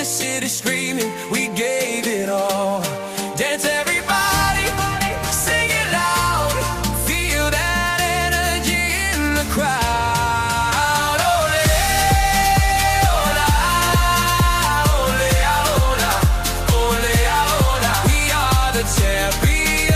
city screaming, we gave it all. Dance everybody, sing it loud. Feel that energy in the crowd. Ole, ola, ole, ola, ole, ola. We are the champions.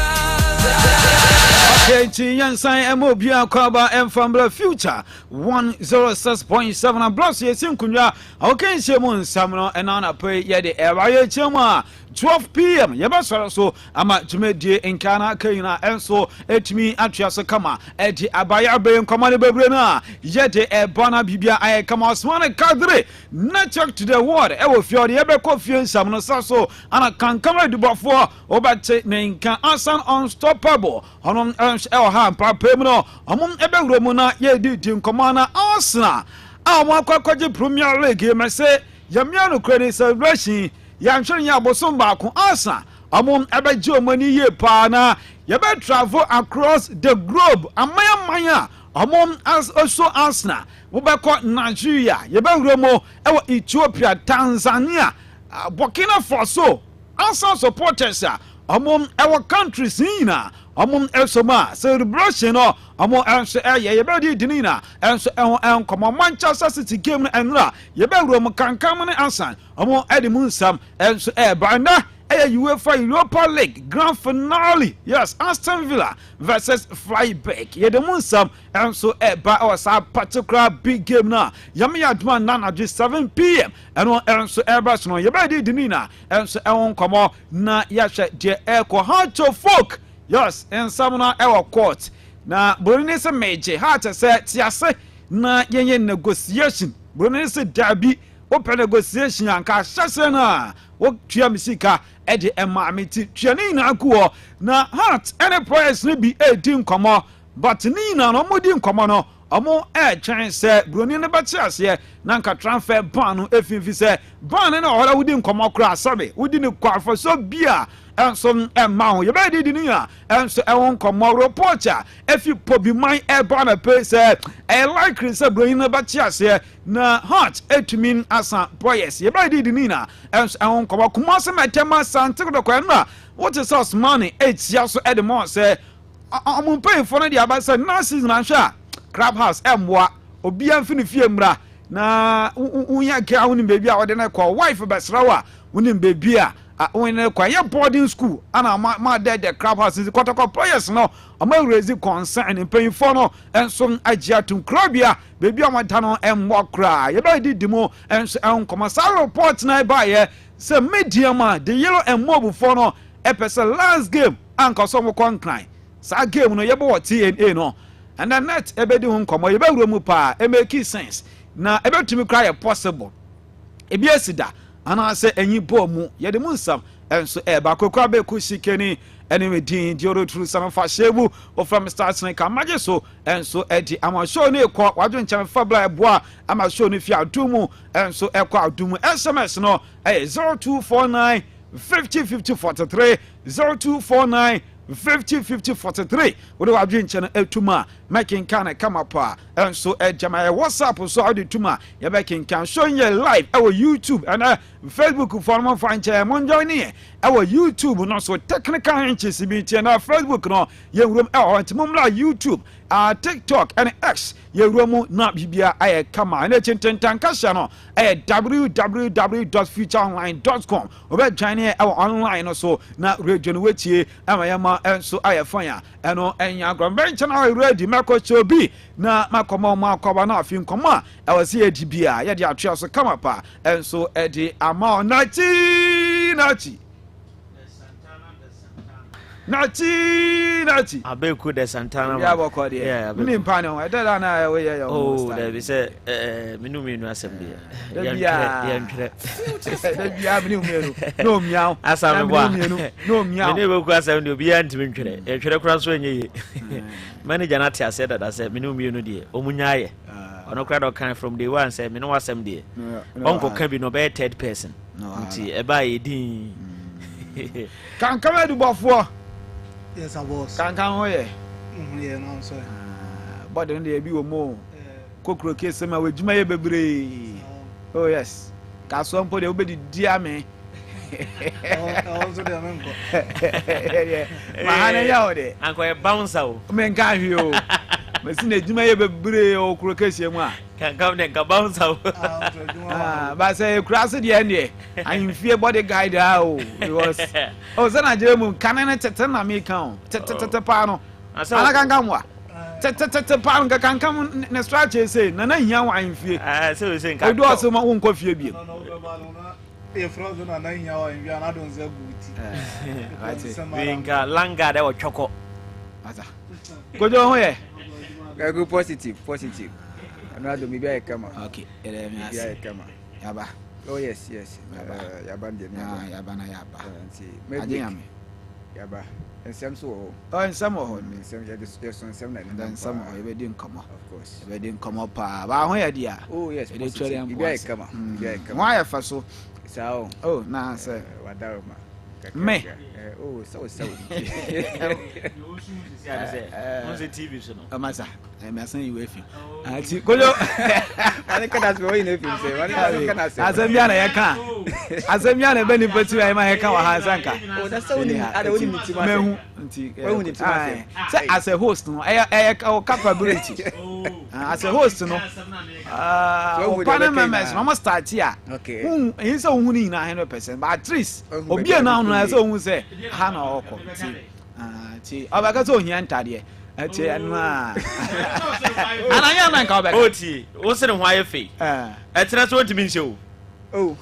KT Yansan Mobia Kwaba and Family Future 106.7 and Bloss Yesim Kunya. Okay, Simon Samuel and Anna Pay Yedi Eva Chema 12 p.m. Yabasara so ama Jumedi in Kana Kaina and so etimi Atriasa Kama Eti Abaya Bay Command Bebrena Yeti Ebana Bibia I come out Swan Cadre Natural to the word Ewo Fiori Ebeko Fian Samuel Sasso and a can come to before Obate Nain can Asan Unstoppable on Elham Papemno among Eberomuna Yedi Commander Arsenal. I want Kwaji Premier League, you may say, Yamiano credit celebration, Yanshan Yabosumba, Asa, among Abajo Money Ye Pana, Yabet travel across the globe, Maya, among us also Arsenal, Wobako Nigeria, Yaberomo, Ethiopia, Tanzania, Burkina Faso, Asa supporters, among our countries, among Elsoma, celebration or among Elsa, Yabadi Dinina, and come Manchester City game and La, Yaberum can come and answer among Eddie Moonsam, Elsa Banda, UEFA Europa League Grand Finale. Yes, Aston Villa versus Flyback. Yedemunsam, and so by our particular big game now. Yamia Dman Nana just 7 p.m. and on Elsa Airbus no Yabadi Dinina, and so on come on na Yasha dear Echo Hacho Folk. Yes, and Samuna our court. Na Brunis a major heart said, Tiase, na yen negotiation. Brunis a derby, open negotiation, and Kashasana, what Triamisika, Eddie and Mamiti, Trianina Guo. Na heart, any price may be 18 comma, but Nina no Mudim Commano, a more air chance said, Brunina Batias here, Nanka transfer ban, if you say, ban and all wouldn't come across, sorry, wouldn't quite for so beer. And some amount you better didn't and so I won't come more reporter. If you put be my air banner pay say I like Chris bringing about here na heart to mean as a boys you better didn't and so I won't come up Kumasa Matema Santa Quena. What is us money 8 years at the more say I'm paying for the abasa nurses and sha crab house mwa obian fini fiembra na unya ka woni baby a wode na call wife besrawa woni baby a when a quiet boarding school and my dad the crab house is quite a players no I'm raising concern and paying for no and some idea to crabia baby on my tunnel and walk cry you know did demo and commissar report night by say medium the yellow and mobile for no episode last game uncle some concline sa game no yebo TNA no and then net ebedi hun komo yebe romu pa e make sense na ebetumi cry possible ebiasida and I say any bomu Yedemunsam and so Bakokra Beku Shikeni anyway Dean Dioro through some fashebu or from Star Snake Amajeso and so Eddie I'm showing you quite Wadun Chan Fabla Bois I'm showing if you are Dumu and so Equa Dumu SMS no 0249 505043 0249 505043 what do I drink channel Tuma making can come up and so Jamaya WhatsApp so I do Tuma you're making can showing you live our YouTube and Facebook for more fine chair monjoin our YouTube not so technical inches and our Facebook no your room our YouTube TikTok and X your room not bibia I come on and tankasha no www.futureonline.com or join our online also na radio wetie amayama and so I fire and no and your conventional ready Marco Chobi na makomo makoba na afin koma I was here dibia ya dia twa so come up and so Eddie amount Nati Abeku de Santana. Yeah, bokodi. Yeah, mini pano. I don't know where you. Oh, there is a minu assembly. Yeah. No meow. Asa no meow. Many will cross and you'll be anti-minute. A trade across when you manager Natia said that I said minu dear. Omunyaye. On a crowd of kind from the one said Mino assembly. Uncle can be no bad third person. No, a by dean. Can come out to Buffalo. Yes, I was. Can't come away. Yeah, no, I'm sorry. But then there be more. Cockroach case, my with Jimmy Baby. Oh, yes. kaso mpo de obedi dia me Also the member. mahane ya ode anko e bounce o men ka hwe o mesi na edwuma ye bebre o kuro kese mu a kan kam ne ka bounce o ba say kura se de ene ahemfie body guide o because o se na jere mu kanene tete na me kan tete pa no ana kan kan wa tete pa no kan kan na structure say na hia wa ahemfie se o se nka o do so ma won ko fie biem E frozen na nya wa envia na don ze guti. Vinga langa da o choko ata kojo ho ye Go positive. I do me be kama. okay ele mi Be ase kama. yaba Oh yes. Yaba de ah yaba na yaba Nti ade yame yaba. Ensem so ho. o nsam ho Ensem ya de so ensem na dan nsam ho ye be di nkomo Of course. ye be di nkomo pa ba ho ye dia Oh yes. e de chori am Be kama. Be kama. mo aye fa so Sao. oh na say Wadaroma. Me. Oh so. on se TV so no amasa me asan you efi ati kojo Ani kana so yin efim se. Ani kana so. asem bia na ye kan asem bia na be ni pati ai ma ye kan wa hasanka Oh that's so ni ada woni mitima. mehu nti Wehu ni tima se. say as a host no e capability as a host no So panel we members no must start here Okay. yin say ohun ni na 100% but at least obi na no say ohun say ha na okọ ti obaka so ohia ntade ati anu a ananya na nka obaka oti o se ne ho aye fe etra so ntimi nse o Oh.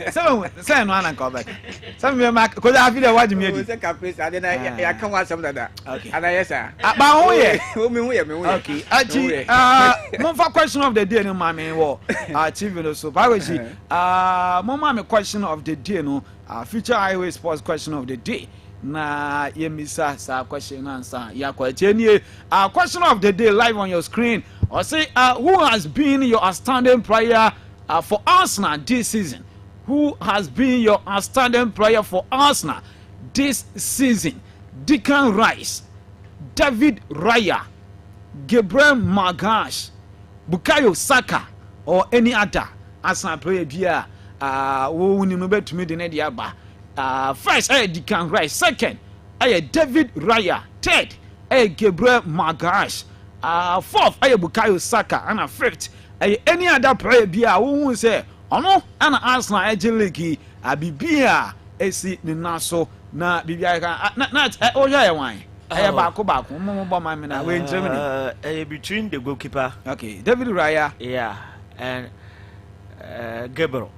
say no ananka obaka some me ma ko da fi de wadi me Oh, di se ka place ade na ya kan wa sam dada. Okay. Ana yesa. ba ho ye O me hu ye. okay ati mon fa question of the day no ma me wo TV no so ba we mon ma me question of the day no future highway sports question of the day na yemisa sa question answer ya kwachenie question of the day live on your screen or say who has been your outstanding player for Arsenal this season? Who has been your outstanding player for Arsenal this season? Declan Rice, David Raya, Gabriel Magalhaes, Bukayo Saka, or any other Arsenal player here wo ni no betumi de ne dia ba. First Declan Rice, second David Raya, third Gabriel Magalhaes, fourth Bukayo Saka, and fifth any other player bia wo say ono ana Arsenal league abibia esi ni naso na bibia na o ya wan baako mo bo man me na we ntrem between the goalkeeper okay David Raya and Gabriel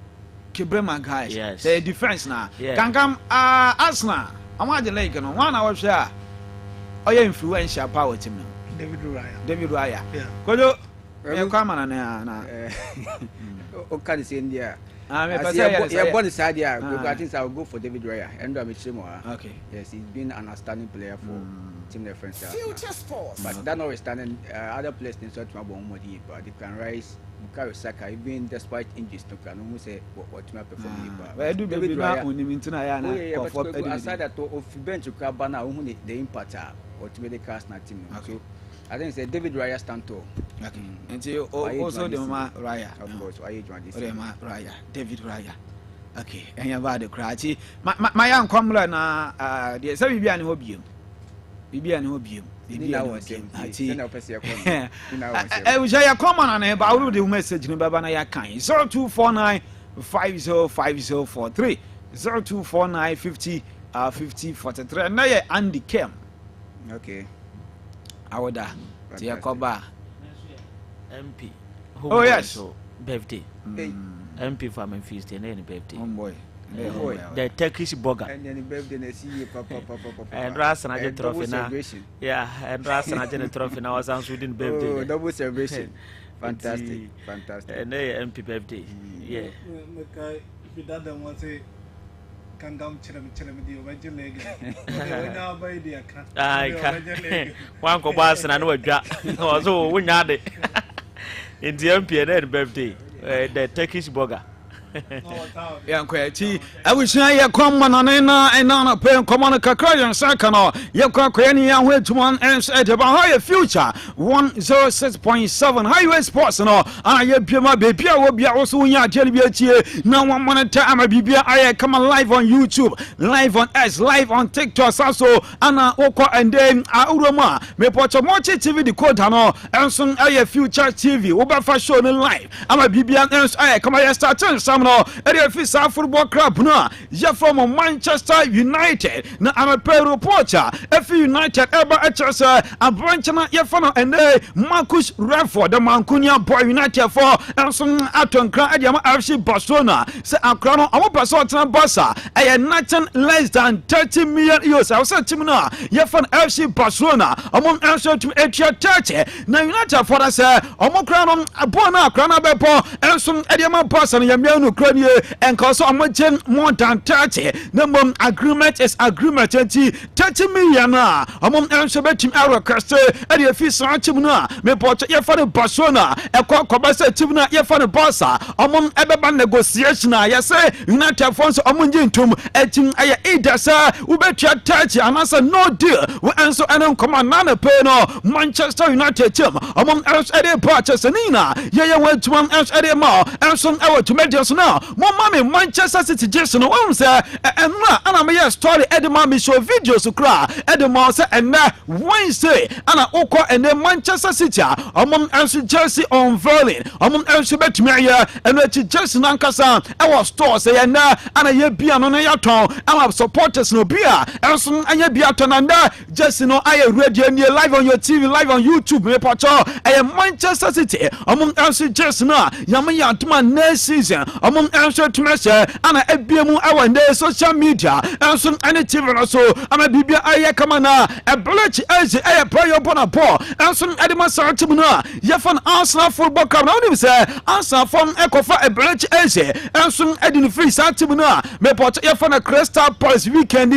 Magalhaes yes. Say defense na Yeah. kankam Arsenal amade league no one na wo hwe a oya influential power team David Raya Yeah. kojo e kwa mana na O kan se ndia. me As you born side here, I think I will go for David Raya. And I'm a okay Yes, he's been an outstanding player for Team Defense. Future Sports. But that notwithstanding, other players in South Mabomodi, but they can rise. Bukayo Saka, even despite injuries, no can almost say what to perform. we do baby na onimi ntina ya na Oh, for yeah, but aside that, of bench to Kabana, who the impact or to be the cast na team. So I think it's David Raya stand tall. okay and also the ma Raya Of course, why you join this? the ma Raya David Raya okay enya ba de krachi ma ya nkomra na de se bibia ne ho biem Bibia was him. ati Then I'll pass your we share comment na ba uru de message ni baba na ya kan 0249 505043 0249 50 5043 na ye Andy Kem Okay. awoda ti yakoba MP Oh, yes. so birthday Hey, MP for my feast and any birthday homeboy boy. the Turkish burger and then the birthday next year, papa. and Ras and I And trophy double now celebration. yeah and Ras and I trophy now was answering birthday Oh, double celebration. Fantastic, Enti- fantastic. and MP birthday yeah If you done them once, can come chillum the original leg. Now by the account. I one ko boss na no adwa so wonya de in the MP and birthday the Turkish burger Yankwe ti awusia ye kwamma na na pe nkoma no kakra yen saka no ye kwakwa ne ya ho etuman ens de ba ha future 106.7 highway sports no ana ye biema be bia wo bia wo so nya atele bi achie na one monitor ama bibia aye come live on YouTube, live on X, live on TikTok so ana okọ and then uroma me pocho mochi TV the code no enso aye future TV wo ba fa show no live ama bibia ens aye come aye start some no area fisa football club no ya from Manchester United na ama Pedro Porcha F United eba HSA a branch na ya fa no and Marcus Rashford the Mancunia boy United for enso atonkra ade ama FC Barcelona se akra no amo person tena Barca aye nothing less than 30 million euros I was team no ya fa FC Barcelona amo enso to 30 na United for that say amo kra no abo na akra na bepo enso ade ama Barca ya mianu kra nie and cause amo gen more than 30 number agreement is agreement 30 million na amo enso betim euro cost ade fi san team no me pocho ya fa Barcelona e kwa say team na ya fa Barca amo ebeba negotiation ya say United fans omunjintum etim aya idasa ubetua 30 anasa no deal we enso enem command na pay no Manchester United team among else ade purchase nina ye went to else ade ma enso ewo to medias now mo mama Manchester City Jason won say enra ana me story ade ma me show videos kra ade ma say enna Wednesday ana okọ ene Manchester City among else Chelsea unveiling among else betumi ya ene Chelsea nankasa ewo store say enna ana ye bia no ya ton ama supporters no bia enso anya bia ton anda just no aye radio near live on your TV live on YouTube me pacho aye Manchester City among enso just na yama ya tuma next season among enso tumese ana ebiemu awande social media enso any TV no so ama bibia aye kama na e bleach age aye player bona ball enso edema sartim na ye fan Arsenal football club na oni say Arsenal from ekofa e bleach age enso edin free sartim na me pot ye for Crystal Palace weekend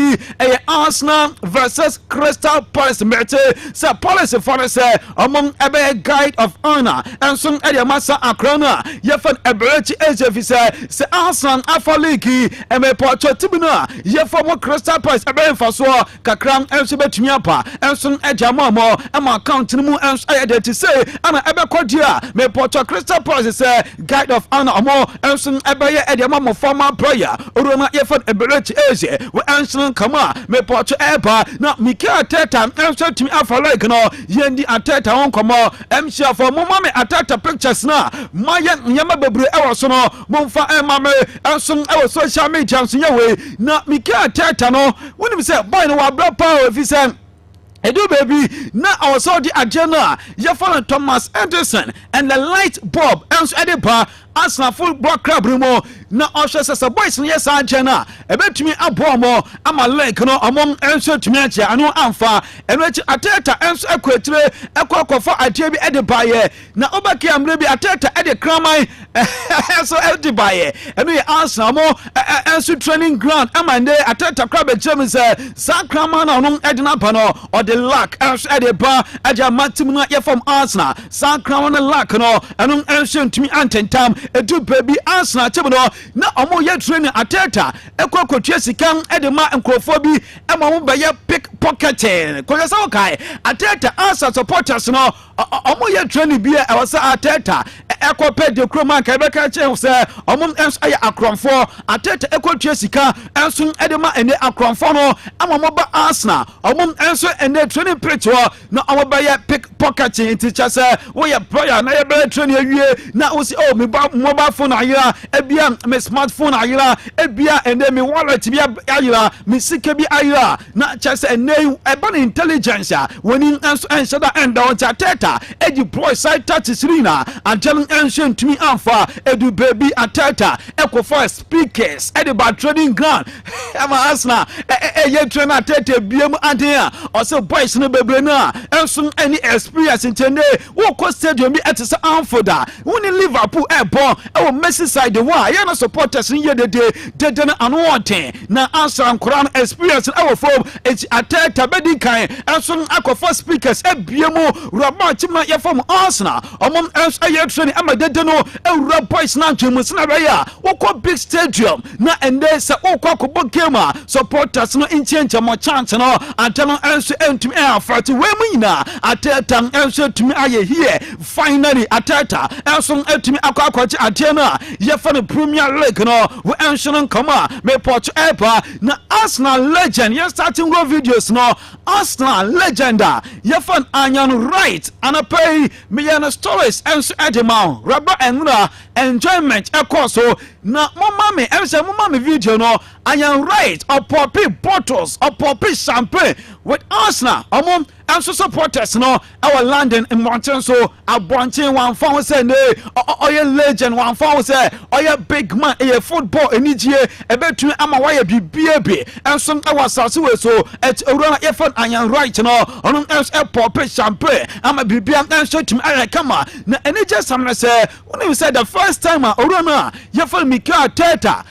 Arsenal versus Crystal Palace match say Palace for say among a guide of honor and some area massa akrana ye for Eberechi HF say Arsenal afa league e me pot tibuna ye for Crystal Palace e for so kakram enso betumi apa enso ejama mo e ma account mu enso ayede to say ana ebe kodia me pot Crystal Palace say guide of honor mo enso ebe ye ejama mo former player Oroma yefan Eberechi Eze we answering kama me pocho eba na Mikel Arteta answer to me afa like no yendi Arteta won komo MC for mama me Arteta pictures na maya nyama bebre ewo so no momfa ema me anso ewo social media so yewe na Mikel Arteta no woni say boy no wa bra power fi say Edu baby na also the agenda yefan Thomas Anderson and the light bulb answer edipa Arsenal football club remo na Osha boys no yes agenda ebetumi abomo ama link no among enso tumi ache anu amfa enwechi Arteta enso akwetire ekwakofa atie bi edibaye na obaki amre bi Arteta edi kraman enso edibaye enu ye Arsenal mo enso training ground amande Arteta club ejemse sa kraman na no edina pa no or the lack enso ediba aja matim no ye from Arsenal sa kraman na lack no enu enso tumi antentam edu baby Arsenal team no na omo ye training Arteta ekwakotua sikan edema nkrofo bi ema mo baye pickpocketing ko yesa okay Arteta Arsenal supporters no omo ye training bi e wasa Arteta ekwape de kroma ka be ka che se omo ens aye akronfo Arteta ekwatua sika enso edema ene akronfo no ama mo ba Arsenal omo enso ene training pitch na omo baye pickpocketing teacher say wo ye player na ye be training awie na wo si oh me ba mobile phone ayira ebia me smartphone ayira ebia ene me wallet bia ayira me sike bi ayira na chese ene eba intelligence woni enso enshada enda on Arteta e deploy side 33 na until enso ntumi amfa edu baby Arteta ekofa speakers e the bad trading ground ama Arsenal ye train Arteta biem adea o se boys no bebre na enso any experience intende wo ko stadium bi etese Anfield woni Liverpool e bon e wo Merseyside one ye no supporters in ye de na ano wonten na Arsenal nkora experience our form eti Arteta bedi kan enso akofo speakers ebiemu Roma chima ye form Arsenal omom enso aye training ama de no ewura boys na ntwemu sna ya wokọ big stadium na ende se wokọ akobọ game supporters no inchenche mo chance no antano enso entumi afati we mu nyina Arteta enso tumi aye here finally Arteta enso entumi akwachi ade na ye for the Premier League no we enso no kama me Porto Epa na Arsenal legend ye starting raw videos no Arsenal legenda ye for anyan right anapay me yana stories enso edema rubber enra enjoyment so na mama me video no anyan right or poppy bottles or poppy champagne with Arsenal and so supporters no our London in Mountain so a bunching one phone say or your legend one phone say or your big man a football in EGA a between ama why be baby and some our sasu so at around effort anyan right no on else a poppy champagne ama bibi and so to me come na any just some say when you said the first time around you for Mikel Arteta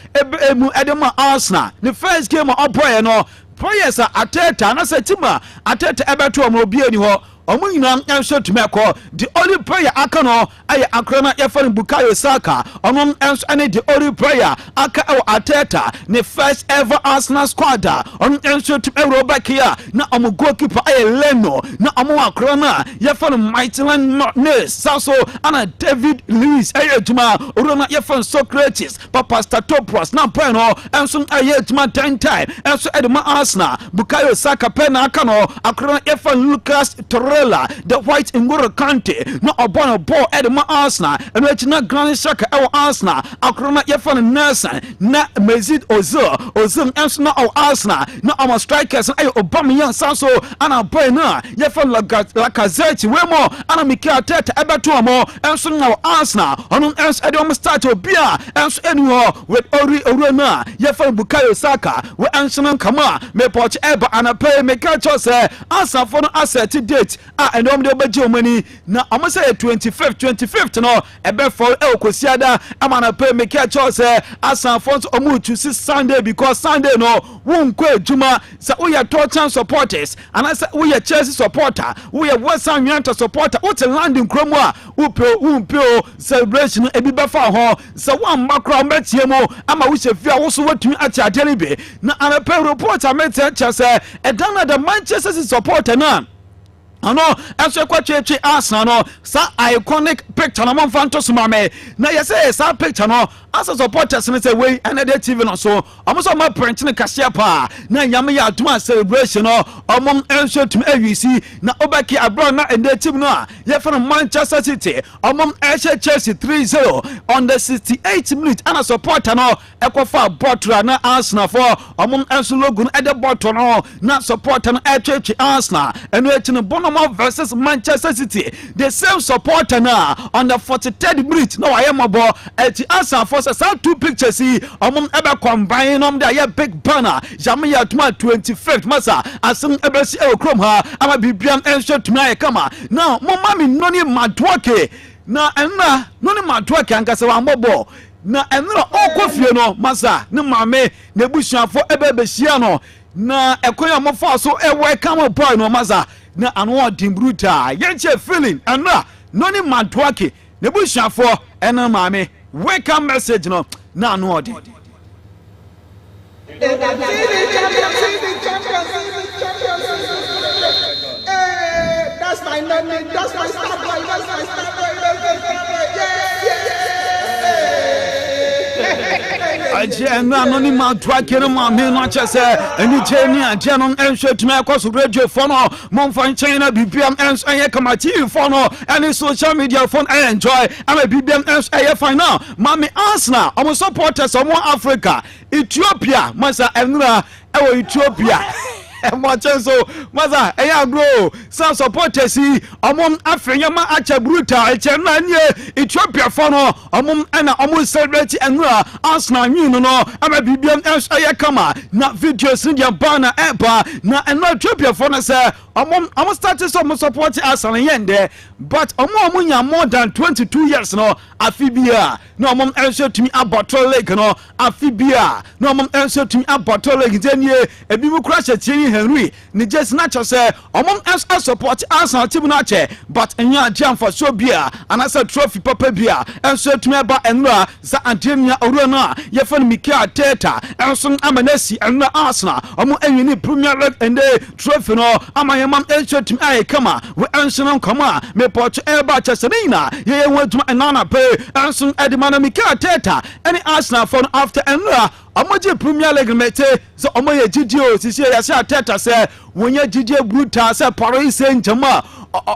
emu edema Arsenal the first game of boy no players Arteta na say tima Arteta ebeto omo obi ani ho omo nyina enso tumeko the only player aka no aye akrona yefan Bukayo Saka omo enso ane the only player aka Arteta ne first ever Arsenal squad omo enso tumero back here na omo goalkeeper aye Leno na omo akrona yefan Maitland Nunes so ana David Luiz aye tuma orona yefan Socrates Papa Statopoulos na peno enso aye tuma 10 time enso edema Arsenal Bukayo Saka pena aka no akrona yefan Lucas Torreira the white Ngolo Kante no obono ball edema Arsenal and we na Granit Xhaka Arsenal akrona yefan Nelson na Mesut Ozil enso na Arsenal na our strikers aye Aubameyang so ana boy na yefan Lacazette wemo ana Mikel Arteta ebeto amo enso na Arsenal ono enso edom start obia enso enu with Ori Orona yefan Bukayo Saka we enso na kama me poch eba ana pay me catch us Arsenal for no asset date and om de obaje omani na omo say 25th no ebe for ekosiada amana pay me catch us Arsenal for omo to see Sunday because Sunday no won kwa adwuma sa we are Tottenham supporters and I say we are Chelsea supporter we are West Ham United supporter what landing kromo a wo celebration ebi be fa ho sa wan makro metie mo ama wo shefia wo so watumi ati adele be na ana pay reporter mete chese edana the Manchester City supporter na ano enso kwacheche Arsenal no sa iconic picture no mon fanto sumame na yese sa picture no as supporters ne say we another TV no so omo so ma print ne kasia pa na nyame ya atuma celebration no omo enso tum awisi na obaki abro na ende team no a ye for Manchester City omo Chelsea 3-0 on the 68th minute and a supporter no ekofa botra na Arsenal for omo enso logo no ede bottle no na supporter no cheche Arsenal eno etino versus Manchester City the same supporter now on the 43rd minute no I am about at Arsenal for some two pictures see ebe combine there big banner Jamia Tuma 25th masa asem ebe si ekrom ha ama bibiam enso tuma kama now mama mi noni madwoke na enna noni madwoke ankasa wa mbobo na enra okofie no masa ne mame na busuafo ebe behia no na ekoya mofo so welcome boy no masa na anwa dimbruta yenche feeling ana noni madwake ne bushafo ena mame welcome message no na anwa di that's my name, that's my star boy, that's my star boy. Agenda anonymous twakere ma me no chese eni jeni ageno enhwe tumi akoso radio phone mo fan China bibiam ens eye kama TV phone any social media phone I enjoy am a bibiam ens eye fine now mami Arsenal omo supporters omo Africa Ethiopia masa enra ewo Ethiopia Mochenso maza eya grow some supporters yi omom afrenyama acha brutal echena nie Ethiopia for no omom na omom celebrate enra Arsenal win no ama bibiam eya kama na videos ndia bana eba na eno Ethiopia for no say omom start some support Arsenal yende but omom nya more than 22 years no afibia no omom enso timi abotol league no afibia no omom enso timi abotol league denie ebi mu crash tie Henry ni just natural say omom enso support Arsenal team na che but enya jam for so bia anasa trophy papa bia enso timi ba enra za antemia oro na ye fa Mikel Arteta enso amanasi enra Arsenal omom enwini Premier League and trophy no amayemam enso timi aye kama we enso no kama me port eba chesenina ye wetuma enana pe enso edimana Mikel Arteta any Arsenal for after enra Omoje Premier League mete so omoye GGO sisi ya se Arteta se wonya GGO brutal se Paris Saint-Germain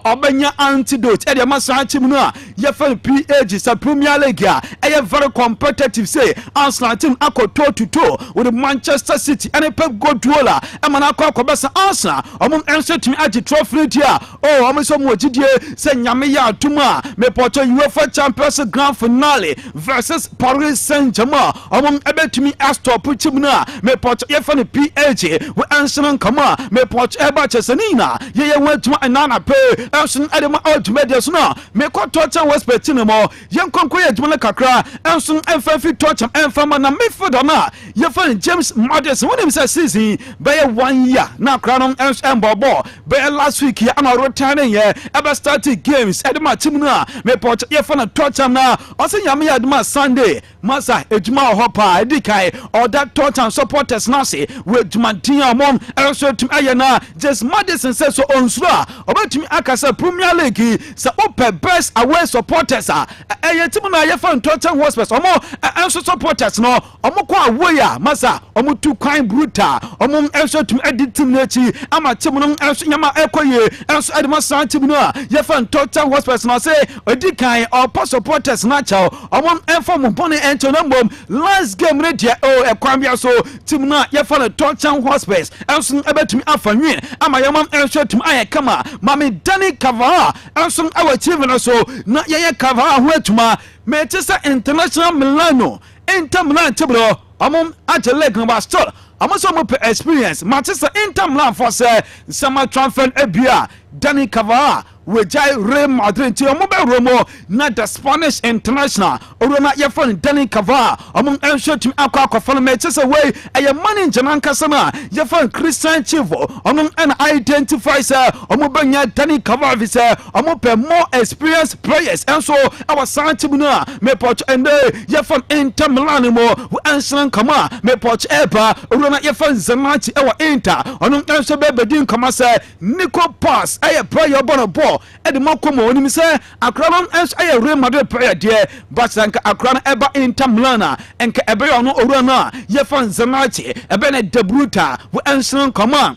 obenya antidote e de masan team no a ye fa PAG se Premier League e very competitive say Arsenal team akoto to toe with Manchester City and Pep Guardiola e mana akobesa Arsenal omom enso team agi trophy dia oh omoso mo GGO se nyame ya atuma me poto UEFA Champions Grand Finale versus Paris Saint-Germain omom ebetumi stop team na me pot ye fa PAG we answer kama me pot eba chesenina ye wetuma enana pe enso edema ultimate so na me ko torch West Petin mo ye nkonko ye djuma kakra enso enfa fi torch enfa ma na me fodo na ye fa James Madison when him say season by 1 year na kra no enso embobo by last week ya na returning ye eba start games edema team na me pot ye fa na torch na o se nyame ya edema Sunday masa ejuma hopa edikai or that thought and supporters now say with Mantia mom also to ayana just Madison says so on sura about me akasa Premier League so open best away supporters team na ye fan Tottenham Hotspur omo also supporters no omo kwa away masa omo too kind brutal omo also to edit team nechi ama team no also nyama ekoye also adma san team no ye fan Tottenham Hotspur no say edikan or supporters na cha omo inform bone ento no mom last game ready ekwambia so team na ye fa Tottenham Hotspur enso ebetumi afanwe ama yamam enso team aye kama mami Dani Carvajal enso awachieve no so na ye Carvajal ho atuma Manchester International Milano Inter Milan tibro amom age leg no still amoso mo experience Manchester Inter Milan for say summer transfer ebia Dani Carvajal we jai Real Madrid ti omo be romo na the Spanish international orona ye fon Dani Carvajal omo enso tim akwa fon Manchester way eye money njanan kasana ye fon Christian Chivo omo an identify say omo banya Dani Carvajal vi say omo pe more experienced players enso our santim na me poch and ye fon Inter Milan mo enso kama me poch eba orona ye fon Zanachi ewa Inter omo enso be bedin kama say Nico Pass eye player bono ball e de makomo oni say Akra ens aye Real Madrid player there but sanka Akra eba Inter Milan enka ebe ono owura na ye fan Zanachi ebe na debruta we enson kama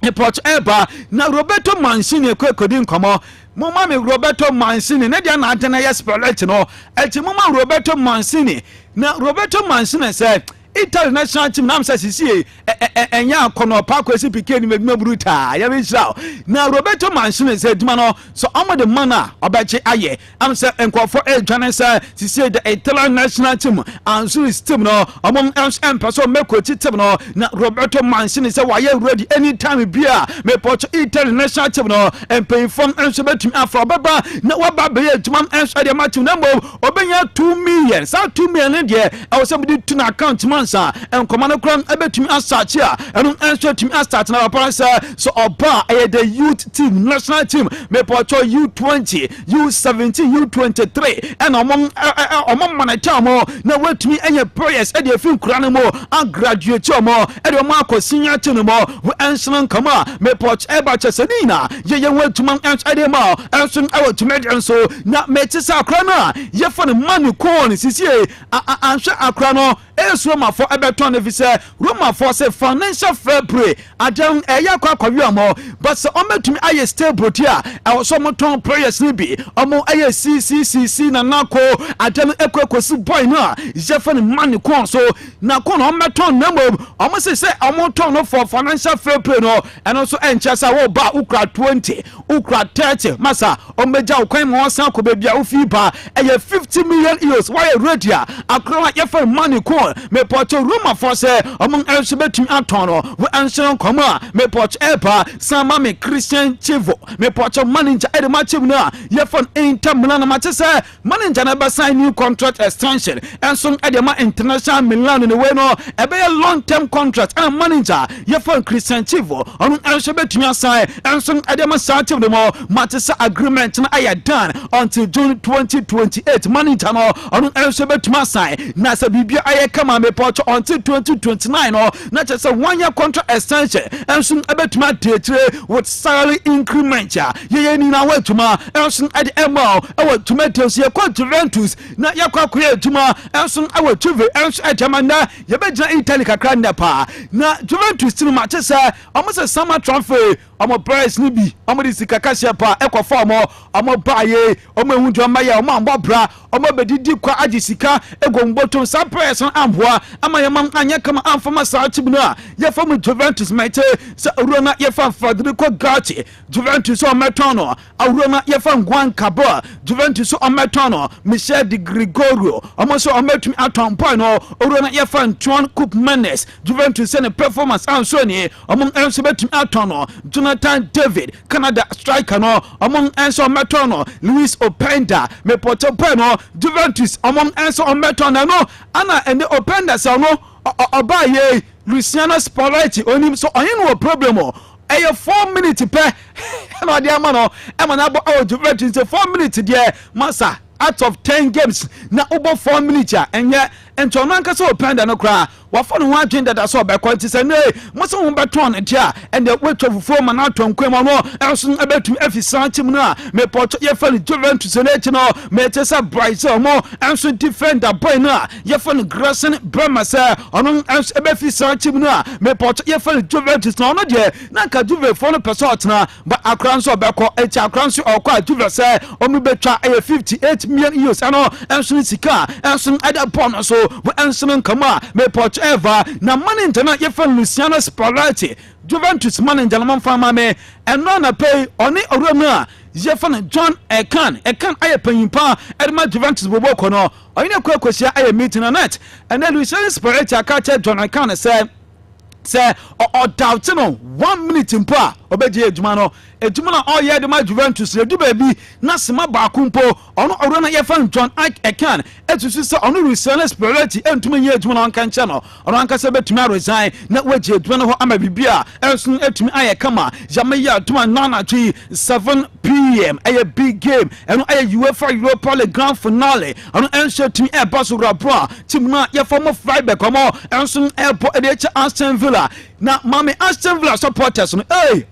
e pot eba na Roberto Mancini ekodi nkomo mama me Roberto Mancini ne dia na adena yes spellet no eti mama Roberto Mancini na Roberto Mancini say Italy national team nam say sisi enya akono pa kwesi pike ni meduma bruta ya be sha na Roberto Mancini say duma no so omo de mana obache aye am say enkofo edwane say sisi the Italian national team ansu is team no omo empeso mekoti team no na Roberto Mancini say why ready anytime bia me poch Italy national team no empay form enso betumi afro baba na waba be eduma enso de match na mbo obenya 2 million sa 2 million de e wo say be to na account mansa en komano kran ebetumi asach a enu enso tumi astart na paransa so oba the youth team national team me pocho U20 U17 U23 en omom manager mo na wetumi enye players e de fin kura mo an graduate mo e de mo akosinya tinu mo we enso kama me poch eba chesenina ye wetuma enso de ma enso awetumi enso na me tisa akra na ye fo ne manu kon sisi anhwe akra no eso ma Roma for Everton if say Roma for say financial fair play adam eya kwa mo but so omo tumi aye stable dia e wo so mo ton players ni bi omo aye CCCC na nako adam ekwekosi boy na Jefferson man ko so na ko no meton na mo omo say omo ton no for financial fair play no and also enchesa wo ba ukra 20 ukra 30 masa omeja ukwan mo san ko bebia ofi ba eye 50 million euros why radio akra Jefferson man ko me porto Roma for say omo else betumi aton no we answer koma me porto epa sama me Christian Chivo me porto manager edema chiv na Jefferson Inter Milan ma say manager na ba sign new contract extension and so edema International Milan in the way no e be a long term contract and manager Jefferson Christian Chivo omo else betumi assign and so edema start of the more match agreement na aya done until June 2028 manager no omo else betumi assign na say bibia aya kama me porto until 2029 no na just a 1 year contract extension and so ebetuma tetre with salary increment ya ye ni na watuma and so at the ML our tomatoes ye kwa Juventus na yakwa kwa tuma and so our Juve and so atamanda ye beja Italy kakra nda na Juventus team match say almost a summer transfer omo price ni bi omo di sikakasia pa ekwa form omo baye omo ehunjo maye omo ambobra omo bedidi kwa agisika egomboto sa price amboa amaye mam anya kama amfama sa chibuna ye from Juventus mate sa urona ye fa Federico Gatti Juventus o metono urona ye fa Juan Cabo Juventus o metono Michel Di Gregorio omo so ometumi aton point no urona ye fa Antoine Koopmanes Juventus ne performance ansoni omo enso betumi aton Jonathan David Canada striker no among enso metono Luis Openda me potopeno Juventus among enso metono no ana ene Openda sa no obaye Luciano Spalletti onim so oyin no problem eye 4 minutes pe na dia ma no e ma na bo Juventus 4 minutes there masa out of 10 games na over 4 minutes ya enye entono ankasa Openda no kra wafo no ho agenda da so be kwenti se ne mo so ho beton dia and the way to fufu ma na tonkwem no enso abetum afisan tim no a me porto ye fa Juventus ne ti no me tesa Brazil mo enso defender boy no a ye fa Grayson Bremer se ono enso abefisan tim no a me porto ye fa Juventus no no de na ka Juve fo no pesot na ba akran so be ko echi akran so okwa Juve se o mi betwa 58 million euros ano enso sika enso ada pon so we enso kama me porto ever na manager na ye fa Luciano Spalletti Juventus manager man fama me eno na pay oni oremu a ye fa John Ekan aye panyimpa edema Juventus bobo kono oyine kwakosia aye meeting na net and then Luciano Spalletti akache John Ekan say or doubt no 1 minute mpa obeje ejuma no ejuma na all ye de ma Juventus le du baby na sema ba kumpo ono oro na ye fa John Ekan etusu se ono Luciano Spalletti entuma ye ejuma na anka nche no ono anka se betumi resign na waje ejuma no ho ama bibia ensun etumi aye kama jamaya tuma nana twi 7 p.m. a big game and a UEFA Europa League grand finale ono enso tumi e baso rapra team na ye fa mo Freiburg komo ensun airport e de Aston Villa na mami Aston Villa supporters no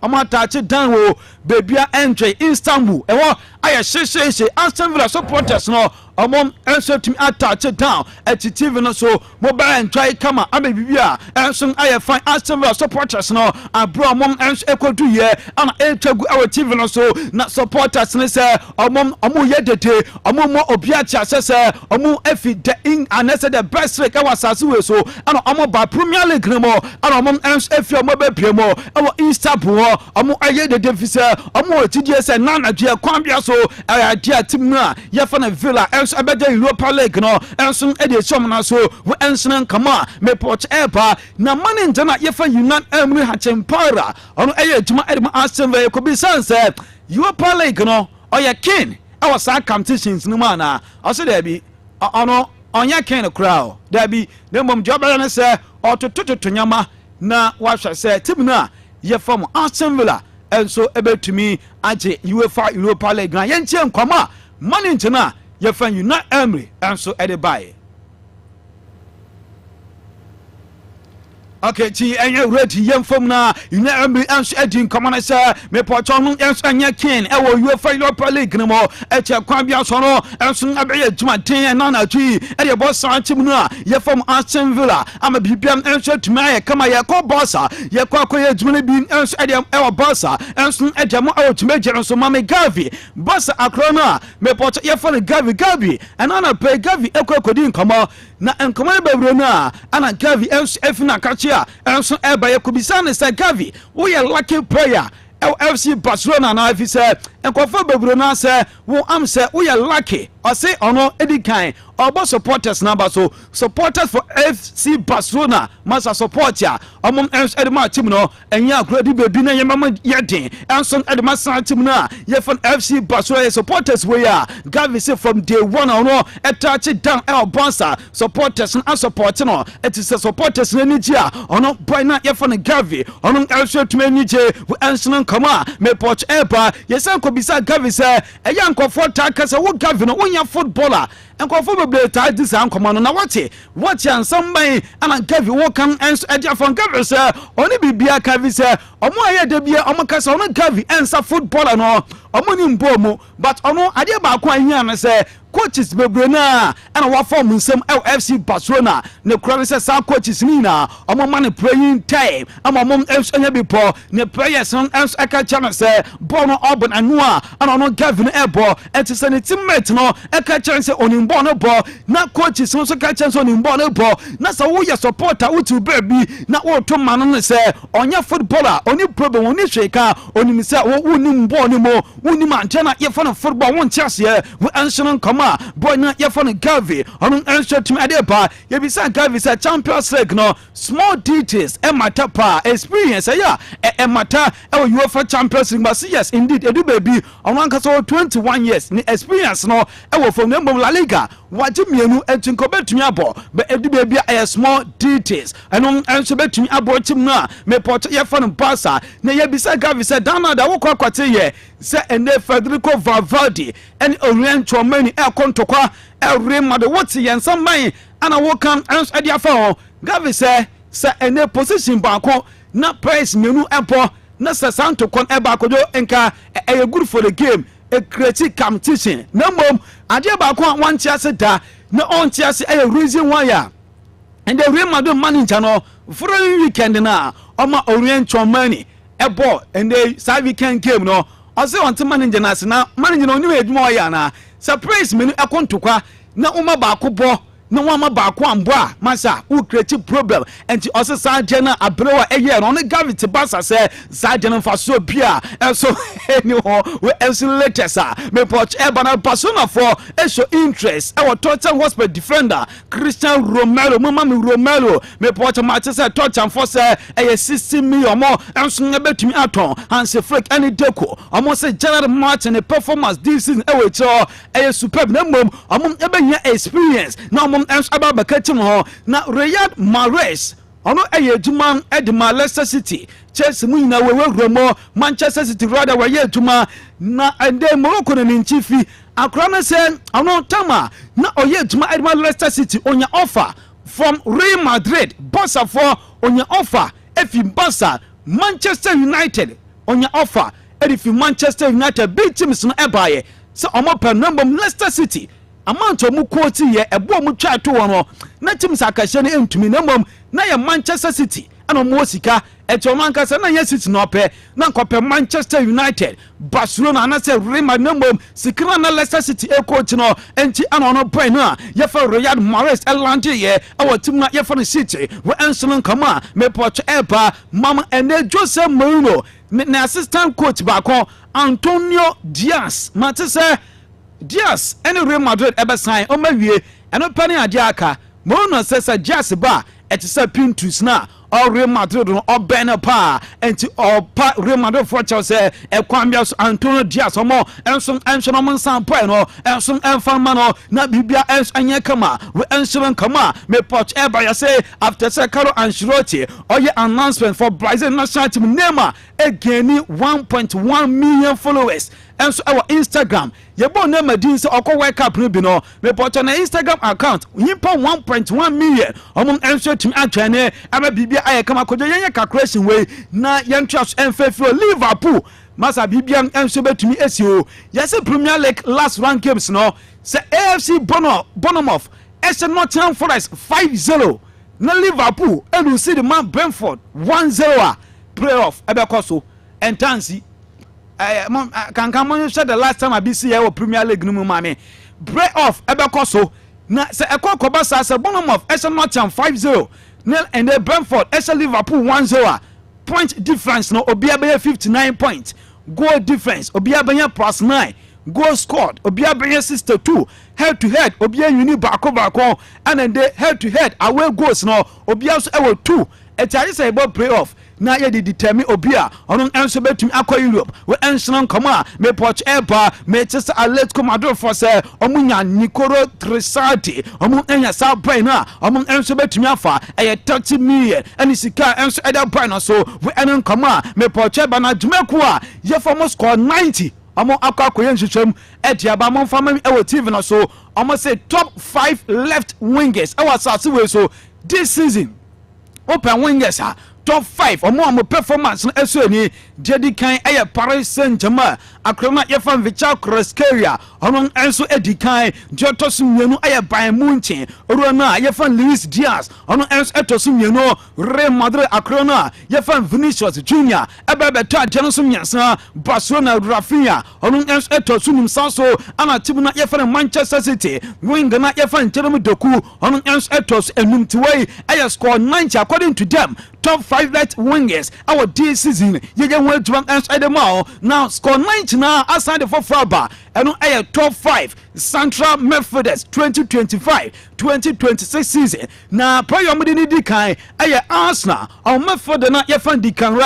amata che dan wo bebia entry Istanbul ewo aya sheshe Aston Villa supporters no amom enso team attach down at TV no so mobile entry kama abibia enso aya fine Aston Villa supporters no abro amom enso ekodu ye ana etwagu our TV no so na supporters ne say amom ye dede amom mo obia cha say amom efi the in anese the best league awasase we so ana amom ba Premier League no mo ana amom enso efi amom be pie mo ewo Istanbul amom aye dede fi say amom tidie say nana dua kwambia so aya dia team na ye fa na Villa abeda Europa League no enso e de chom na so we enso kama me port epa na manager na ye fa Union Emery Hachempara ono eye tuma edma Aston Villa ko bi sanse Europa League no oya king our sa competitions no man na also there be ono onya king crowd there be dem bom jobere na se otototo nyama na wa hwa se team na ye fa mo Aston Villa enso ebetumi age UEFA Europa League na ye ntie nkwama manager na ye fan Union Emery and so at the buy. Okay, ti enye ready yem fam na ina ambi anso edin komane se me pocho no enso anya kin e wo UEFA Europa League no mo e che kwan bia so no enso abeye djuma ten na na twi e de boss anchim no a ye fam Aston Villa ama bibiam enso tuma ye kama ye ko bossa ye ko akoye djuma bi enso e de e wo bossa enso e de mo e wo tuma jere so mame Gavi bossa akro no a me pocho ye fam Gavi ana pe Gavi e ko akodi nkomo na nkomo bebro no a ana Gavi enso efina kachia enso eba ye kubisa ne say Gavi wo ye lucky player FC Barcelona na if say enkofa bebro na say wo am say wo ye lucky or say ono edikan obo supporters number so supporters for FC Barcelona must support ya omom edema team no enya akrodi bebi na yemama yedin enso edema san team na ye for FC Barcelona supporters we ya Gavi say from day one ono attach down el bonsa supporters and support no it is supporters ni dia ono boy na ye for Gavi ono also tumi ni je we enso kama me poch eba ye say ko bisa Gavi say eya nkofo ta kasa wo Gavi no wonya footballer enkofo beble ta dis an komano na what yan somebody ana Gavi wo kan enso edia from Gavi say oni bibia Gavi say omo aye de bia omo kasa ono Gavi ensa footballer no omo ni mbomu but ono ade ba ko ahia na say coaches bebre na ana wa form nsem FC Barcelona ne kura say sa coaches ni na omo man playing time ama mom enya bipo ne players on aka channel say ball no open anua ana ono Gavi no ebo etise ne teammate no aka channel say oni ball no ball na coaches so ka channel say oni ball no ball na say wo ya supporter wo to baby na wo to man no say onya footballer oni problem oni sheka oni mi say wo ni ball ni mo wo ni man tena ye for football won chance ye we answer come boy na ye for Gavi on answer to me ba ye be say Gavi say Champions League no small details e matter pa experience ya e matter e UEFA Champions League but yes indeed edu baby on one case 21 years ni experience no e wo from La Liga waje mienu entinko betumi abo be edu baby e small details and answer betumi abo tim na me pot ye for Barca na ye be say Gavi say dana da wo kwakwate ye say ene Federico Valverde and Orient Chouameni kontokwa Real Madrid what yen samman ana wo kan enso edia fa Gavi say ene position baako na price menu empo na santo kon eba kojo enka e good for the game a creative competition na mom ade baako wan tiase da na on tiase e reason why ya and the Real Madrid manager no for weekend na oma Orient Chouameni ebo and the side weekend game no ose on manager na se na manager no ni edwuma ya na surprise menu akontokwa na uma baako bo na wama baako ambo a masa who create problem enti ose sajena abrewa eye no ne Gavi Barca say sajena faso bia so anyhow we latest me poch ebana persona for show interest our Tottenham Hotspur defender Christian Romero Romero me poch match say Tottenham for say 60 million more enso ebetumi aton Hansi Flick any deco almost say general Martin performance this season superb na mom ebenya experience na ens ababa kachim ho na Riyad Mahrez ono edwuma edema Leicester City Chelsea mu na wewe Manchester City rather we edwuma na ende Morocco na nchifi akra na say ono tama na oye edwuma edema Leicester City onya offer from Real Madrid Barca for onya offer efi Barca Manchester United onya offer efi Manchester United big teams no ebaye so omo per number Leicester City amount of mu quote ye ebo mu twa to wono na tim sakahye ne entumi na mom na ye Manchester City ana mo sika eto man kasa na ye City no pe na nkopɛ Manchester United Barcelona na se Real Madrid mom sikira na Leicester City e coach no enti ana no point na ye fa Riyad Mahrez elante ye awo tim na ye fa City we enso kama me poch eba mam ene Jose Mourinho na assistant coach baako Antonio Diaz matese Diaz any Real Madrid ever sign o mawie eno pani ade aka mo no sesa Diaz ba etisa Pintus na or Real Madrid no obena pa enti pa Real Madrid for Chelsea e kwambia Antonio Diaz omo enso no monsan pa no enso enfama no na bibia enso anya kama we enso kama me poch eba ya say after say Carlo Ancelotti oye announcement for Brazil national team Neymar again 1.1 million followers enso ewo Instagram yebo na madin se okọ World Cup no bi no me poto na Instagram account nyimpa 1.1 million omum enso timi atwene ama bibia aye kama kojo yenye calculation we na yentwas enfefio Liverpool masa bibia enso betumi esio yese Premier League last round games no se AFC Bournemouth ese Nottingham Forest 5-0 na Liverpool elu see the man Brentford 1-0 playoff ebekoso entansi kankan said the last time I be see our Premier League no mame playoff ebekoso na se ekokoba sa Bournemouth ese Nottingham 5-0 and then Brentford ese Liverpool 1-0 point difference no obia be 59 points goal difference obia be +9 goal scored obia be 62 head to head obia uni bako and then they head to head away goals no obia so ewo 2 etari say about playoff na ye dey determine obia onon enso betumi akọ Europe we enso nkoma me Poch Eba me Manchester Atletico Madrid for say omunya Nicolo Trisati omun enya sa brain na omun enso betumi afa 30 million and sika enso eda brain no so we enen nkoma me Poch Eba na Jumeku a ye for mo score 90 omo akwakoye nhwehwem etiaba mo fama ewo TV no so omo say top 5 left wingers our sase we so this season open wingers top 5 omo performance no eso ni Jedi kan eye Paris Saint-Germain akrona yefan Vichal Kvaratskhelia onon enso edikan Jotosumyenu eye Bayern Munich orona yefan Luis Diaz onon enso etosumyenu Real Madrid akrona yefan Vinicius Junior ebebeta Janusum Yansa Barcelona Rafinha onon enso etosumum sanso ana tibuna yefan Manchester City winger na yefan Jeremy Doku onon enso etos enumtiwei eye score 90 according to them top 5 right wingers our this season ye well to answer them all now score 90 now aside for Fraba and a top 5 central midfielders 2025-2026 season now prayer mudi kan aya Arsenal or midfielder na yefan Declan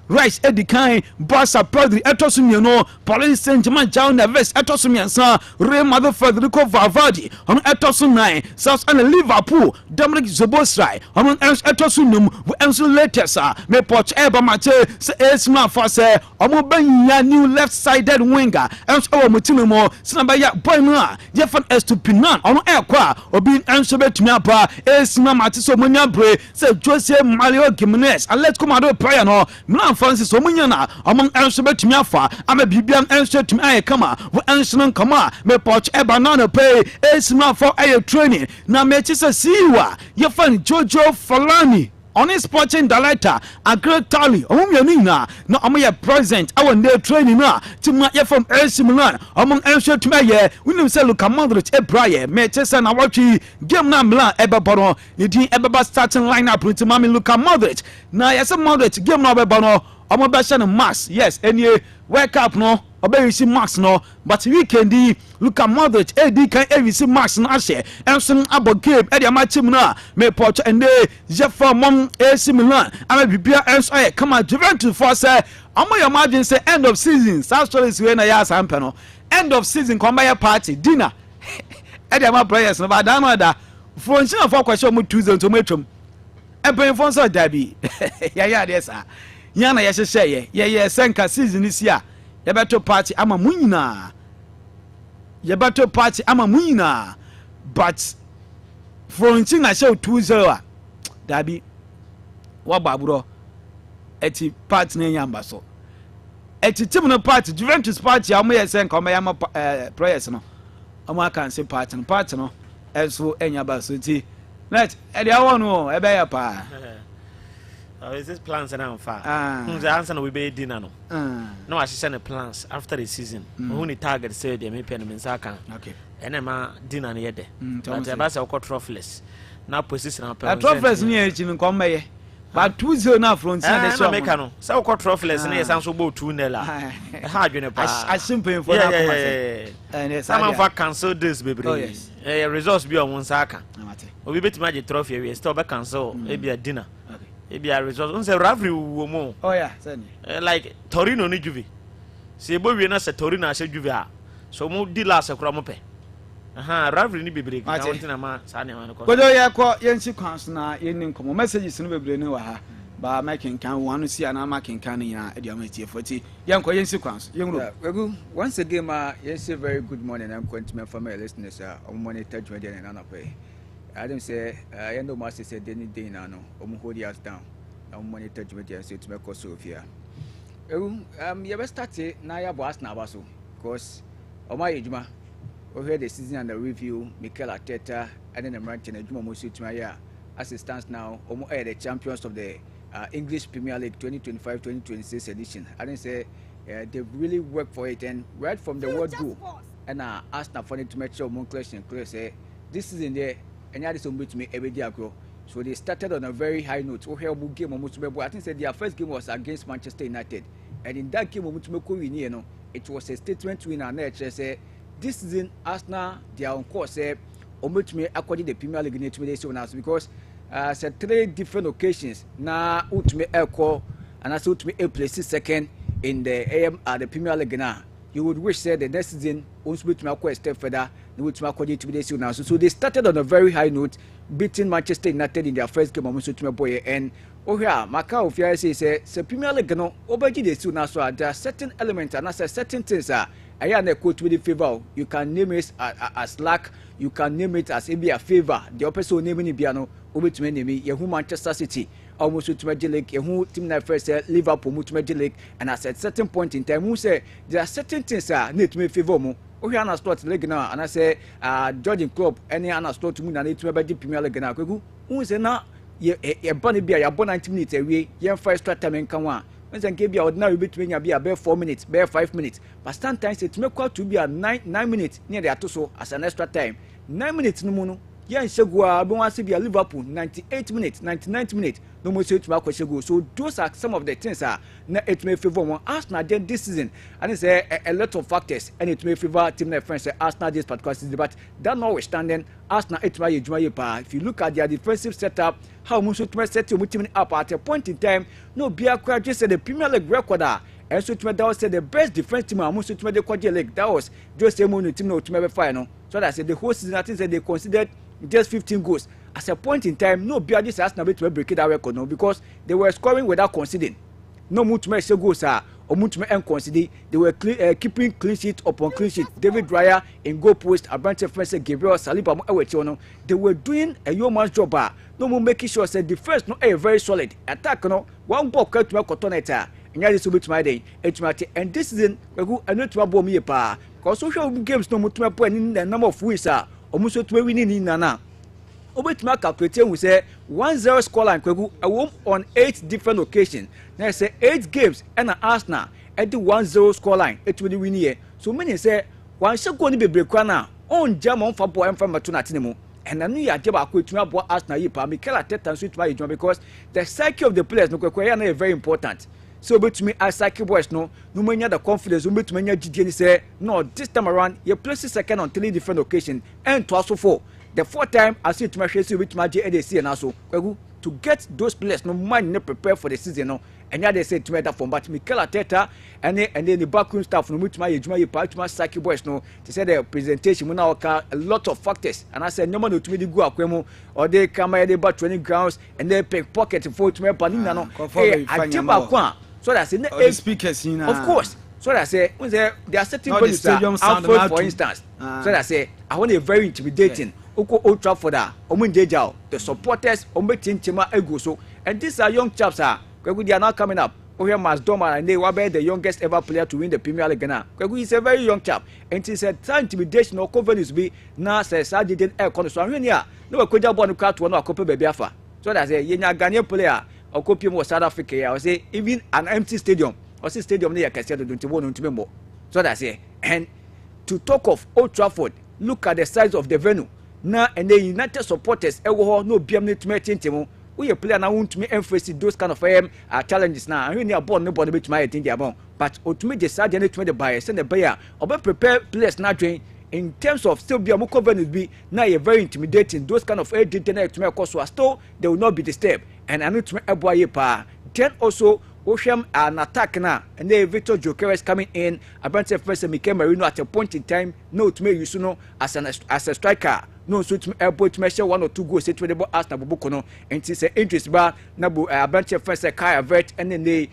Rice edikan Barca Pedri etosum no Paris Saint-Germain João Neves etosum yansa Real Madrid Federico Valverde on etosum 9 South and Liverpool Dominic Szoboszlai on etosum num enso latest me Poch Eba mate se esma for say omo banya new left-sided winger enso o mutino mo sinaba ya boy na yefan Estupinan on ekwa obi enso betumi apa esma mate so munya bre se Jose Mario Gimenez Atletico Madrid player no Milan Francis omunya na omo enso betumi afa ama bibiam enso tumi aye kama wo enso nkama me Poch Eba na no pay esma for aye training na me chise siwa yefan Jojo Falani on his sporting director a great tally omumienu na omoye present our day training na timna ye from AC Milan omon enso tuma ye winim se Luka Modric ebraye Manchester na watchi game na Milan ebebono yedin ebeba starting lineup with mami Luka Modric na yes Modric game na ebebono omo be hye no max yes any World Cup no obeyisi max no but weekend Luka Modric edi kan evisi max no ahye enso abo game e dia match mu na me Poch ende je for mom AC Milan ama bibia enso aye kama Juventus for say omo your margin say end of season South Stories we na ya sampe no end of season come by party dinner e dia ma players no ba dan no da Frontina for kwasho mu Tuesday to metwom e phone so dabi ya dey sa yana ya hye ye senka season this year ye beto party ama munyina but Frontina show 2-0 dabi wa baburo eti party na nyamba so eti team no party Juventus party am ye senka am ya players no am aka say party no eso enyaba so ti let e dia wonu e be ya pa is this plans and I'm far. The answer we be dinner no. No, I should the plans after the season. Who ni target say they may pen Minsaka. Okay. And I'm dinner near there. But the bass are trophyless. Now position our plans. Trophyless near Jim come by. But 2-0 now from Santa Mecano. So trophyless and yes, I'm so bold 2-0. Hard you know. I simply for and some of us cancel this baby. Oh yes. Results be on one saka. We bet magic trophy. We stop back cancel. Maybe a dinner. Ebi a result unse Ravri wo mo oh yeah send like Torino ni Juve se ebo wie na se Torino a se Juve a so mo di last ekura mo pe Ravri ni bebre ka wonti na ma sa ne ma ko kodo ye ko yensi kwans na yenin komo messages no bebre ni wa ha ba making can one see an making can ya ediamati 40 young koyen sequence young once again yes very good morning. I'm going to for my listeners on monitor 20 and another pay. I don't say I know master said any day now hold us down on monitor 20 and say to make us Sophia. You ever started Naya Boas Navaso because my ejuma over the season and the review Mikel Arteta and then the Martin and Juma Musu to my as it stands now the champions of the English Premier League 2025-2026 edition. I didn't say they've really worked for it, and right from the word go, and Arsenal for it to make sure Moncler and Clear say this is in there, and that is on which me every day grow. So they started on a very high note. Game I think their first game was against Manchester United, and in that game, it was a statement win and nature say this season Arsenal they are on course say according to the Premier League in 20 because. Said 3 different occasions na ultimate echo and as ultimate a place second in the Premier League now. You would wish say the next season won't be to a step further now. So they started on a very high note, beating Manchester United in their first game of boy and Macau say Premier League no obeji de so now so there are certain elements and certain things I am a quote with the favor. You can name it as luck, you can name it as a favor. The opposite naming Biano over to me, Yahoo Manchester City, almost to Major League, Yahoo team that first Liverpool to Major League, and at a certain point in time, who say there are certain things need to me favor mo. Oh, here I start league now, and I say, Georgian club, any other start to me, and it's about the Premier League now. Who say now, you're bunny beer, you're 90 minutes away, you're first time in Kawan. When I give you ordinary between you be about 4 minutes, bare 5 minutes, but sometimes it may quite to be a 9 minutes near the Atoso as an extra time. 9 minutes no mono. Yeah, Shagua, don't want to be a Liverpool 98 minutes, 99 minutes. No more say to Shagua. So those are some of the things it may favor one Arsenal this season. And it's a lot of factors, and it may favor team that friends Arsenal this particular season. But that notwithstanding, Arsenal if you look at their defensive setup, how much to set your team up at a point in time, no beer crowd just said the Premier League recorder. And so that was the best defense team almost to the Quadri League. That was just a moon team to maybe final. So that's the whole season. I think that they considered just 15 goals. At a point in time, no beer just asked to break that record no, because they were scoring without conceding. No moon to make goals or moon to make concede. They were keeping clean sheet upon clean sheet. David Raya in goal post, Abrante Francis, Gabriel Saliba, they were doing a yeoman's job. No more making sure that the first no a very solid attack. No one ball cut to make cotoneta. And that is to my day. And this season, we go and not to bomb me pa. Because social games no more to my point in the number of wins almost to winning in Nana. Over to my calculator, we say 1-0 scoreline Kwegu a won on 8 different occasions. Now say 8 games and Arsenal at the 1-0 scoreline. It will win here. So many say one shall go to be break now on jam on for boy and from Matunatimo. And I knew you had to about Arsenal Yipa, Mikel Arteta and switch by because the psyche of the players no is very important. So but to me as psyche boys no many the confidence we to many GD say no this time around you place second on 3 different occasions and twice 4. The 4th time I see to my share with my JADC and also to get those players no mind not prepare for the season no. And yeah, they say to me that from but Mikel Arteta and then the backroom staff no much my part to my psyche boys no to say the presentation we now a lot of factors and I said no man to me the go akwemo or they come here they about 20 grounds and they pickpocket for to me panina no so that's in the speakers of course so that say when there are certain values Alfred for instance so that say I want a very intimidating Oko Old Trafford Omundejao the supporters Ometin Chima Ego so and these are young chaps they are now coming up. Here Masdoma and they were the youngest ever player to win the Premier League now. Kwegu is a very young chap and he said intimidation or confidence be now says I didn't air corner so here no koja born to one or copy baby afa so that's a Yenya Ghanaian player or copy more South Africa I would say even an empty stadium or see stadium near Cassia don't want to remember so that's it. And to talk of Old Trafford, look at the size of the venue now and the United supporters no BM to make we play now want to me emphasize those kind of challenges now. I really are born nobody to my thing there but ultimately decide to the buyer send the buyer or prepare players now train in terms of still be a more covenant be now a very intimidating those kind of internet to make course so still they will not be disturbed and I need to make a boy pa then also Osham an attack now, and then Victor Gyökeres coming in. Abrante first Mikel Merino at a point in time, no to me Yusuno as a striker. No so to able to measure 1 or 2 goals to the ball Arsenal Bobokono and it's an interest bar Nabu Abrante first Kai Havertz and then the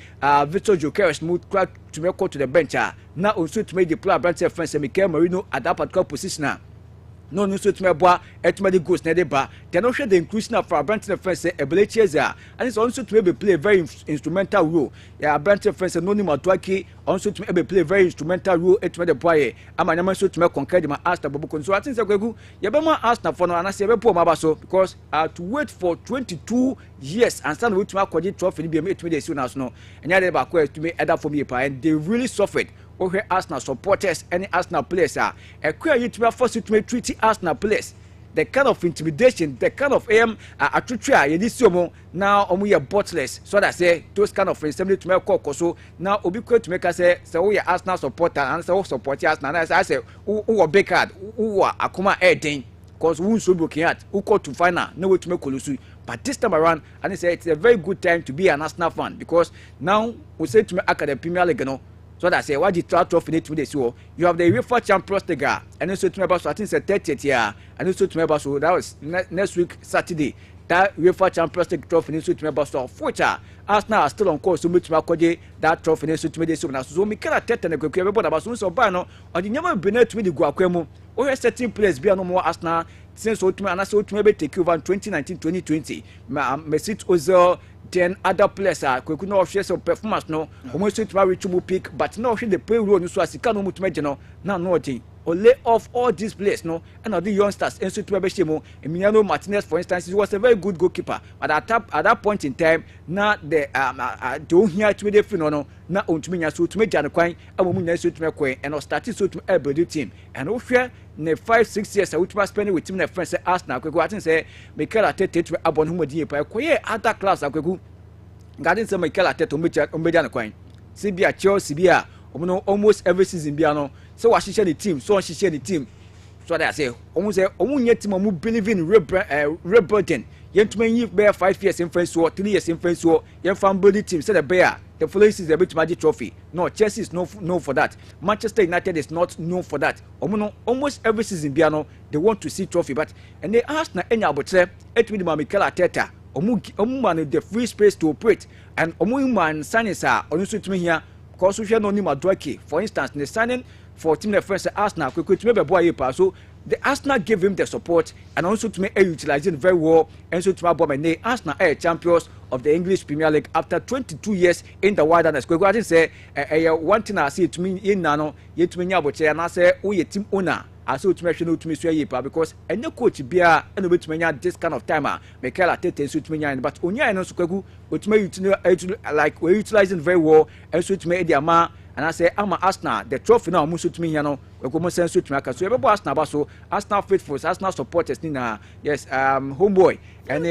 Victor Gyökeres moved crack to make to the bench. Now also to make the player Abrante first Mikel Merino at that particular position. No no so to me boa etmadi goals na dey ba they no share the inclusion of Abrante defense Ebelecheza and it's also to be play a very instrumental role yeah Abrante defense no ni Matuaki also to be play a very instrumental role etmadi boy amanyama so to me conquer the Arsenal Bobo so I think say kwegu ye be ma Arsenal for no anase be po ma so because to wait for 22 years and stand wait to akwaje trophy be etmadi dey so na so no enya dey ba ko to me either for me and they really suffered. Okay, Arsenal supporters, any Arsenal players are a queer you to force you to treat Arsenal players. The kind of intimidation, the kind of attribute you this now we are bottless. So that say those kind of assembly to make call so now obi to make us say we are Arsenal supporter and so support Arsenal. And I say who are Bekard, who are Akuma Eden, because who so looking at who called to final, no way to make Kolusu. But this time around, and I say it's a very good time to be an Arsenal fan because now we say to me Academy Premier League, no. So that say what the trophy to this so you have the UEFA Champions League and also to me so I think it's 30th year and also to me so that was next week Saturday that UEFA Champions League trophy to me so future Arsenal are still on course to meet me that trophy to me so me can tete na kwekwe be about so ba no or the never been to me the guakwemu o certain players be no more Arsenal since so to me and so to me be take over 2019-2020 Mesut Ozil then other players are could not share some performance no almost to reach pick but now the play role no so as can no to no now nothing or lay off all these players no and the youngsters and so to be shemo Emiliano Martinez for instance he was a very good goalkeeper but at that point in time now the don't hear to the fin no na on to me so to me jan kwan amomu na so to me kwan and started so to build team and o hwe ne 5-6 years I would spend with team na friends say Arsenal kwegu I think say Mikel Arteta to abon humodi pa koye other class akwegu garden say Mikel Arteta ombeja na kwan Sibia Chelsea bia omo almost every season bia no so wa share the team so share the team so that I say almost say omunye team omu believe in rebuilding yentuma yi be 5 years in friends so 3 years in friends so yen fan building team say the bear the following season a bit to magic trophy no Chelsea is known for that Manchester United is not known for that almost every season biano they want to see trophy but and they ask na enya abotre etwi di Mikel Arteta omu man the free space to operate and omu man signing sa onu so tumi here because we no name Madueke for instance the signing for team friends Arsenal quickly to be boy pa so the Arsenal gave him the support and also to make utilize it very well and so to bomb and Arsenal are champions of the English Premier League after 22 years in the wilderness. I didn't say one thing I see to me in Nano yet to me about and I say oh your team owner I saw to mention to me because any coach be and with me this kind of timer Mikel Arteta so to me but onya and also to me like we're utilizing very well and so to me the ama and I say I'm Arsenal the trophy now musu to me here no we go sense to me so everybody Arsenal so Arsenal faithfuls Arsenal supporters na yes homeboy and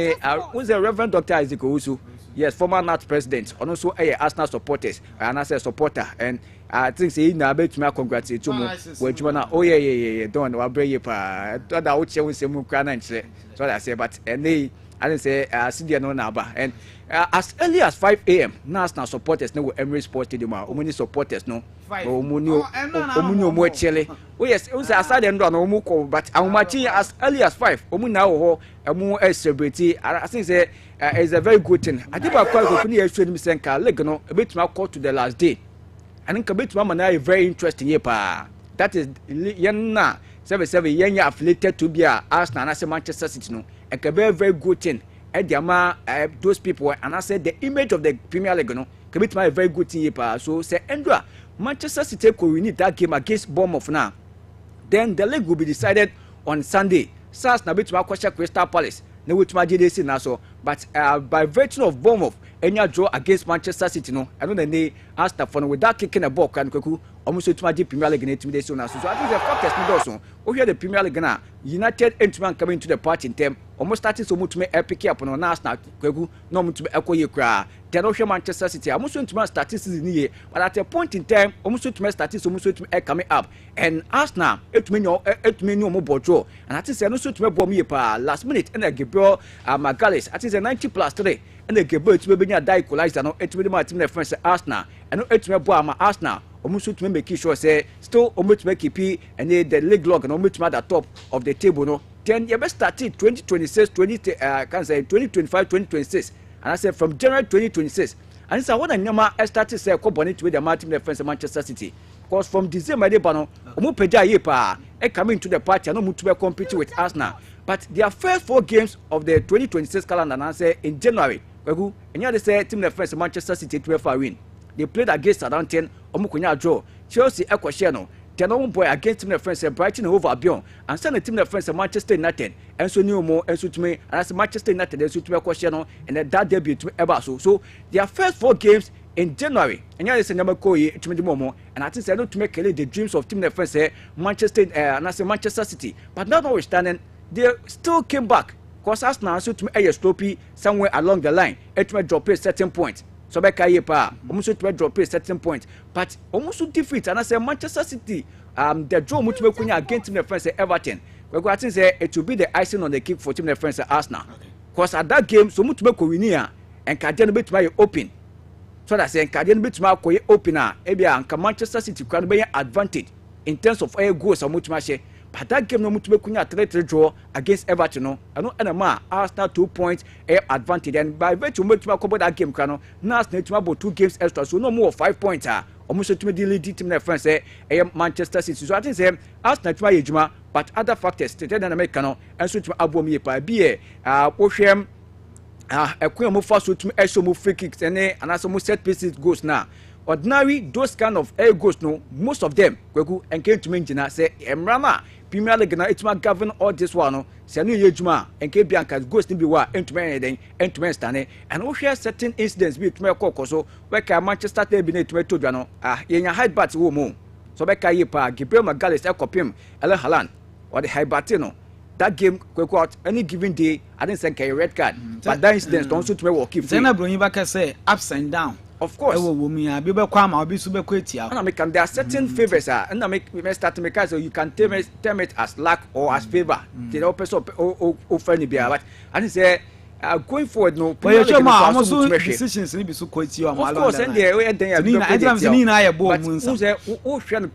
who's the Reverend Dr. Isaac Owusu yes former NAT president and also Arsenal supporters and I say supporter and I think say na be to me congratulate to me we na oh yeah don't wa bring you pa that we share we say mu kra na nche so that I say but and I didn't say Cindy no naba and as early as 5 a.m. Arsenal supporters no Emirates Sports Stadium many supporters no omu chele oh yes we say aside them no omu call but amumachi as early as 5 omu na wo omu celebrate I think say it's a very good thing adiba kwa go fini yeshu ni senka league no ebetuma call to the last day and nka betuma na very interesting here pa that is yenna 77 yenya affiliated to be Arsenal and Manchester City no a very good thing those people and I said the image of the Premier League no can be a very good thing so say Andra Manchester City could win that game against Bournemouth now then the league will be decided on Sunday SARS na bit to Crystal Palace no with my JDC now so but by virtue of Bournemouth any draw against Manchester City no I don't know Arsenal for without kicking a ball can kuku almost to my Premier League intimidation now so I think the factors no also we hear the Premier League now United entry coming to the party in term almost starting so much to me epic up on Arsenal kuku no to be equal kra then also Manchester City almost to me starting season here but at a point in time almost to me starting so much to me coming up and Arsenal it mean no more draw and I think say no so to me bomb here last minute and Gabriel Magalhaes I think say 90+3 and the Gable to be near die equalizer no it will my team friends Arsenal and no it me boa ma Arsenal almost to make sure say still almost make keep and the league log and almost at the top of the table no then you best start 2026 can say 2025 2026 and I said from January 2026 and it's one and nyama started say ko boni to the team friends Manchester City because from December they bano omo peja ye pa e coming to the party and no mutu be compete with Arsenal but their first 4 games of the 2026 calendar and I say in January and they say team friends Manchester City 12 win. They played against Southampton, Omukunya draw. Chelsea Equasheno, Tenon boy against team friends Brighton over Albion, and send the team friends Manchester United, and so new more and so to me, and as Manchester United and so to Equasheno, and that debut to Ebaso. So their first 4 games in January, and here is a number call to me the Momo, and I think I know to make the dreams of team friends Manchester and I say Manchester City, but notwithstanding, they still came back. Because Arsenal so to me a sloppy somewhere along the line, it might drop a certain point. So back a year pa almost to drop a certain point but almost to defeat and I say Manchester City the draw much kunya against team friends Everton we go think say it will be the icing on the cake for team friends Arsenal because at that game so much make win here and Cadian bit my open so that say Cadian bit my open ebia and Manchester City can be advantage in terms of air goals or much match but that game no much make kunya 3-3 draw against Everton no and no Arsenal 2 points advantage and by virtue make to cover that game kano now need to about 2 games extra so no more 5 points almost to me the lead team friends Manchester City so I think say Arsenal try ejuma but other factors stated and America no and so to abom ye pa be ohwem ekwan mo fa so to me so mo free kicks and as mo set pieces goals now ordinary those kind of air goals no most of them kweku and came to me jina say emrama Premier League na it ma govern all this one no say no yejuma and ke bianca goals ni bi wa entuma den entuma stand and we share certain incidents bi tuma kokko so we ka Manchester City bi na tuma to dwa no yenya high bat wo mo so be ka yi pa Gabriel Magalhaes ekopim Erling Haaland or the high bat no that game kweku out any given day I didn't say a red card but that incident don't so tuma work free Zena Brony Baka say ups and down. Of course. There are certain favors and I make start to make so you can term it as luck or as favor. The opposite offer ni bia but and say going forward no decisions ni be so quite you of course and there we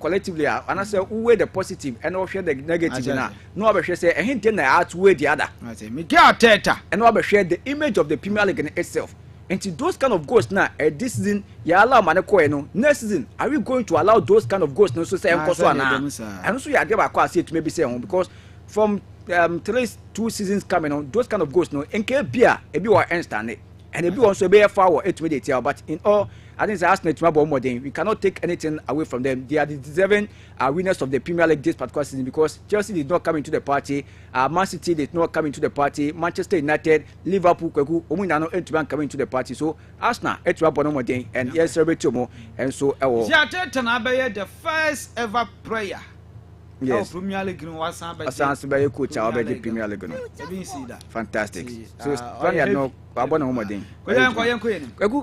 collectively and I say we the positive and we share the negative now no we say a hint na outweigh the other and we share the image of the Premier League in itself. Into those kind of goals now, this season, you allow Maneko, next season, are we going to allow those kind of goals? No, so say, and also you are there to maybe say, because from 2 seasons coming on, those kind of goals, no, and can be a bit more instant, and a bit also be a foul 8 minutes, but in all, I think the Arsenal tomorrow more than we cannot take anything away from them. They are the deserving winners of the Premier League this particular season because Chelsea did not come into the party, Man City did not come into the party, Manchester United, Liverpool, Omunano, and coming into the party. So Arsenal, more than and yes, Roberto, and so the first ever player. Yes, Premier League was a coach already Premier League. Fantastic. So funny, no.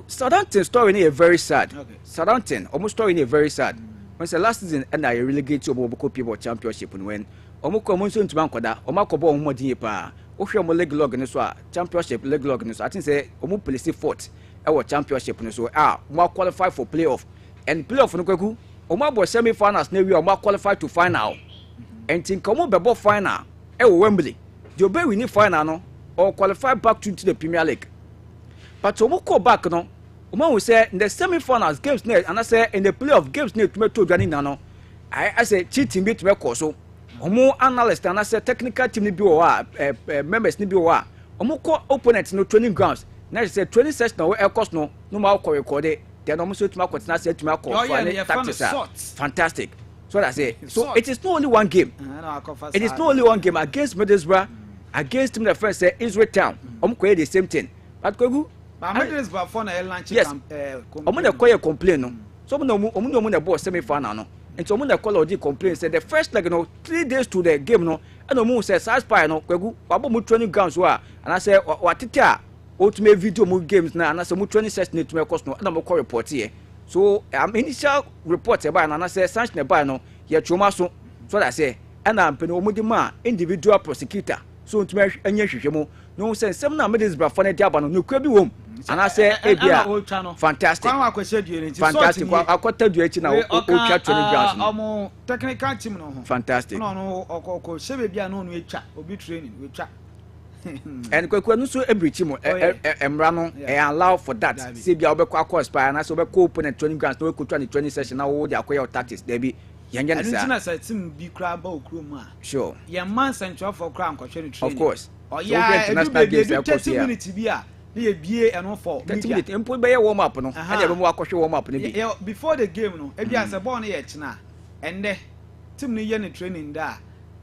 Southampton story is very sad. Southampton almost story is very sad. When the last season and I relegated to Oboko People Championship when Omoko Monson to Bankoda, Omakobo Modipa, Oshamo leg log in the championship leg log in the I think say Omu police fought our championship in the more qualified for playoff and playoff no Kwaku, Omabo semi finals near we are more qualified to final. And think Omo Bebo final, Wembley. The obey we need final no. Or qualify back to the Premier League. But Omoko back no, Omo will say in the semi-finals games net, and I say in the playoff games net to me to Johnny Nano. I say cheating bit to me so. Omo analyst and I say technical team ni bi o members ni bi o Omoko opponents no training grounds. Now say training session no air course no more record it. Then almost to my coach na say to my coach tactics. Fantastic. So that say so it is not only one game. It is not only one game against Middlesbrough. Against him the first say Israel Town. Create the same thing. But Kogu Middlesbrough for na lunch complain no. So omo na boss semi final no. And so omo na call odi complain say the first like 3 days to the game no. And omo say Saspire no Kogu wabo mu training grounds wa and I say watete a ultimate video mu games na and I say mu training session to me course no and omo call report here. So initial report about and I say sanction by no ye choma so that say and am pe no omo di ma individual prosecutor. So to me anya hwehwemo no say sem na Middlesbrough for na diaba no kwa bi wom And I say, fantastic. Fantastic. I got tell you it now. Training grounds. Technical team no. Fantastic. No, Shebe bia no we twa, obi training, we twa. And kwekwe so every team emra no allow for that. Say bia obekwa course pa na so obekwa open training grounds no we could the training session na wo dey akoya tactics there be yanya nisa. And na team bi kra ba okru mu a. Sure. Ye man central for kra anko training. Of course. Oh yeah, international games 30 minutes bi a. Ye bie eno for 30 minutes. Empo be warm up no. And e be mo akwohwe warm up no bi. Before the game no, e bia say ball no ye china. Ende team no ye training da.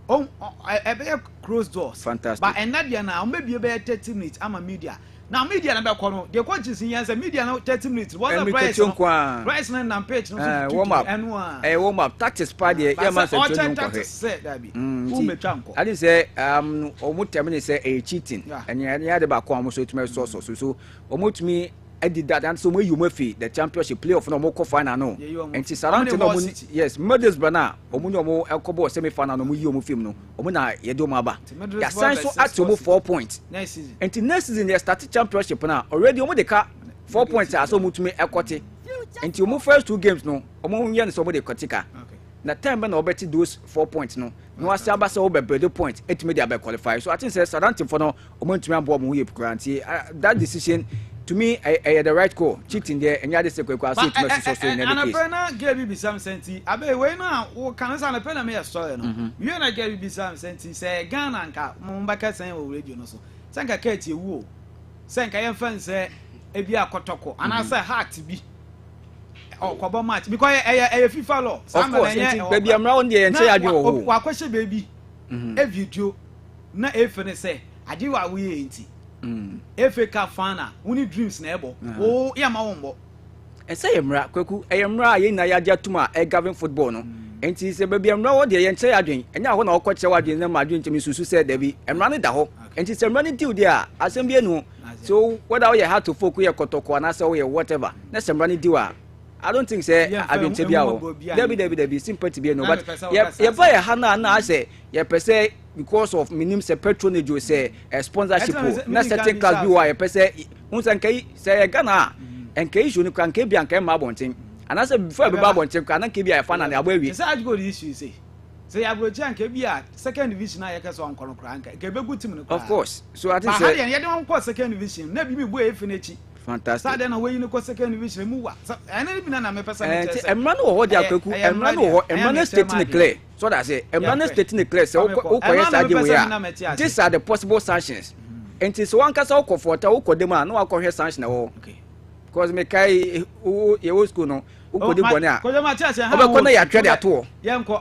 Oh, I be close doors. Fantastic. But Nadia now maybe be 30 minutes. I'm a media. Now media na be kono. The coach is here say media now 30 minutes. What the price? Price na page no. Warm up. Warm up. Tactics pa there. Yeah man say training ko he. Say that be. Who me twanko. I didn't say omo termine say cheating. And you had about ko so it me so omo to me I did that and so when you murphy the championship playoff no more final no and it's surrounding no yes Models Bana omo elkobo semi final no mu yi omo film no omo na ye do ma ba ya sign so at omo 4 points next season and next season they start championship na already omo dey ka 4 points as omo to me ekote and omo first 2 games no omo yen so omo dey kotika na time na obeti those 4 points no ase abasa obebe point etime dey qualify so I think say surrounding for no omo ntumi abo omo ye granty that decision to me I the right call cheating there and ya dey say kwekwa so it must so in any case and na give be some senti abe we na wo kan say na pena me story no you na give be some senti say Ghana nka mbaka san wo radio no so sanka kati ewu o sanka yen fan say e bi akotoko and say heart bi oh kwabo match because e FIFA law some na baby amra on dey enche adwo wo wa kwahye baby e video na e fene say ade wa we enti FA Cup final woni dreams na ebo o ya ma wonbo e say emra kwaku e emra ye na ya jatuma e govern football no enti se baby emra wo de ye nche adwen enya ho na okọ che wadwen na madwen ntimi susu se da bi emra ne da ho enti se emra ne deal there asem bi enu so whether we have to focus ye kotoko na say we whatever na se emra ne deal I don't think say adwen che bia wo Debbie sympathy bi no but ye fa ye ha na say ye pese because of minimum say patronage or say sponsorship na certain class bi wa ye pese unsan kai say Ghana en kai issue ni kan kai bi an kai ma bonten and I say before be ba bonten kan kai bi ya fa na na agbawi say I go the issue say ya bro chan kai bi a second division na ye ka so ankono kran kai be good team no of course so I think say ye dey won ko second division na bi mi bo e fi na chi fantastic sada na we ni ko second division mu wa ene bi na me pesa me tese emra no ho dia kwaku emra no ho emra state ni clear so that say emra state ni clear so ko yes again we are these are the possible sanctions and so one kasa ko for dem na wa ko hwe sanction wo because me kai ye school no ukodi bone a obekọ na ya twede ato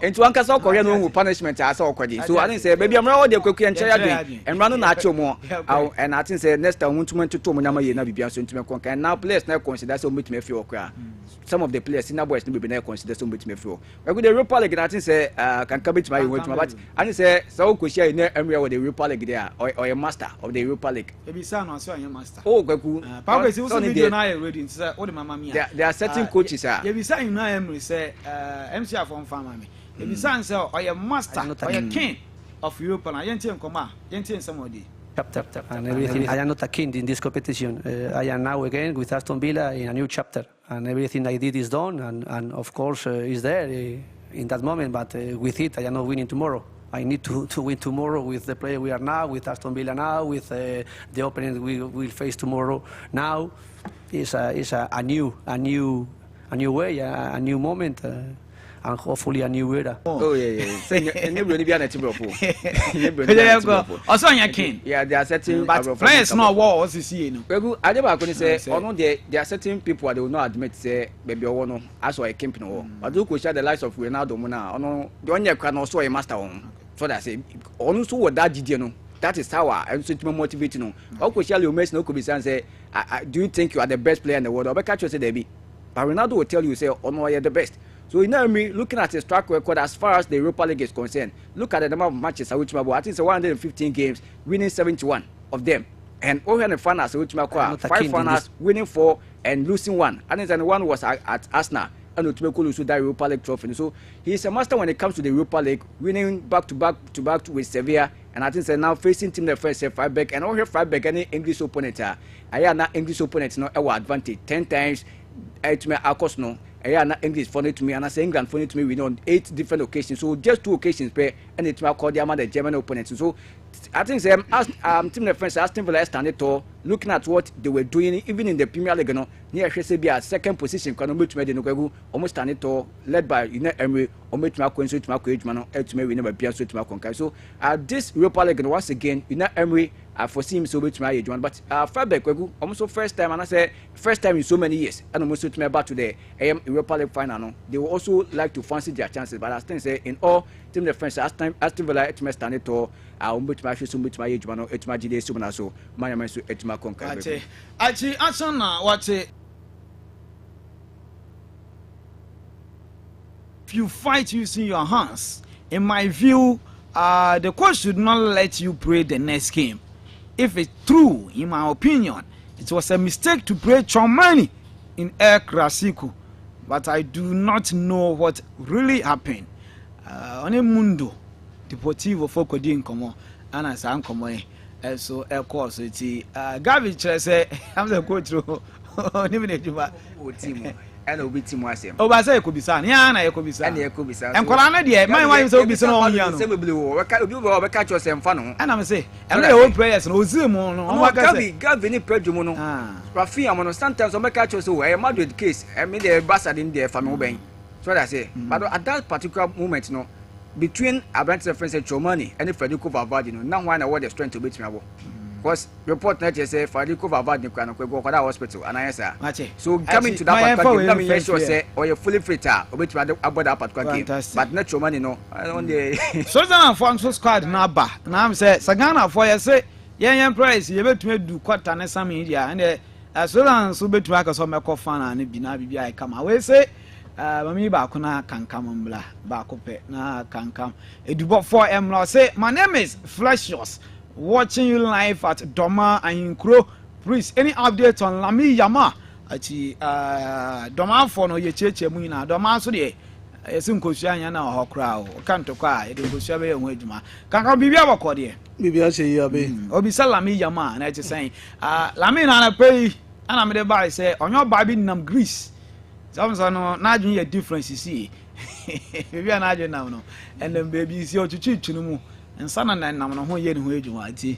enti wan kasa ko hwe no hu punishment asa okodi so I think say baby amra wo de kwaku enche ya dwen emra no na acho mo and I think say next time huntumo ntoto mo nyama ye na bibia so ntime kon kan now players na consider so meet fi okra some of the players in boys no be na consider so meet fi we go the Europa League I think say can come to my huntumo but I think say so ko share in emra wo the Europa League there or a master of the Europa League e bi sa no so anya master oh kwaku pa ko si video na ye ready say o de mama mia there are certain coaches you be saying na Emery say MC from farmer me you be saying say or your master or your king of Europe na yentie nkoma yentie somebody chapter and everything. I am not a king in this competition. I am now again with Aston Villa in a new chapter, and everything I did is done, and of course is there in that moment. But with it, I am not winning tomorrow. I need to win tomorrow with the player we are now, with Aston Villa now, with the opponent we will face tomorrow. Now is a new way, a new moment. And hopefully a new era. Oh yeah. Say anybody be an team for. Also on your king. Yeah, there are certain players no war what you see no. Well, I never going to say no there are certain people they will not admit say baby o no as or a camp no. But do share the lives of Ronaldo na no the only can also a master on. So that say onu so what that did no. That is how I am to motivate no. O share you no could be say do you think you are the best player in the world? Or catch you say they be. But Ronaldo will tell you say oh no you are the best. So you know me looking at his track record as far as the Europa League is concerned. Look at the number of matches which I think it's 115 games, winning 71 of them. And over the finals, which 5 finals, winning 4 and losing 1. I think the one was at Arsenal and Utumeko lose that Europa League trophy. So he's a master when it comes to the Europa League, winning back to back with Sevilla and I think say now facing team the first Freiburg and over Freiburg any English opponent I na English opponent no our advantage 10 times to me akos no I na English for it to me and I say England for it to me we on 8 different occasions, so just 2 occasions per and it me call the German opponents. So I think team the French Aston Villa stand tall looking at what they were doing even in the Premier League no near Shesebia second position can almost made no almost stand tall led by Emery almost to my to my coach man to me we never be so to my conquer. So this Europa League once again Emery I foresee him so much my age one, but Freiburg almost first time and I say first time in so many years and almost to me back to the Europa League final no they will also like to fancy their chances, but I still say in all team the French Aston Villa to me stand tall to my so much my age one to my GD so na so my man so to my conquer achi asana what if you fight using your hands, in my view the coach should not let you play the next game. If it's true, in my opinion, it was a mistake to play Chomani in El Clasico, but I do not know what really happened. On a mundo, Deportivo Focodi in Como, and as I'm Como, so El Corso, Gavi say, I'm the coach, and obi team wasem o ba say ko bisa ya na ye ko bisa and ye ko bisa enkola na de man wan say obisa no on ya no say bebele wo obi wo be ka cho sem fa no ana me say em na wo prayers no ozim no on wa ka say Gavi ni predwum no Rafinha mo no sometimes o be ka cho say wo e Madrid case e me the Barca din the fa me wo ben so that say but at that particular moment no between Abrante friends and Chomani and Federico Valverde no now why na what the strength to beat me abo. Because report net say Federico Valverde can go to hospital and I say so coming to that particular game let me sure say or you fully fit obet about that particular game but not your money no on the so that for so squad na ba na am say Sagana for you say yen price you betumi do quarter na some media and as well as so betumi aka so make fan na bi na bibia come we say mami ba ko na kankam mbla ba ko pe na kankam edubo 4M no say my name is Fleshios, watching you live at Doma and Inkro. Please, any update on Lami Yama? Achi Doma for no ye cheche mu na Doma so de esin kosia nya na ho kra o kan to kwa e de kosia be ho adwuma kan kan bibia bako de bibia che ya be obi Lami Yama na che sen Lami na pay ana me de ba say onyo ba bi nam Greece so no na adwun ye difference see bibia na adwun nam no and then baby see o chichi mu nsana na nam no ho ye ne ho adwuma ati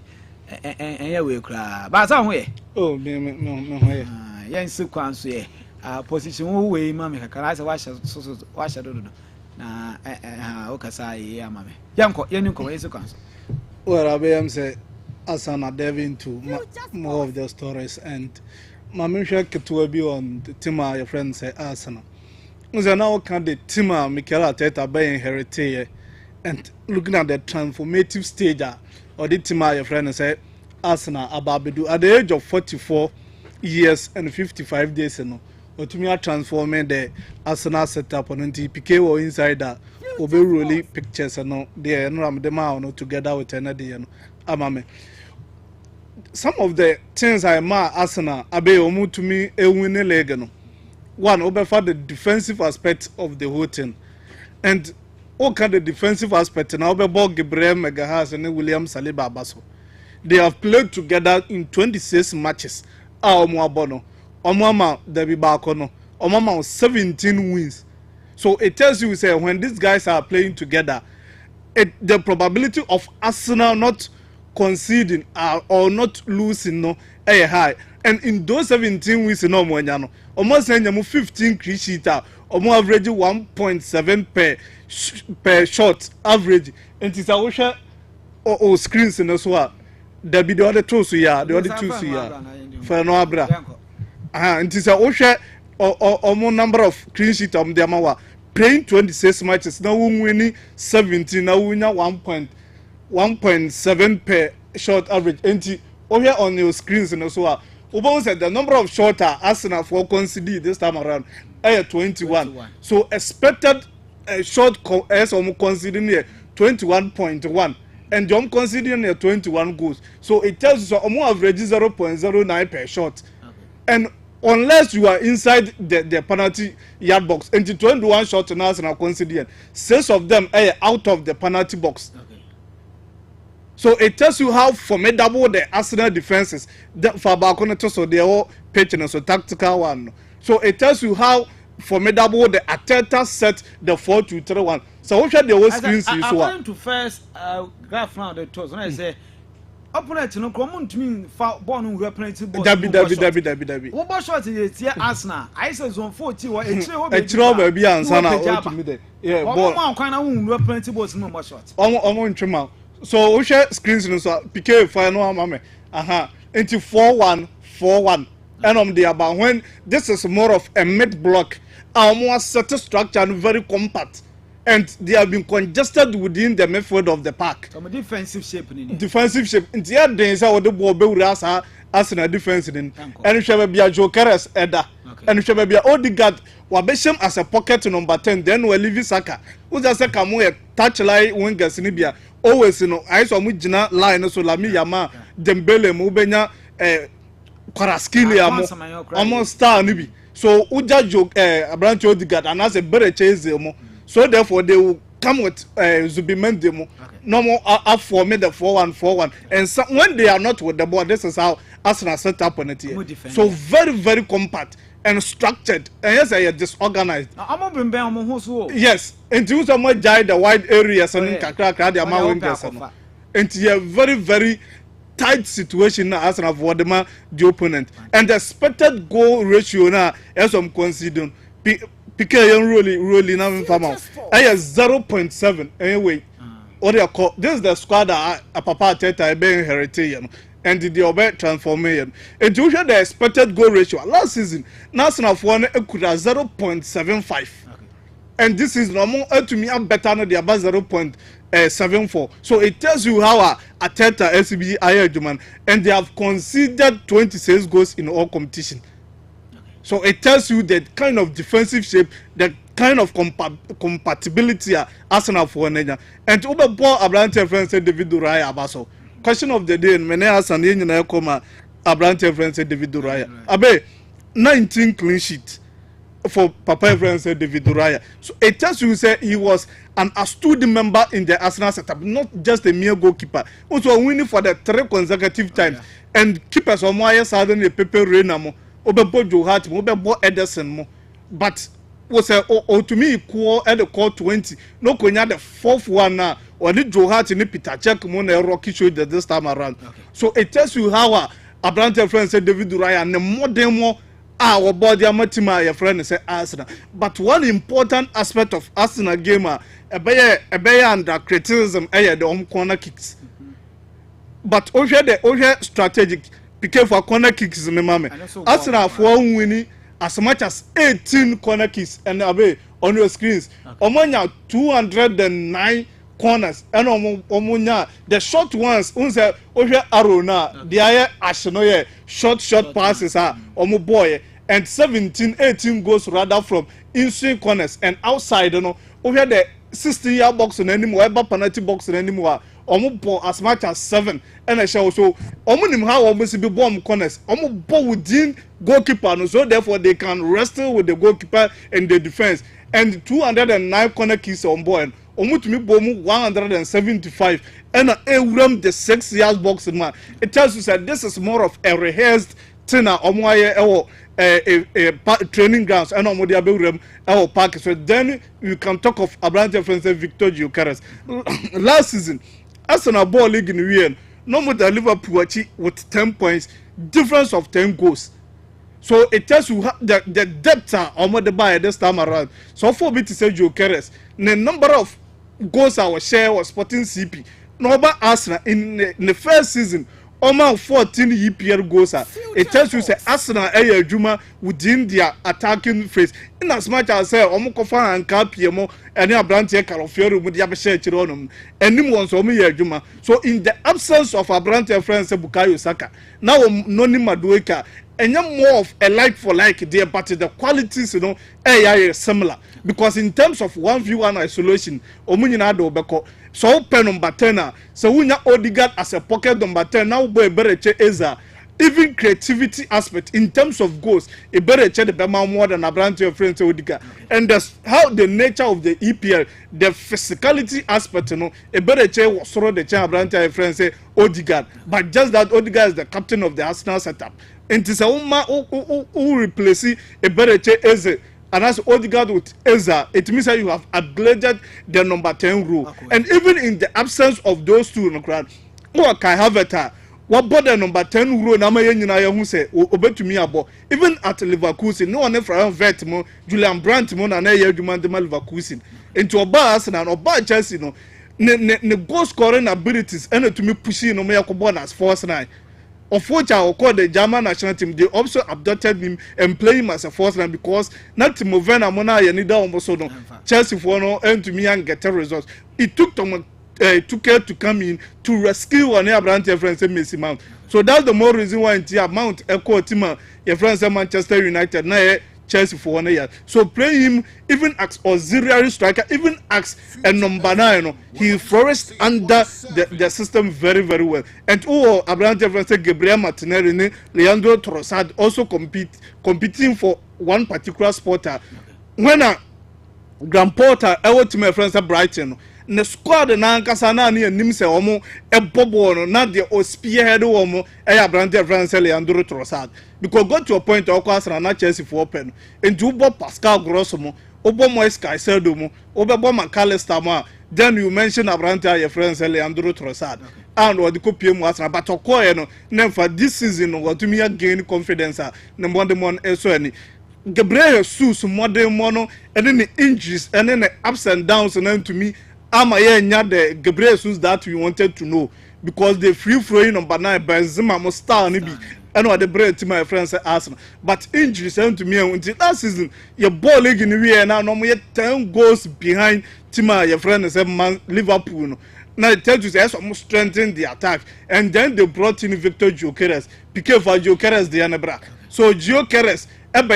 enye we kra ba sa ho ye oh me ho ye yen se kwan so ye position wo we ma me kakara se wa sha do na o kasa ye ama me yanko yen ko we se kwan so well I am say asana dive into more of the stories and mama hwe keto bi on the team your friend say asana unza now can the team Mikel Arteta by inherited and looking at the transformative stage or the team your friend say Arsenal ababedu at the age of 44 years and 55 days no otumi transforming the Arsenal setup on the PK or inside that obe really pictures no there no am dem no together with another no amame some of the things I ma Arsenal abe omu to me e win the league no one over for the defensive aspect of the whole thing and okay the defensive aspect now obe ball Gabriel Magalhaes and William Saliba Basso. They have played together in 26 matches. Omuabono, Omama Debi Bakono, Omama 17 wins. So it tells you say when these guys are playing together, the probability of Arsenal not conceding or not losing no high. And in those 17 wins no Moanyano, almost 15 clean sheet almost average 1.7 per shot average. And it's a or screens in as well. There be the other two so yeah, the other two so yeah. For no abra. And it's a osha or more number of clean sheet of the amawa playing 26 matches. Now winning 17, now winning 1.7 per shot average. And here on your screens and so on. Ubon said the number of shot Arsenal for conceded this time around 21. So expected shot as almost conceding here 21.1. And John considering 21 goals. So it tells you so almost average 0.09 per shot. Okay. And unless you are inside the penalty yard box, and the 21 shots now are considering 6 of them are out of the penalty box. Okay. So it tells you how formidable the Arsenal defense is. For Bakoneto, so they all pitching so tactical one. So it tells you how formidable the Arteta set the 4-2-3-1. So what should the whole screens you saw? According to first graph now the toes when I say opponent no come to me ball no opponent ball. Dabi. What ball shot is here Arsenal. I say zone 40 or a tro baby answer na to me there. Yeah, ball. One kind of opponent ball no more shot. On trim. So we share screens no so PK final mama. Into 4-1 and there about when this is more of a mid block, more set structure and very compact, and they have been congested within the midfield of the park. Some defensive shape. Defensive shape. In the end, they say the ball be as in a defense in, and it shall be a Jokeres Edda, and it shall be a Odegaard. Wabesham as a pocket number 10. Then we leave Saka. Who's a Saka mo touch line wingers in Libya. Always I saw Mujina line so Lami Yama Dembele Mubenya Kwaraskilia almost star nibi. So Uja joke Branch Odegaard and as a better chase mo. So therefore they will come with Zubimendi mo. No more up for me the 4-1. And so, when they are not with the ball, this is how Arsenal set up on it here. So very, very compact and structured. And yes, I are disorganized. Yes, and you some more jai the wide areas and kakra the amount and you very, very tight situation now as of what the opponent. And the expected goal ratio now as I'm considering PK really now from out. I have 0.7 anyway. What they call this is the squad that Papa Teta being inherited and the Obe transformation. And usually the expected goal ratio last season National for one could have 0.75. And this is normal to me I'm better than the about 0.74. So it tells you how Ateta SCB Ayerjuman and they have conceded 26 goals in all competition. So it tells you the kind of defensive shape, the kind of compatibility Arsenal for Nenya. And to Uber Paul Abrante friend said David Duraya Abaso. Question of the day, Mene Asan Yen Koma Abrante friend said David Duraya. Abe 19 clean sheet for Papa friend said David Duraya. So it tells you say he was an astute member in the Arsenal setup, not just a mere goalkeeper. Also winning for the 3 consecutive times. And keepers on my side and Pepe Reina. Obebo Joe Hart, Obebo Ederson mo. But was to me equal at the call 20. No konya the 4th one now. Or the Joe Hart in Peter Check mo na Rocky show this time around. So it tells you how Abrante friend said David Duraya and the more demo our body amatima your friend say Arsenal. But one important aspect of Arsenal game a bear under criticism the corner kicks. But over the strategic PK for corner kicks in the moment. Arsenal for winning as much as 18 corner kicks and abe on your screens. Omonya 209 corners and omonya the short ones unse over Arona the aye ashenoye short passes are omo boy and 18 goes rather from inside corners and outside over the 60-yard box in anymore penalty box in anymore. As much as 7 and I shall so how almost be bomb corners within goalkeeper so therefore they can wrestle with the goalkeeper and the defense and 209 corner kicks on board to me bomb 175 and the 6-yard box in man. It tells you that this is more of a rehearsed trainer training grounds and park. So then you can talk of Abrante friends Victor Gyökeres. Last season Arsenal ball league in Wien, no more than Liverpool with 10 points, difference of 10 goals. So it tells you the depth are more the buy this time around. So for me to say Gyökeres, the number of goals our share was Sporting CP. No about Arsenal in the first season, almost 14 EPL goals. It tells you say Arsenal Juma within their attacking phase. In as much as say Omokofa and Kapiemo and Abrante Calafiori with the Abeshe Chironum and Nimons Juma. So in the absence of Abrante friends Bukayo Saka, now Noni Madueka and more of a like for like there, but the qualities AI is similar because in terms of 1v1 isolation, Omuninado Beko. So pen number 10 so we Odegaard as a pocket number 10 now boy Bereche Eza even creativity aspect in terms of goals, a better check the Bema more than a brand to your friends Odiga. And that's how the nature of the EPL, the physicality aspect, you know, a better check was sort of the chair brand to your friends Odegaard. But just that Odegaard is the captain of the Arsenal setup. And it's a woman who replaces a better check as a. And as Odegaard with Eza, it means that you have upgraded the number 10 role. Okay. And even in the absence of those two in the crowd, who can have it, what about the number 10 role? Who say, Obetumi abo. Even at Leverkusen, no one ever vet mo, Julian Brandt mo, and I demand the Leverkusen. Into a bus and a Chelsea, no, ne goal scoring abilities, and to me pushing no me as force 9. Of which I will call the German national team, they also abducted him and play him as a first line because not to move and Mona and almost no Chelsea for no and to me and get results. It took care to come in to rescue one of your friends and Messi Mount. So that's the more reason why in Mount Echo Tima, your friends at Manchester United, now Chelsea for 1 year. So play him even as auxiliary striker, even as a number 9. He flourished under the system very, very well. And Abraham Jefferson, Gabriel Martinelli, Leandro Trossard also competing for one particular spot. When a Grand Porter, I went to my friends at Brighton. The squad na nkasa na ne anim se omo ebobo no na de spearhead omo Abraham Jefferson Leandro Trossard because got to a point okwa na Chelsea for open into Ubo Pascal Gross mo Ubo Moise Caicedo mo Ubebo McAllister mo then you mention Abraham Jefferson Leandro Trossard and what the copy mo asra but okoye no na for this season what to me gain confidence na mo de mon eso ani Gabriel Jesus modern mono and then the injuries and then the ups and downs and then to me the Gabriel Jesus that we wanted to know because the free flowing number 9 Benzema must star and be and what the bread to my friends Arsenal. But injuries to me until last season your ball league in the way now no more 10 goals behind Tima your friend is Liverpool. Now it tells you they almost strengthen the attack and then they brought in Victor Gyökeres. Piqué for Gyökeres the Anabra. So Gyökeres and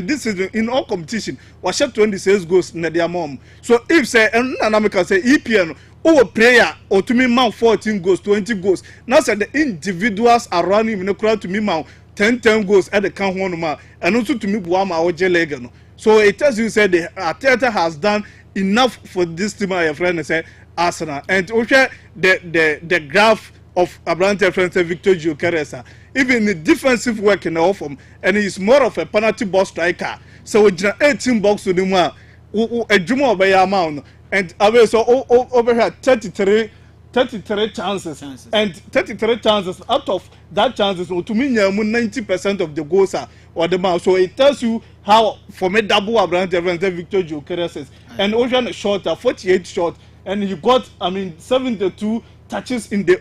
this is in all competition was 26 goals in their mom. So if say and I say EPN over player or to me mount 14 goals, 20 goals. Now say the individuals are running in the crowd to me mount 10 goals at the count one man and also to me Buama or Jelegano. So it tells you say the Arteta has done enough for this team my friend say Arsenal and okay the graph of Abraham Jefferson Victor Gyökeres even the defensive work in the offense, and he's more of a penalty box striker. So we just 18 box to the one, a Juma by amount, and I will so over here 33 chances, and 33 chances out of that chances to me 90% of the goals are or the man. So it tells you how formidable Abraham Jefferson Victor Gyökeres is, and Ocean shot 48 shots, and he got 72 touches in the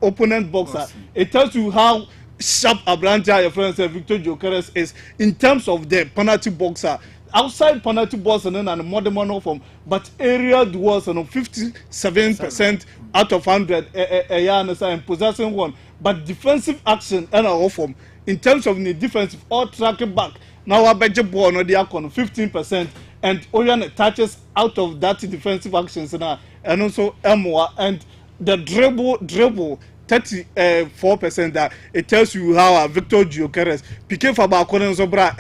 opponent box. It tells you how sharp Abraham Jefferson Victor Gyökeres is in terms of the penalty boxer. Outside penalty box and then and modern one from but area duels and 57% out of 100 and possessing one. But defensive action and off from in terms of the defensive or tracking back. Now I bet you ball no they are 15% and Orion touches out of that defensive actions now and also Emoa and the dribble 34% that it tells you how Victor Gyökeres Piqué for Bakonen Zobra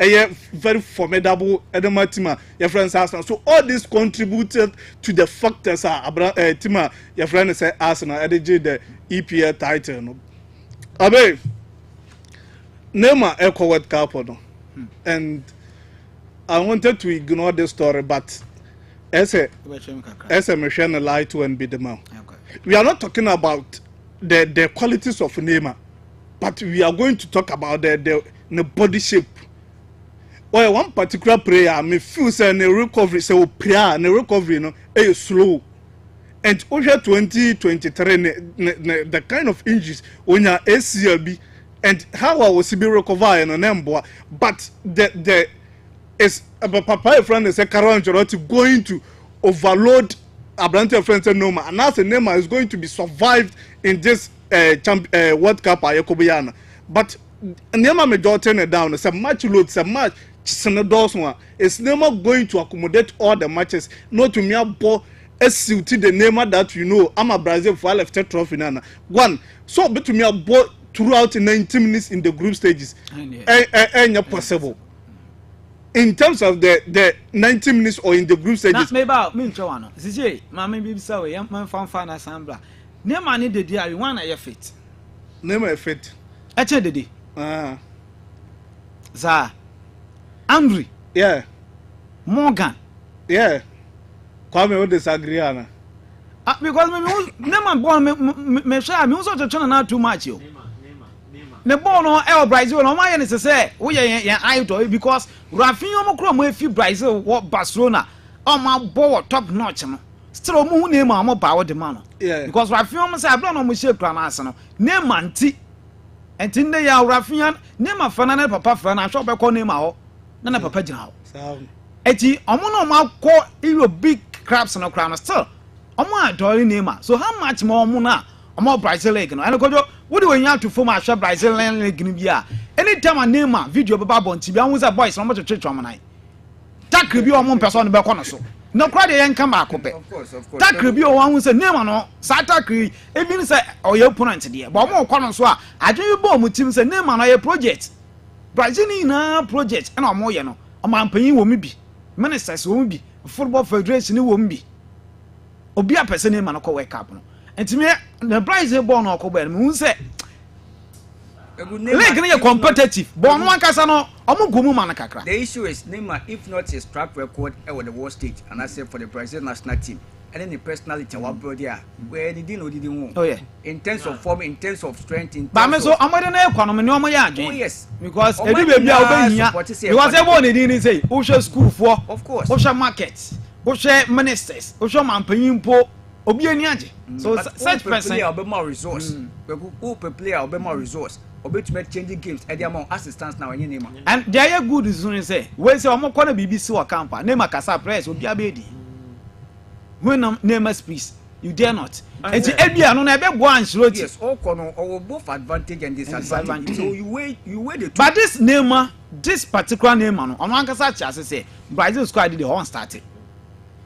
a very formidable Edemartima your friends Arsenal. So all this contributed to the factors Tima your friend say Arsenal the EPL title. Abe Neymar Echo World Cup and I wanted to ignore this story but as a machine lie to and be the man. We are not talking about the qualities of Neymar, but we are going to talk about the body shape. Well, one particular player may feel say the recovery, so prayer the recovery is slow. And over 2023, the kind of injuries when you ACLB and how I was be recovered but the is Papa friend is a Carlo Ancelotti going to overload Abraham Jefferson Neymar, and as a Neymar is going to be survived in this World Cup Yakobiana. But Neymar may just turn it down. It's a match load, it's a match. Is Neymar going to accommodate all the matches? Not to me ball SCT the Neymar that you know. I'm a Brazil for left trophy nana. One, so but to me ball throughout 90 minutes in the group stages. Ain't possible. In terms of the 90 minutes or in the group stages. Maybe about me, Joanna. This Mammy be so young man from Fan Assembly. Near money the dear one I fit. Name a fit. Actually, Za Andrew. Yeah. Morgan. Yeah. Kwame would disagree, Anna. Because never born me share me also to now too much. You. The born or El Brazil, no my is to say, we are I do because Rafinha Mokrom if you Brazil what Barcelona on my board top notch. Still, moon name more power demand. Yeah. Because Rafinha say, I don't know, Monsieur Pranasano. Name Manti. And Tinda ya Rafinha, name a Fernand Papa Fern, I shall be calling him out. None of Papa General. Eti, omono ma call you big crabs and a crown still. Omo adore name. So how much more muna? Omo Brazil leg no. And go what do we have to form a shop Brazilian leg in bia? Anytime a name video baba on TV, I was a boys no to church woman. That could be one person back on so. No cry the come back up. Of course. That could be one who said name no. Sata kri even say or your opponent there. But more corner so I do bomb team say name on a project. Brazilian project and more you know. A man paying will be. Ministers won't be football federation won't be obi a person name man ko wake up no enti me the prize born or ko be me say league no competitive born one kasa no omo gomu man kakra. The issue is Neymar if not his track record at the world stage and I say for the Brazil national team and then the personality our brother where he didn't oh yeah in terms of form in terms of strength in but me so amade na economy no omo ya adwen. Oh yes because edi baby a obehia because everyone dey need say who share school for of course who share market who share ministers who share manpanyin po obi ani age so such person player be more resource who player be more resource obi to make changing games e dey among assistants now any name and they are good is when say we say omo kwana BBC wa camp na ma kasa press obi abedi when Neymar speaks you dare not and ebia no na ebe bo anshiroti yes all kono or both advantage and disadvantage so you weigh the two. But this Neymar this particular Neymar no ono ankasa chase say Brazil squad dey on started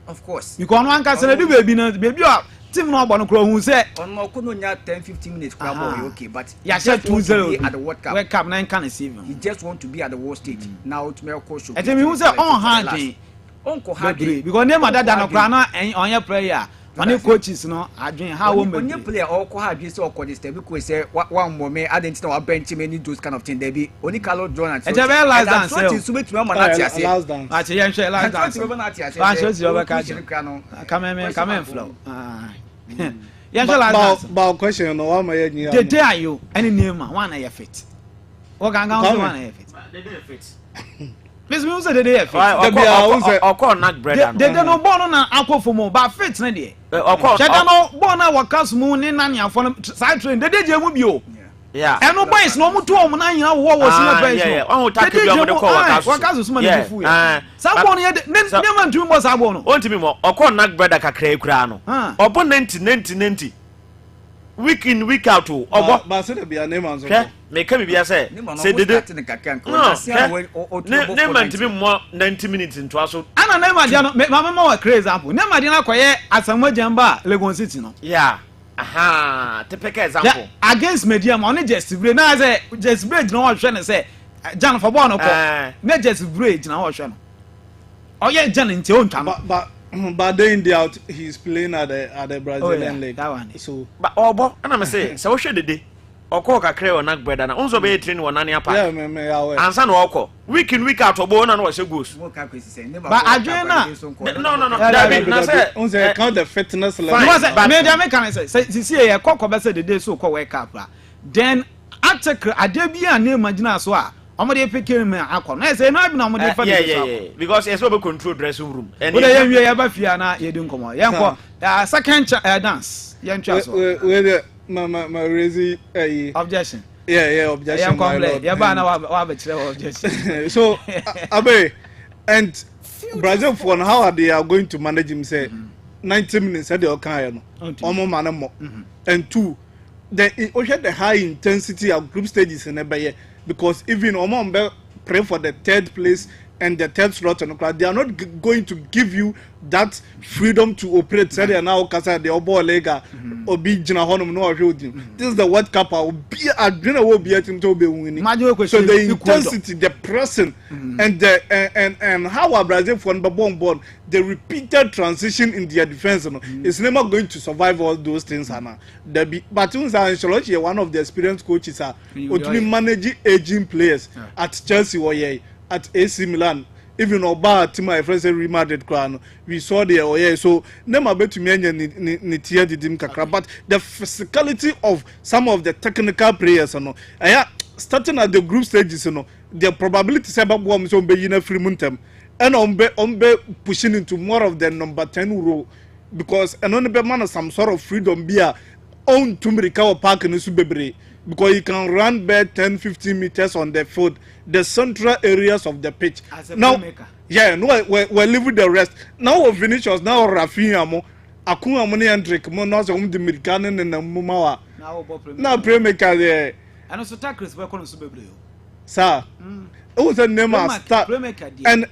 of course because ono ankasa na do baby o team no ogbo no kro hu say ono kono nya 10-15 minutes crab okay but ya share 2-0 at the World Cup. World Cup na can save him He just want to be at the world stage now to make coach. and me hu say on hand Uncle Hadi because Neymar that no kra na on your player money coaches no adwen how we on your player Uncle Hadi say Uncle this because say one more me identity na bench me need those kind of thing there be only Carlos John and so last dance so to make me man at say last dance ati yen share last dance I show you over catch come flow yen share last dance about question no one may nya the day you any Neymar one na fit o ganga one na fit They didn't fit. Miss me say the day fit Okọ knack bread. they no born na akofo mo ba fit na dey Okọ cheta no born na wakas mu ni na niafo no side train they dey je mu bio yeah. eno boys no mu to om na nyina wo senior bench yeah. On take bi om de ko wakas so ma dey fu ya sa born ye ne man tu mo sa born no on timi mo Okọ knack bread kakra ekura no obo 90 week in week out obo ba say be name and so me ka bibia say dede ne man timi mo 90 minutes into aso ana na ma dia no ma wa crazy example ne ma dia na koye Asamoah Jamba Lagos City no yeah aha typical example against Medium on just break na say just break no hwe ne say Jan for ball no ko na just break na hwe no oye Jan nti o ntwa but day in day out he's playing at the Brazilian league that one so but obo ana me say wo hwe dede Okọ kakra o knack bread na unzo be train won nania park yeah me aware ansa na Okọ week in week out obo na wo hwe goals but adwen na no David na say unze count the fitness level no say me dia me can say see here kokko be say the day so ko World Cup then attack adebia na imagine so a omo dey pick me akọ na say no be na omo dey fa yeah because yes we control dressing room and we dey we ba fia na ye di nkomo ye nko second dance ye ntwa so we my raising objection objection my lord ya ba na wa be kire objection so abe and Brazil for how are they are going to manage him say 90 minutes they okay no omo man mo and two the high intensity of group stages in ebe because even omo be pray for the third place and the third slot and they are not going to give you that freedom to operate. Say they now kasa the obo lega obi jina honum no ahwe odin. This is the World Cup. Obi adwena wo bi atim to be winning. So the intensity, the pressing, and the and how Brazil for born the repeated transition in their defense is never going to survive all those things. But one of the experienced coaches are managing aging players at Chelsea or at AC Milan, even Oba team my friends Real Madrid crown. We saw there so never bet to me ni tier didim kakra, but the physicality of some of the technical players starting at the group stages the probability say babwo so be in a free muntem and ombe pushing into more of the number 10 role because and only be man some sort of freedom be own to recover park in Subebre because you can run bare 10-15 meters on the field, the central areas of the pitch. Now, yeah, no, we're leaving the rest. Now we finish us. Now Rafinha mo, Akuna Moni and Drake mo now the American and the Mumawa. Now playmaker there. And also tackles work on Subebre. Sir, it was a name of start. And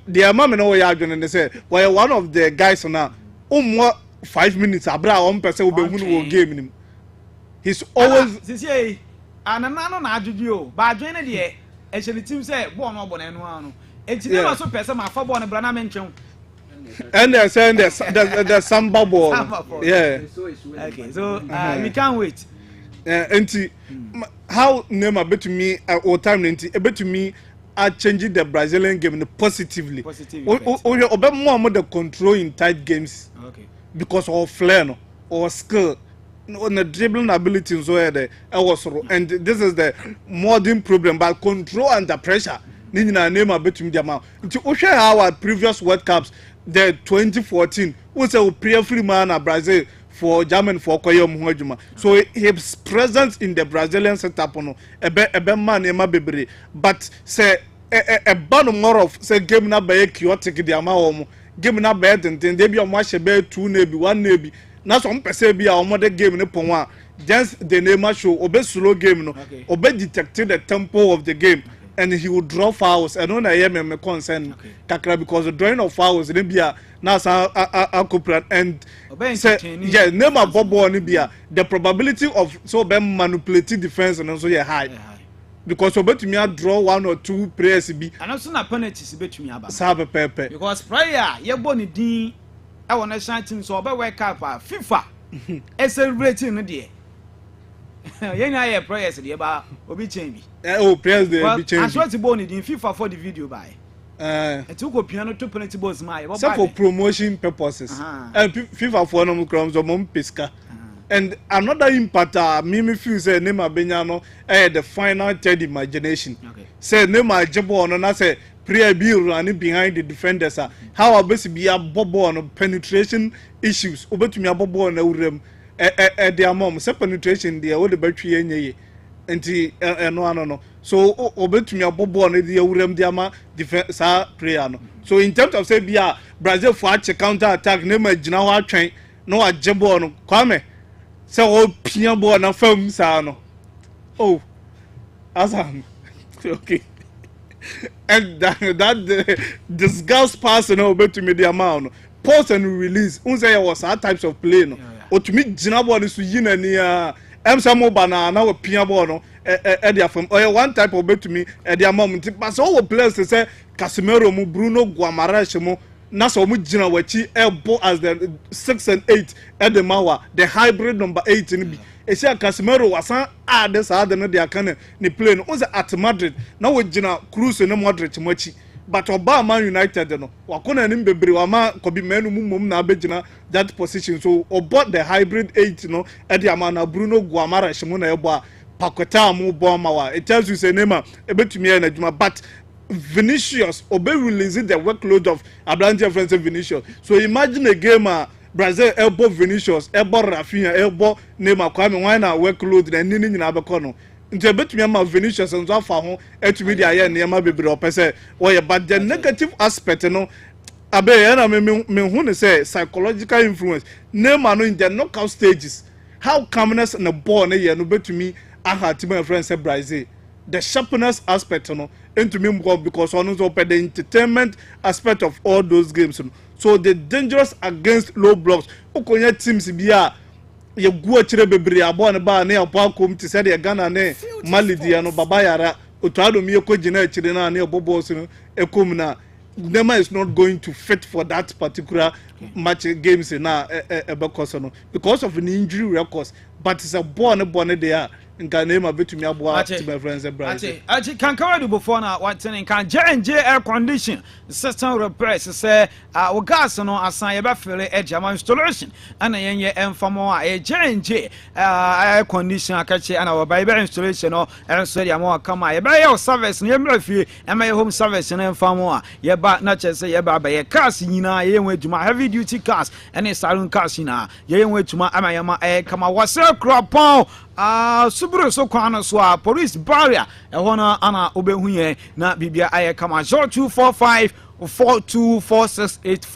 their mom and all and they say, well, one of the guys now, 5 minutes, Abra 1% will be winning game. He's always say and anano na adwuo ba adwen de e hye team say ball no obo na enu anu enti never so person ma fa ball no bra na mentwen and they're saying the samba ball. Yeah. Okay, so we can't wait. Enti how Neymar bet to me or time enti bet to me are changing the Brazilian game positively. Obe more the control in tight games. Okay. Because of flair or skill. On the dribbling ability so and this is the modern problem but control under pressure nina name between the amount to share our previous World Cups the 2014 was a pre-free man at Brazil for German for Koyom Hojuma so his presence in the Brazilian setup no ebe man ema bebre but say a ban more of say game na be chaotic the amount game na be den dey be o ma be 2 na be 1 na be na some person be our mother game ne pon a just the Neymar show obe slow game no obe detect the tempo of the game and he would draw fouls and on I me concern kakra because the drawing of fouls ne bia na sa akopran and say yeah Neymar bobo ne bia the probability of so be manipulating defense and so high because obetumi draw 1 or 2 players be and also na penalties betumi aba sabe pepe because prayer ye bo ni din I want national team so obe wake up FIFA celebrating no de yen aye prayers de ba obi change oh prayers de be change as what ball in FIFA for the video by it took a piano to penalty balls my for promotion purposes and FIFA for no crowns or mom pesca and another impact me feel say Neymar Benyano the final third imagination say Neymar jebo no na say prayer be running behind the defenders how obesi be a bobo on penetration issues obetumi abobo na urem their mom say penetration there wo the battery enye enti no so obetumi abobo na the urem there ma defense prayer no so in terms of say be a Brazil for check counter attack na ma gina ho atwen no ajebo no kwame say o pia ball na fam sa no oh azam okay and that disgust pass to me the amount pause and release unse was that types of play no o to me gina ball so yina ni emsamo banana we pia ball no dia from one type of to me the amount but so players say Casemiro mu Bruno Guimaraes mu na so mu gina wachi elbow as the 6 and 8 at the mawa the hybrid number 8 ni bi Esia Casemiro wasan add sa no dia kan ni play no was at Madrid na we gina Cruz no Modric machi but Obama United no wakona ni bebre wa ma kobi menu mum na abegina that position so about the hybrid 8 no e dia ma na Bruno Guimaraes mu na ebo pakota mu bo ma wa it tells you say Neymar ebetumi na adwuma but Vinicius obe releasing the workload of Abrante Francis Vinicius so imagine a game Brazil elbow Vinicius elbow Rafinha elbow Neymar Kwame why na workload na nini nyina abekọ no nti ebetumi ama Vinicius nso afa ho etumi dia ye na ma bebre opese wo but the negative aspect no abe na me hu ne say psychological influence Neymar no in the knockout stages how calmness na ball na ye no betumi aha team friends say Brazil the sharpness aspect no into me because on open the entertainment aspect of all those games. So the dangerous against low blocks. Okonya teams biya ye guo chire bebre abo ne ba ne apo akom ti said Ghana ne Mali dia no baba yara otuado mi ko gina chire na ne obobo so ekom na Nema is not going to fit for that particular match games na because of an injury records, but it's a born there. Nka name abetumi aboa to my friends Brazil. Ati kan kawadu before na watene kan J&J air condition system repairs say o gas no asan ye ba fele ejama installation ana yenye enfamo a J&J air condition akache ana wo ba installation no enso dia mo kama ye ba ye service no ye mrafie ema ye home service no enfamo a ye ba na chese ye ba ye cars nyina ye enwe djuma heavy duty cars ene saloon cars nyina ye enwe djuma ama ye ma kama wase kropon suburo so kwana so a police barrier e hono ana obehu ye na bibia aye kama 0245 424684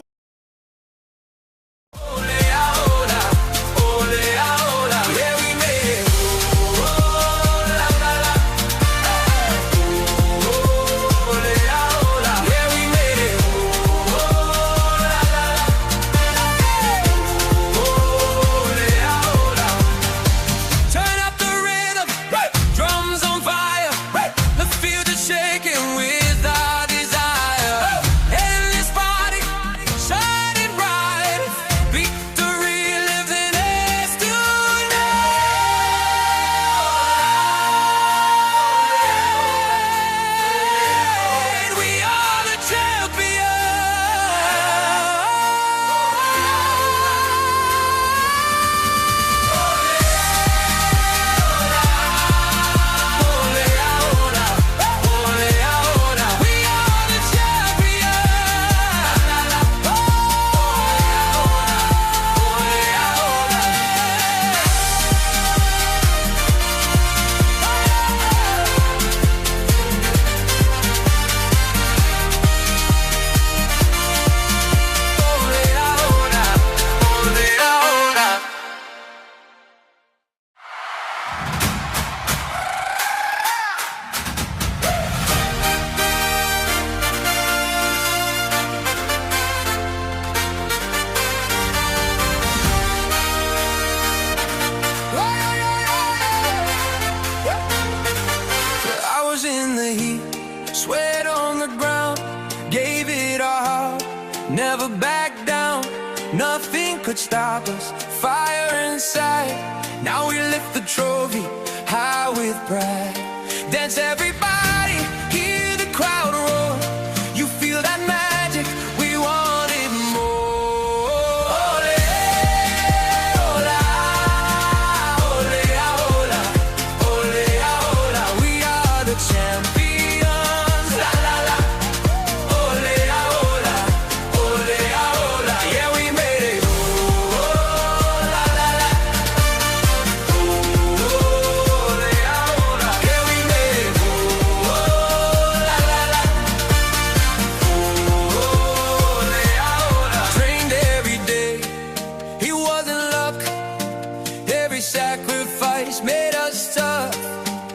Never back down, nothing could stop us. Fire inside, now we lift the trophy high with pride. Dance everybody, hear the crowd roar. You feel that magic, we want it more. Ole, ola, ole, ola, ole, ola. We are the champions, la la la. Sacrifice made us tough.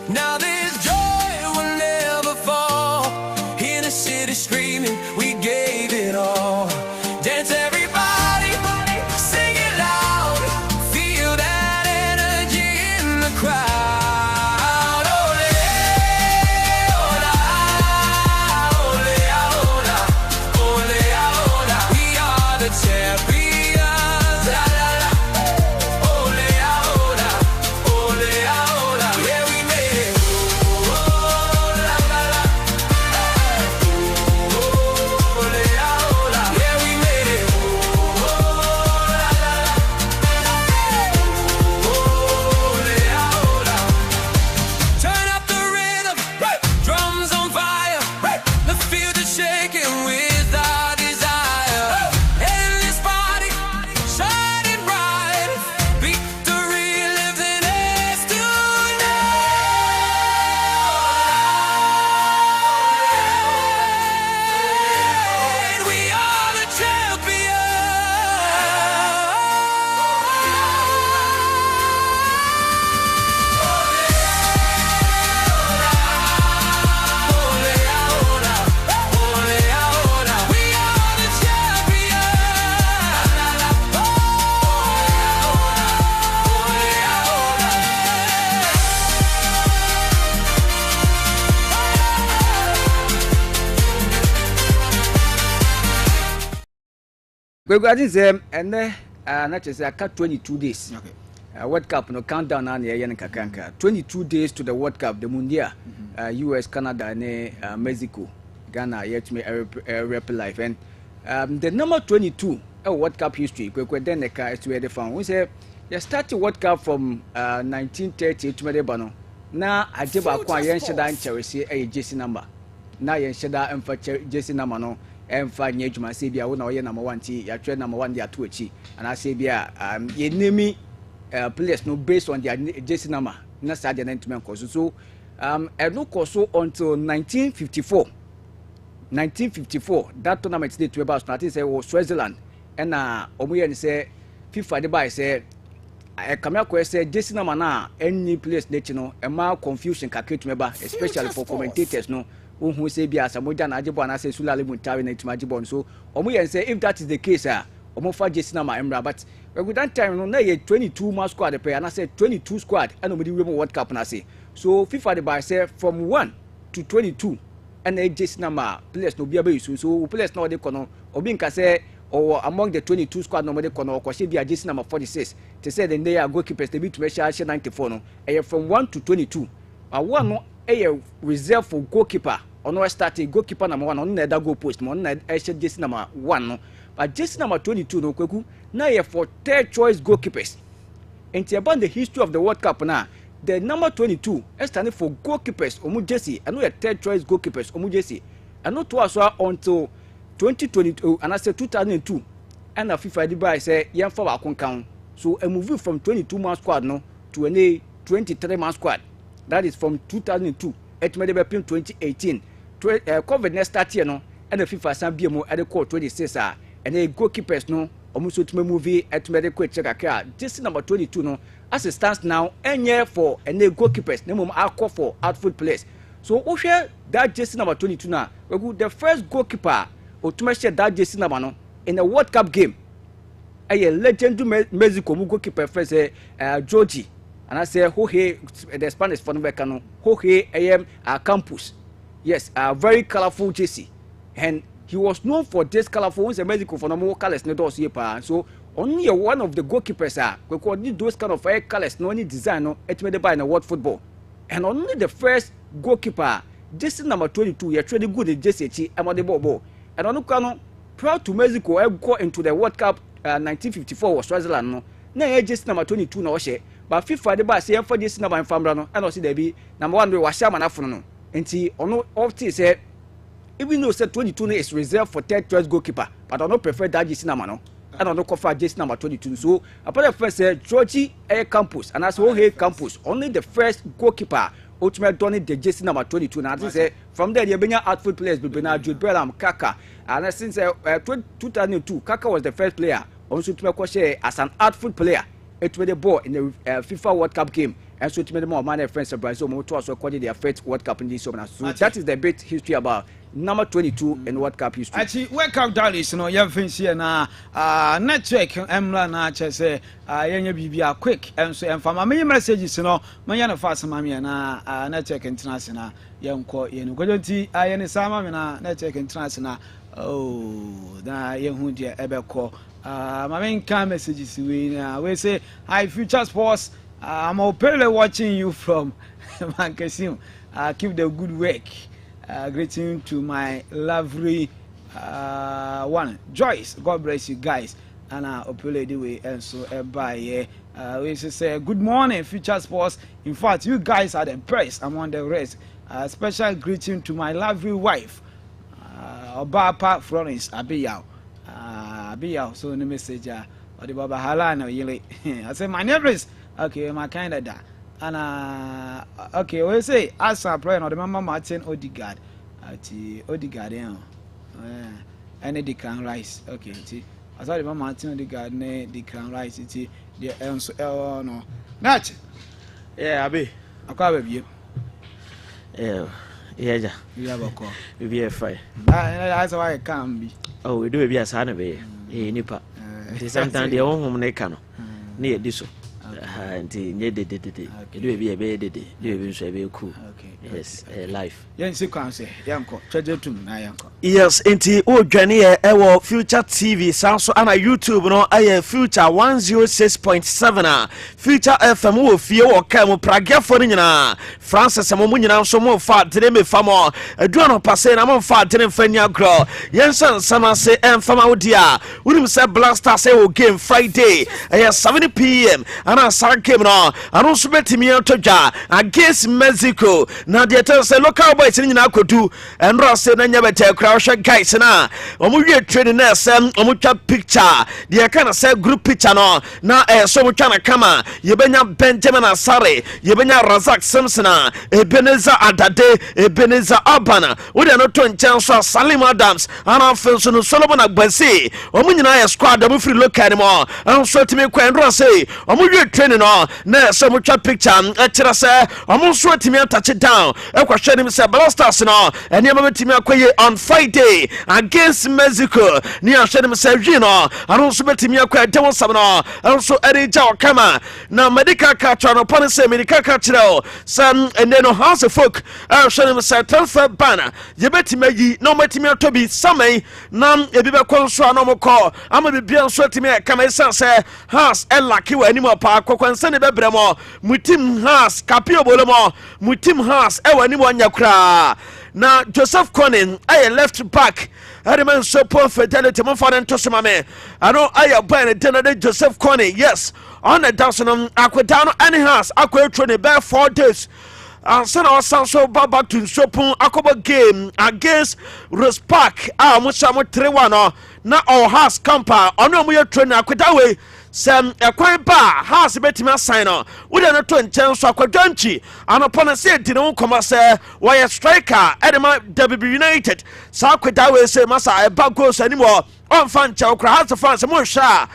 Now this joy will never fall. In the city screaming, we gave it all. Dance everybody, sing it loud. Feel that energy in the crowd. Ole, ola, ole, ola, ole, ola. We are the champions. La, la, la. I didn't say and not just 22 days. Okay. World Cup no countdown na ye yen kakanka 22 days to the World Cup the Mundial US Canada and Mexico Ghana yet me rep life and the number 22 World Cup history then the car is where they found we say you started World Cup from 1930 to Medebano na ajeba kwa yen sheda ncheresi jersey number na yen sheda emfa jersey number no emfa nyejuma se bia wo na oye number 1 ti ya twa number 1 dia to achi and I say bia ye name players no based on their jersey number na sa dia nantuma koso so no koso until 1954 that tournament dey to about starting say was Switzerland and omuye ni say FIFA dey buy say kamya ko say jersey number na any players dey no e ma confusion kakre to meba especially for commentators no who say bia samoja na ajibo na say sulale muntawe na ituma ajibo so omuye say if that is the case omofa jersey number emra but with that time no na ye 22 man squad player na say 22 squad and nobody win World Cup na say so FIFA dey buy say from 1 to 22 and a jersey number players no be able use so players no dey kono obi nka say or among the 22 squad no dey kono ko she be a jersey number 46 they say the they are goalkeepers they be to measure 94 no from 1 to 22 one no reserve for goalkeeper ono starting goalkeeper number 1 on na goal post mo na jersey number 1 no but jersey number 22 no kweku na for third choice goalkeepers and about the history of the World Cup na the number 22 is standing for goalkeepers omu jersey and no third choice goalkeepers omu jersey and not to us until 2022 and I say 2002 and the FIFA dey buy say yam for akon so a move from 22 man squad no to a 23 man squad that is from 2002 it made be 2018 COVID next start year no and the FIFA san BMO at the court 26 and the goalkeepers no omuso to movie at medical check akra just number 22 no as it stands now any for and the goalkeepers name alcohol for outfield players so we share that jersey number 22 now we the first goalkeeper to share that jersey number no in the World Cup game a legendary Mexico goalkeeper first Georgie and I say Jorge the Spanish for no Jorge Campos yes a very colorful jersey and he was known for this colorful in Mexico for no more colors no does so only one of the goalkeepers we need those kind of colors no any design no it made by in the world football and only the first goalkeeper jersey number 22 you're really good in jersey ball and on proud to Mexico go into the World Cup 1954 was Switzerland no na jersey number 22 na o but FIFA dey buy say for jersey number in famra no and o see there be number 1 we was shama na funu no enti ono ofti say even though say 22 is reserved for third choice goalkeeper but I don't prefer that jersey number no I don't know cover jersey number 22 so apart the first Georgie Campos and as Jorge Campos only the first goalkeeper ultimate done the jersey number 22 now I say from there the Benya outfield players be na Jude Bellingham Kaka and since 2002 Kaka was the first player also to make as an outfield player it made the ball in the FIFA World Cup game and so it made more man friends of Brazil mo to also recorded their first World Cup in this summer so that is the bit history about number 22 in World Cup history. Actually, World Cup dallies, no, you fancy na network emla na chese yenye bibia quick and so and for my messages no, my yana fast mami na network international yenko yenu kodonti ayene sama na network international oh na yenhu dia ebeko my main can messages we say hi Future Sports I'm openly watching you from Mankasim keep the good work. Greeting to my lovely one Joyce. God bless you guys. And Opele the way and so by we say good morning Future Sports. In fact, you guys are the best among the rest. Special greeting to my lovely wife, Obapa Florence Abiyao. Abiyao. So the message or the Baba Halana yele. I say my name is okay. My kind of that. And okay, we say as a player, the Mama Martin Odegaard, Odegaard, and the Declan Rice. Okay, I saw the Mama Martin Odegaard, the Declan Rice. The no, Natch. Yeah, Abi. I call you. Yeah, you have a call. We be a fire. That's why I can be. Oh, we do a be a son of a nipa. Sometimes the home they can near this. Nti nye de do be a be de you be so be cool Yes, life. Yen sequence, yanko, Chajetum, na yanko. Yes, inti Udjani ewo Future TV, Sanso ana YouTube no aye Future 106.7 Future FM wo fie wo kam pragiafo ni nyina Francis mo nyina so mo fa dene me famo adua no passe na mo fa dene fani agro yensan sama se emfama odia unim se Blaster say wo game Friday 7 p.m. ana sa game no anu so betimi atodwa against Mexico na de tell say local boys ni nyina akodu enro se na nya bete kra guys na omu wie training na sem omu twa picture de kana say group picture no na so mu twa na kama yebenya Benjamin Asare yebenya Razak Simpson Ebenezer Adade Ebenezer Abana we dey no to nchen so Salim Adams ana fenso no Solomon Agbasi omu nyina ya squad omu free local anymore and so timi kwendro say omu wie training no na so mu twa picture kira say omu so timi touch down ekwahwe nim say Blasters no eniam betimi akoye on Friday against Mexico ni ahwe nim say wi no anu so betimi akoye dem sam no so erija okama na medical card no pon say medical card kira sam ene no house folk ahwe nim say transfer banner ye betimi yi no betimi atobi samai na ebi be konso no mko ama bibia so timi kama say has elaki wa animo pa kokwanse ne bebremo mutim has kapio bolomo mutim has e wa animo nyakura na Joseph Conin aye left back Herman so poor fidelity mo for den to semame ano aye ban de Joseph Conin yes on the down akwedano any has akwetro ne be 4 days and send our son so back to Sopun akoba game against Rose Park mo 3-1 na all has camper ono mo ye training akwedawe sem ekwan ba has betimi assign no we dey no to nchen so akwadanchi anopona say di no koma say why striker edema WB United sa akwedawe say masa eba goals anymore on fan cha okra has fans mo sha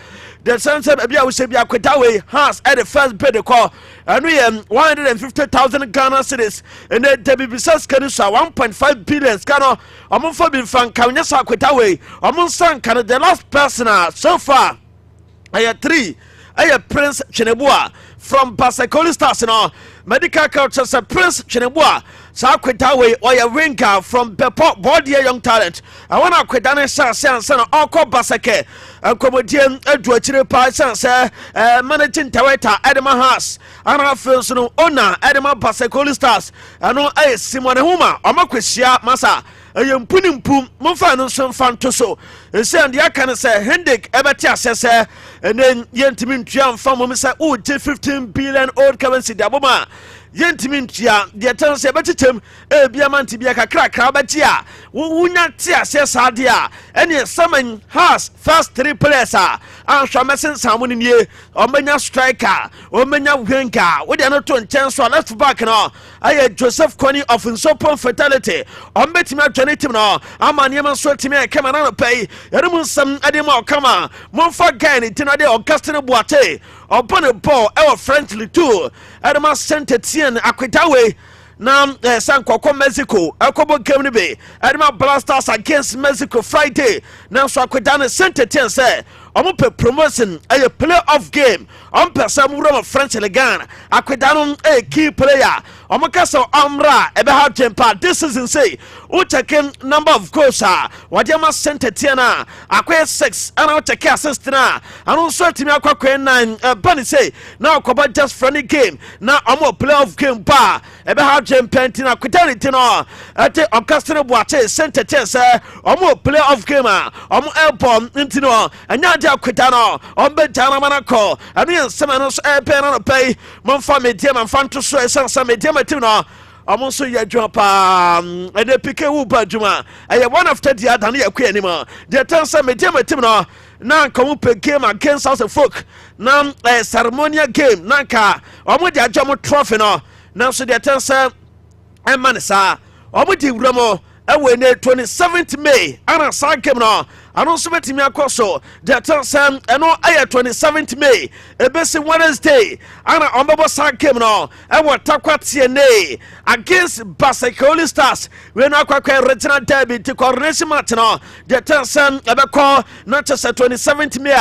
the sense bia we say bia akwedawe has at the first bid call and we 150,000 Ghana cedis and the WB says can so 1.5 billion Ghana amon for bin fan kan nya sa akwedawe amon san kan the last person so far I had 3. I had Prince Chenebua from Basakoli Stars no medical culture say Prince Chenebua sa kwetawe or winger from Bepo body young talent I want to kwedane say oko Basake komodien adu akire pa say managing director Edema Haas ana feel no owner Edema Basakoli Stars ano ay Simone Huma omakwehia masa ayempunimpum momfa no so fanto so ese dia kan say Hendrik ebeti asese and then yentimi ntua mfa mom say o 15 billion old currency da boma yentimi ntua dia tan say betetem bia manti bia kakra bachi a wunya ti asese ade a ene saman has first 3 players a anhwa mesen samuni nie omenya striker omenya winger we dey no to nchen so left back no aye Joseph Kony of Nsopon Fatality ombetimi atwane tim no ama niam so timi kema na pay yerum sam ade ma okama monfa guy ni tinade Augustine Boate upon a ball our friendly too adama Saint-Etienne akwedawe na san kokko Mexico akobo game ni be adama Blasters against Mexico Friday na so akwedane Saint-Etienne say omo pe promotion a play-off game on person from French Ligue akwedano a key player omo kasa amra ebe ha tempa this season say o checking number of goals wadiama Saint-Etienne akwe 6 and o check assist na anu so timi akwa 9 bani say na akoba just friendly game na omo play-off game ba ebe ha tempa na akwedano tino ate Augustine Boate Saint-Etienne say omo play-off game omo elbom ntino anya akwedano ombe jana manako anu nsema so pen no pay monfa media manfanto so esansa media matim no omo so ya dwuma pa ene pike wu ba dwuma aye one after the other na yakwa anima the tansa media matim no na nka mu pe game against House of Folk na ceremonial game na nka omo de adwo mo trophy no na so the tansa emanisa omo di wuramo ewe ne 27th May ana sa game no ano nso betimi akɔ so the term ɛno ɛyɛ 27th May ebesi Wednesday ana ɔmbɛbɔ san game no ɛwɔ Takwa TNA against Basakoli Stars we no akwa regional derby to coordination match no the term ɛbɛkɔ not just 27th May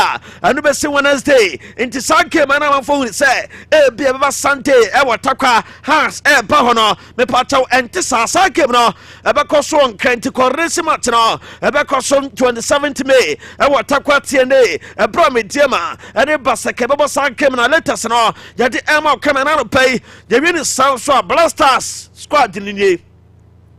anu besi Wednesday into san game ana manfo hu sɛ ebi ɛbɛba Sunday ɛwɔ Takwa Hans ɛba hɔ no me pachaw ɛnte san game no ɛbɛkɔ so nkranti coordination match no ɛbɛkɔ so 27th May ɛwɔ Takwa TNA ɛbra me diema ɛne Basake bɛbɔ san game na latest no yɛde ɛma kamera no pay yɛwie ne san so a Blasters squad ni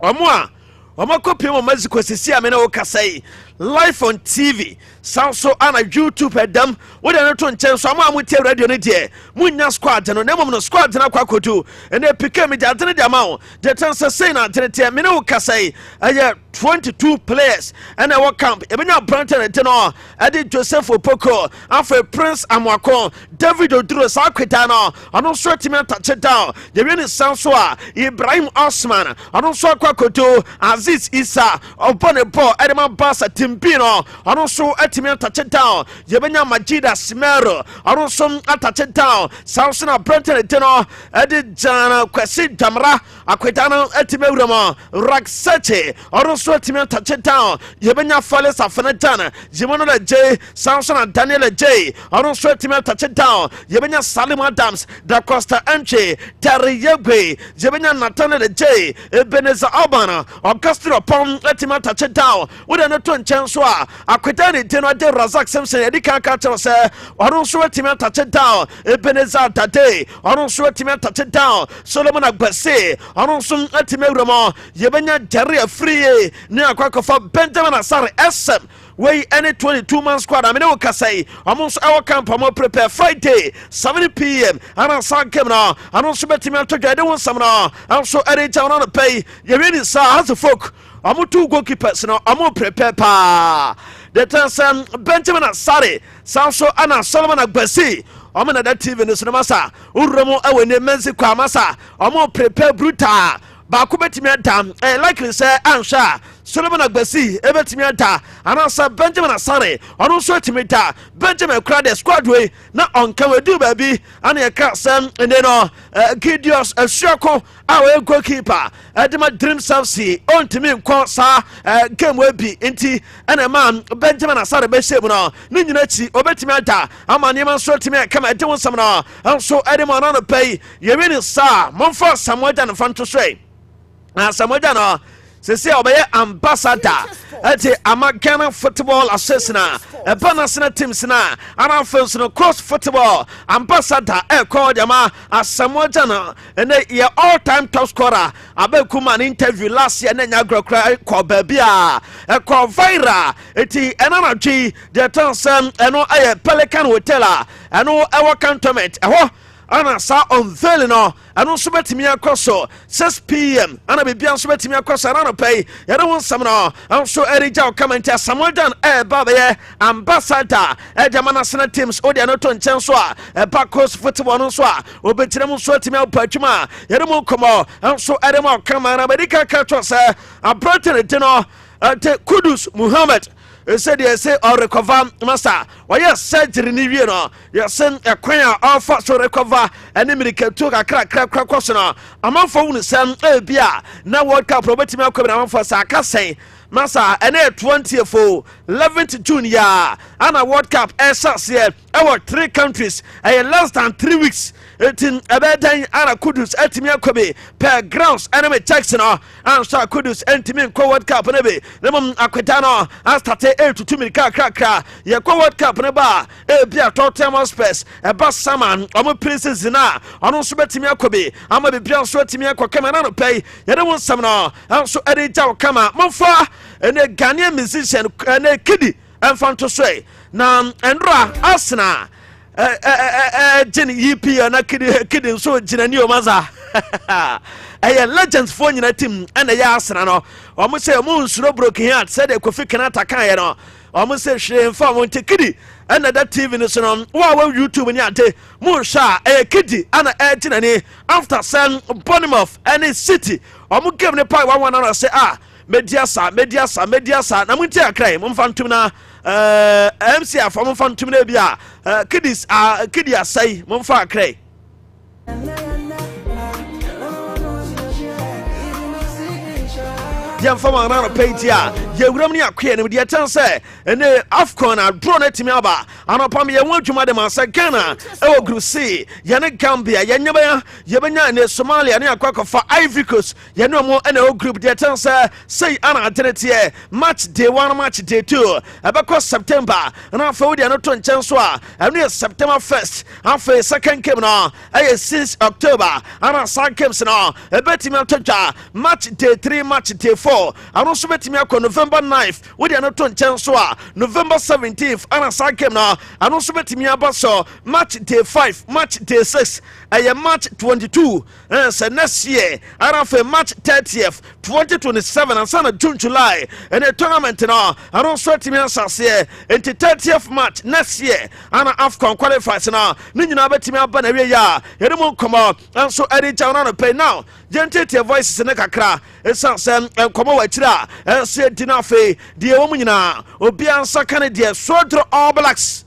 ɔmo kɔpie mo Mexico sisi a me na wo kasai live on TV sound so ana YouTube edam wo de no to nkyɛn so ama amutie radio ne de munya squad no na mom no squad na kwakoto ene pike me de atene de ama wo de tan say na atene te me na wo kasai aye 22 players and our camp ebenya Branton de no ade Joseph Opoko afa Prince Amwako David Oduro sakweta no ono so timi touch down de we ne sound so a Ibrahim Osman ono so kwakoto Aziz Isa opone ball edema Basa Timpino ono so atimi touch down yebenya Majida Smero ono so touch down Samson Branton de no ade Jana Kwesi Damra akweta no atimi wurama Raksache ono so atimi touch down yebenya Fales Afenajana Jimono la J Samson and Daniel J ono so atimi touch down yebenya Salim Adams Da Costa Enche Terry Yegwe yebenya Nathaniel J Ebenezer Obana Augustino Pom atimi touch down we no to nchen so a akweta ne de no de Razak Simpson edi kan ka tell say ono so atimi touch down Ebenezer Dade ono so atimi touch down Solomon Agbese ono so atimi wurama yebenya Jerry Free ne akwakofa Benjamin Asare SM we any 22 man squad I mean we can say almost our camp am prepare Friday 7 p.m. and san game now and also betimi to get one some now also edit on the pay you really saw as a folk I'm two goalkeepers now I'm prepare pa the time Benjamin Asare Sanso Anna Solomon Agbesi I'm in that TV in the masa uramo ewe ne menzi kwa masa I'm prepare brutal baako betimi adam likely say ansha Solomon Agbesi ebetimi ada anasa Benjamin Asare ono so etimi da Benjamin Crowder squad way na onka we do baby ana ye ka sam ene no Gideons Asuako our goalkeeper edema Dream Selfie ontimi nko sa game we bi enti ene man Benjamin Asare be shame no ni nyina chi obetimi ada ama ne man so etimi kama ede won sam no so edema no pay ye wi ni sa monfo samoja no fanto sway na samoja no se obeye ambassador ati Ghana Football Association national teams na ana fans no cross football ambassador called yama asamoja no ene ye all time top scorer abekuma an interview last year na nyagrakra ko babia ko viral eti enana twi the transem eno aye Pelican Hotel eno ewo cantonment eho ana sa unveiling no ano so betimi akoso 6 p.m. ana bibia so betimi akoso ana no pay yere won sam no anso erija comment asamodan baba ye ambassador ejama national teams odi ano to nchen so a bakos football no so a obetire so timi apatwuma yere mo komo anso erema kama na medical culture say abroad de no te Kudus Muhammad said they say or recover masa why surgery ni wie no you send a kwan offer so recover and medical to kakra question amanfo unu sam bia na World Cup robetimi akobina amanfo sa ka sen masa ene 20th 11th June ya ana World Cup here our 3 countries less than 3 weeks etin abedan ana Kudus etimi akobe per grounds enemy Jackson and so Kudus entimi ko World Cup ne be nemom akweta no start 8 to 2 minute kra ye ko World Cup ne ba bia Tottenham Spurs ba saman omo princess na ono so betimi akobe ama be bia so etimi akokama na no pay ye de won sam no so edija kama monfa ene Ghanaian musician ene Kidi enfanto sway na endra Arsenal Jenny EP na Kidi so jinani o maza legends for nyina team and ya Arsenal no omo say omo nsuro broken heart said e Kofi Kenata kan ye no omo say hwe mfa won te Kidi and that TV no so no wa YouTube nya ate mo sha Kidi ana jinani after Bournemouth and City omo game ne pa 1-1 say mediasa na munti akrai momfa ntum na MC afọ momfa ntum na bia kidis kidi asai momfa akrai yɛmfa ma nana pɛnti a yɛwuram ne akoɛ no deɛ ɛkyɛn sɛ ɛne afcon a draw no atumi aba anɔpam yɛho adwuma de ma sɛ Ghana ɛwɔ group C yɛne Gambia yɛbɛnya ne Somalia ne akɔkɔfa Ivory Coast yɛne ɔmo ɛna ɛwɔ group deɛ ɛkyɛn sɛ sei ana adene teɛ match day 1 match day 2 ɛbɛkɔ September na afei wode ɛno to nkyɛn so a ɛno yɛ September 1st afei second game no ɛyɛ 6 October ana saa games no ɛbɛtumi atɔ dwa match day 3 match day 4 ano so betimi akɔ November 9th wodi ano to nkyɛn so a November 17th ana saa game na ano so betimi aba so match day 5 match day 6 ɛyɛ match 22 sɛ next year ana for match 30th 2027 and sana June July and a tournament na ano so betimi asase enti 30th match next year ana AFCON qualifiers na ne nyina betimi aba na wie ya yɛde mo nkɔmɔ nso ɛde gya na no pay now gentle voices ne kakra esan sɛ nkɔmɔ wɔ akyire a ɛnso di na afei deɛ wɔn nyinaa obiara nsa ka ne deɛ Sodro All Blacks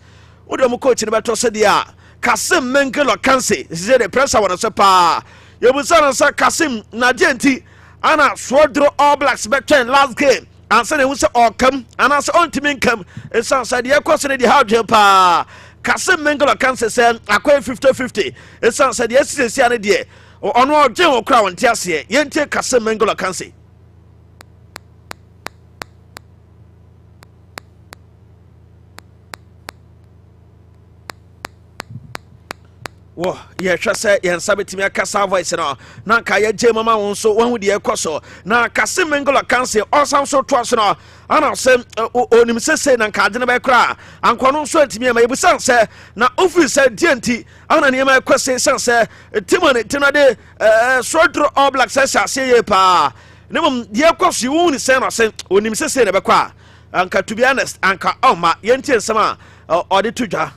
wode mo coach ne bɛtɔ sɛ deɛ a Kasim Mengelo Kanse sɛ de pressure wɔ no so paa yɛbusa no sɛ Kasim na deɛ nti ana Sodro All Blacks bɛtwɛn last game ansa na ehu sɛ ɔkam anaasɛ ɔntumi nkam esan sɛ deɛ ɛkɔ so ne deɛ ha adwene paa Kasim Mengelo Kanse sɛ akɔyɛ 50-50 esan sɛ deɛ esiesia ne deɛ ɔno ɔgye wɔ kora wɔn te aseɛ yɛntie Kasim Mengelo Kanse. Wo yɛhwɛ sɛ yɛnsa betumi akasa voice no na nka yɛgye mama wo nso wahu deɛ ɛkɔ so na Kasim Mengelo Kanse ɔsam so toa so no ana sɛ onim sese na nka adene bɛkora ankɔ no nso antumi ama yɛbusan sɛ na ofiri sɛ deɛ nti ana nneɛma ɛkɔ sɛ sɛn sɛ tim de Sodro All Blacks ɛhyɛ aseɛ yie paa ne mmom deɛ ɛkɔ so wohu ne sɛ no sɛ onim sese na bɛkɔ a anka to be honest anka ɔma yɛntie nsɛm a ɔde to dwa.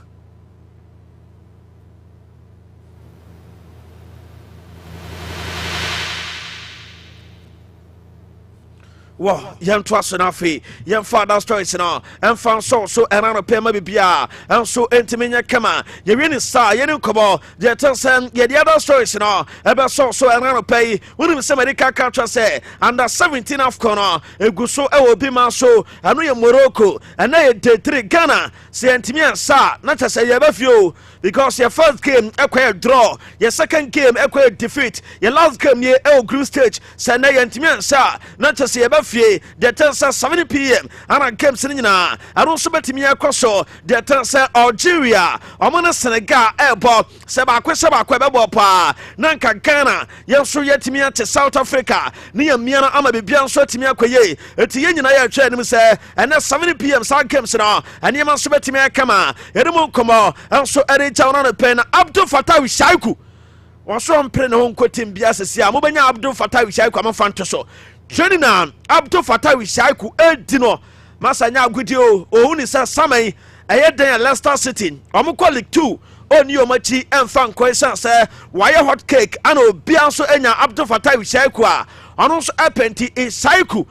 Wow, young trust and afi, young father stories now, and found so and on a pema bibia, and so intimate kama, you really saw, you didn't come on, the attention, yet the other stories now, about so and on a pay, when somebody can't say, under 17 of corner, a guso will be my so, and we are Morocco, and they did 3 Ghana, say Antimia sa, not to say you have a few. Because your first game acquired draw, your second game acquired defeat, your last game near El group stage, Sunday and Timian sa, not to say about fear, the 7 p.m. and I came Senina, I don't submit me across the Tansa Algeria, Omana Senegal airport, Sabaqua, Nanka Ghana, Yansu Yetimia to South Africa, near Miana Amabian Sotimia Koye, Etienne and I train him say, and at 7 p.m. South Kemsina, and Yaman Subetimia Kama, Edmond Komo, and so Eddie on a pen Abdul Fattah Shaiku was on pen home quoting Biasia Mobanya Abdul Fattah Shaiku am fantaso training Abdul Fattah Shaiku Dino Masanya Gudio Onisa Samay a Leicester City Omuko League 2 on your machi and fan question say wire hot cake and Bianso Enya Abdul Fattah Shaiku and also apenti is Shaiku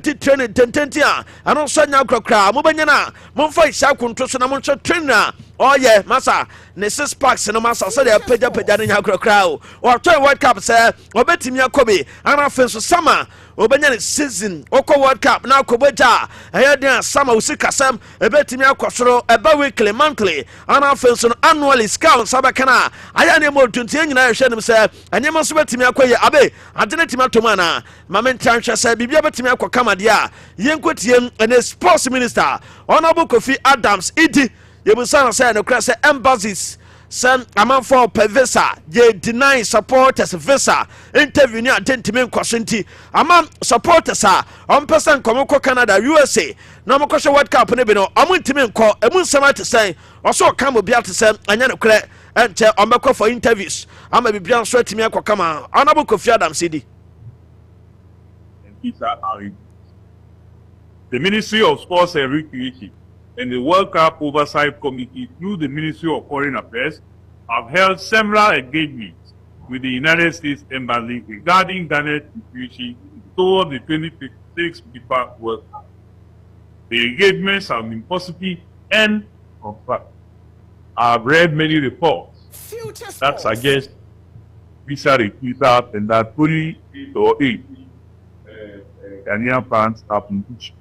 did training tententia and also Nyakra Mobanyana Monfai Shaiku to Sonamoncho trainer. Oh yeah, massa. Nessus Parks no massa. So they are peja in Yakra crowd. Or toy World Cup say. Or betim Yakobi. And I feel so summer. Obenya season. Oko World Cup now Kobeja. I had there summer usika sam. A betim Yakosro. A weekly, monthly. And I feel so annually scout Sabakana. I had more 20 I share them say. And you must betim Yakoye Abe. I didn't tomana. Mamen Tansha said. Bibia betim Yakwa Kamadia. Yankutiem and a sports minister. Honorable Kofi Adams. Iti. Yebusan say no crash embassies some amount for per visa ye deny supporters visa interview ni atentimi kwasenti amount supporters on person komoko Canada USA na mokoshe World Cup ne bi no amuntimi nko emu nsema te say oso kan mo bia te say anya no kre ente ombekọ for interviews ama bibia nso atimi akokama Honorable Kofi Adam CD. The Ministry of Sports and Recreation and the World Cup Oversight Committee through the Ministry of Foreign Affairs have held several engagements with the United States Embassy regarding Ghana's security toward the 2015 6 FIFA World Cup. The engagements have been positive and confirmed. I've read many reports that suggest visa refusals and that only 8 or 8 Ghanaian fans have been issued.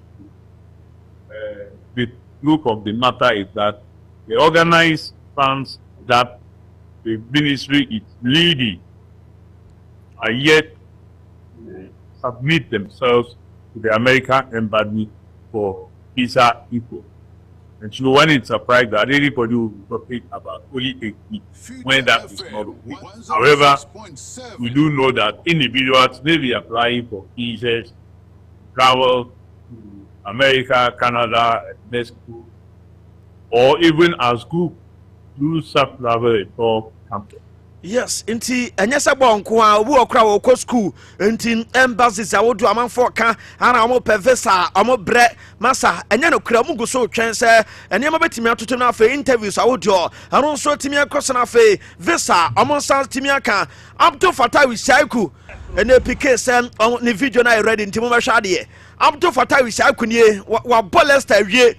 The truth of the matter is that the organized fans that the ministry is leading are yet to submit themselves to the American embassy for visa info. And so one is surprised that anybody will be talking about only 8 weeks when that is not okay. However, we do know that individuals may be applying for visas, travel to America, Canada, and Mexico, or even as group do self-travel and talk campus. Yes, inti enyesa bonko a obu okra wo ko school inti embassies a wodu amanfo ka ana omo pevesa omo bre masa enya no kra mugu so twen se enema betimi atoto na afa interviews a wodu ano so timi akoso na afa visa omo san timi aka Abdul Fattah Wisaiku ene pike se ni video na ready inti mo mahwa de Abdul Fattah Wisaiku nie wa Bolester wie